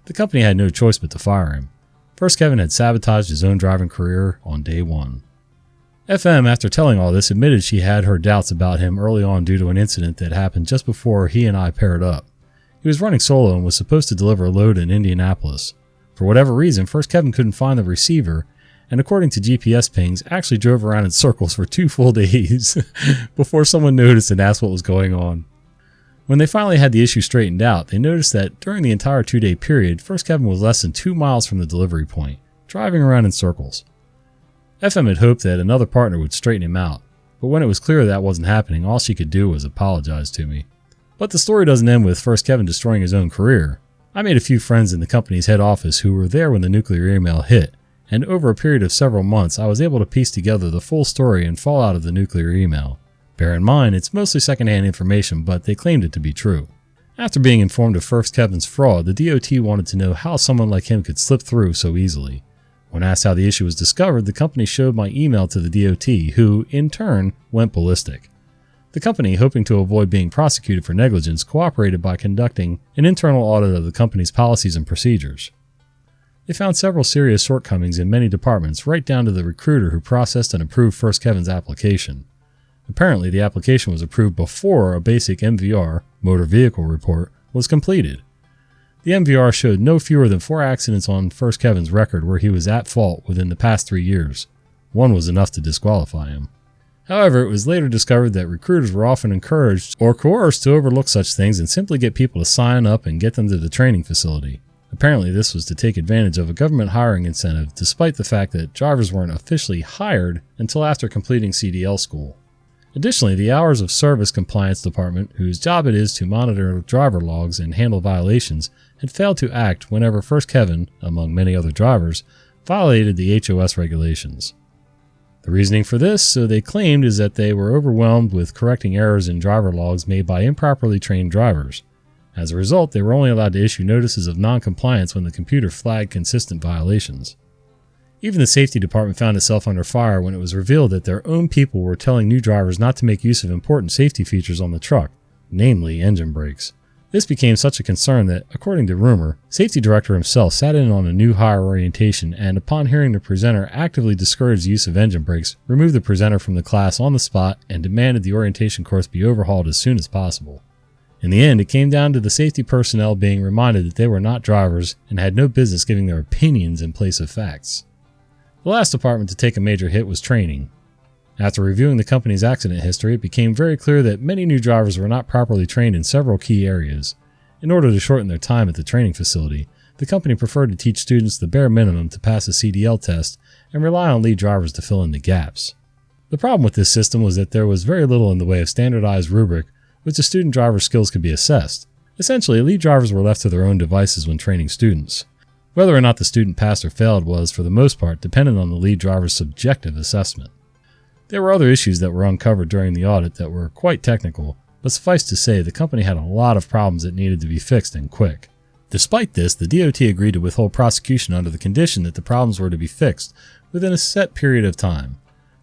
[SPEAKER 1] The company had no choice but to fire him. First Kevin had sabotaged his own driving career on day one. FM, after telling all this, admitted she had her doubts about him early on due to an incident that happened just before he and I paired up. He was running solo and was supposed to deliver a load in Indianapolis. For whatever reason, First Kevin couldn't find the receiver, and according to GPS pings, actually drove around in circles for 2 full days before someone noticed and asked what was going on. When they finally had the issue straightened out, they noticed that during the entire 2-day period, First Kevin was less than 2 miles from the delivery point, driving around in circles. FM had hoped that another partner would straighten him out, but when it was clear that wasn't happening, all she could do was apologize to me. But the story doesn't end with First Kevin destroying his own career. I made a few friends in the company's head office who were there when the nuclear email hit, and over a period of several months I was able to piece together the full story and fallout of the nuclear email. Bear in mind, it's mostly secondhand information, but they claimed it to be true. After being informed of First Kevin's fraud, the DOT wanted to know how someone like him could slip through so easily. When asked how the issue was discovered, the company showed my email to the DOT, who, in turn, went ballistic. The company, hoping to avoid being prosecuted for negligence, cooperated by conducting an internal audit of the company's policies and procedures. They found several serious shortcomings in many departments, right down to the recruiter who processed and approved First Kevin's application. Apparently, the application was approved before a basic MVR, motor vehicle report, was completed. The MVR showed no fewer than 4 accidents on First Kevin's record where he was at fault within the past 3 years. One was enough to disqualify him. However, it was later discovered that recruiters were often encouraged or coerced to overlook such things and simply get people to sign up and get them to the training facility. Apparently, this was to take advantage of a government hiring incentive, despite the fact that drivers weren't officially hired until after completing CDL school. Additionally, the Hours of Service Compliance Department, whose job it is to monitor driver logs and handle violations, had failed to act whenever First Kevin, among many other drivers, violated the HOS regulations. The reasoning for this, so they claimed, is that they were overwhelmed with correcting errors in driver logs made by improperly trained drivers. As a result, they were only allowed to issue notices of non-compliance when the computer flagged consistent violations. Even the safety department found itself under fire when it was revealed that their own people were telling new drivers not to make use of important safety features on the truck, namely engine brakes. This became such a concern that, according to rumor, safety director himself sat in on a new hire orientation and, upon hearing the presenter actively discourage the use of engine brakes, removed the presenter from the class on the spot and demanded the orientation course be overhauled as soon as possible. In the end, it came down to the safety personnel being reminded that they were not drivers and had no business giving their opinions in place of facts. The last department to take a major hit was training. After reviewing the company's accident history, it became very clear that many new drivers were not properly trained in several key areas. In order to shorten their time at the training facility, the company preferred to teach students the bare minimum to pass a CDL test and rely on lead drivers to fill in the gaps. The problem with this system was that there was very little in the way of standardized rubric which the student driver's skills could be assessed. Essentially, lead drivers were left to their own devices when training students. Whether or not the student passed or failed was, for the most part, dependent on the lead driver's subjective assessment. There were other issues that were uncovered during the audit that were quite technical, but suffice to say the company had a lot of problems that needed to be fixed and quick. Despite this, the DOT agreed to withhold prosecution under the condition that the problems were to be fixed within a set period of time.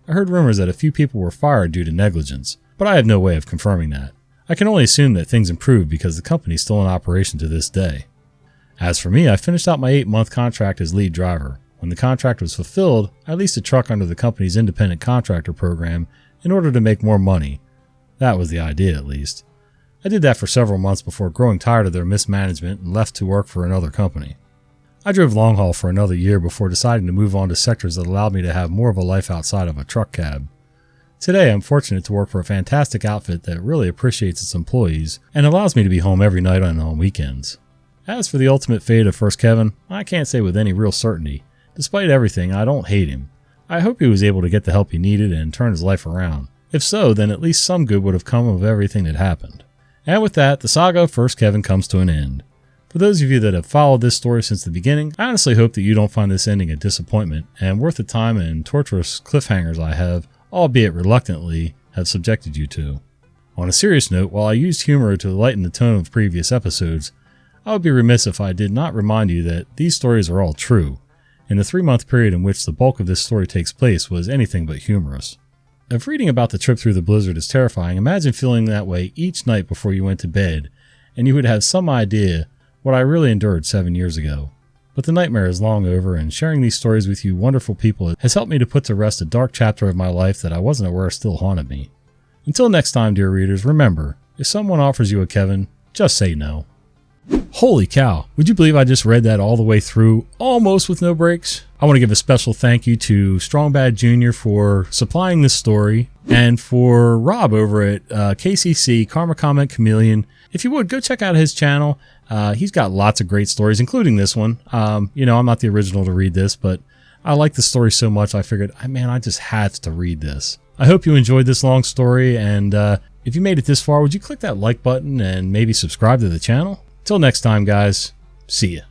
[SPEAKER 1] I heard rumors that a few people were fired due to negligence, but I have no way of confirming that. I can only assume that things improved because the company is still in operation to this day. As for me, I finished out my 8-month contract as lead driver. When the contract was fulfilled, I leased a truck under the company's independent contractor program in order to make more money. That was the idea, at least. I did that for several months before growing tired of their mismanagement and left to work for another company. I drove long haul for another year before deciding to move on to sectors that allowed me to have more of a life outside of a truck cab. Today, I'm fortunate to work for a fantastic outfit that really appreciates its employees and allows me to be home every night and on weekends. As for the ultimate fate of First Kevin, I can't say with any real certainty. Despite everything, I don't hate him. I hope he was able to get the help he needed and turn his life around. If so, then at least some good would have come of everything that happened. And with that, the saga of First Kevin comes to an end. For those of you that have followed this story since the beginning, I honestly hope that you don't find this ending a disappointment and worth the time and torturous cliffhangers I have, albeit reluctantly, have subjected you to. On a serious note, while I used humor to lighten the tone of previous episodes, I would be remiss if I did not remind you that these stories are all true, and the 3-month period in which the bulk of this story takes place was anything but humorous. If reading about the trip through the blizzard is terrifying, imagine feeling that way each night before you went to bed, and you would have some idea what I really endured 7 years ago. But the nightmare is long over, and sharing these stories with you wonderful people has helped me to put to rest a dark chapter of my life that I wasn't aware still haunted me. Until next time, dear readers, remember, if someone offers you a Kevin, just say no. Holy cow, would you believe I just read that all the way through, almost with no breaks? I want to give a special thank you to Strong Bad Jr. for supplying this story, and for Rob over at KCC, Karma Comment Chameleon. If you would, go check out his channel. He's got lots of great stories, including this one. I'm not the original to read this, but I like the story so much I figured, man, I just had to read this. I hope you enjoyed this long story, and if you made it this far, would you click that like button and maybe subscribe to the channel? Till next time, guys. See ya.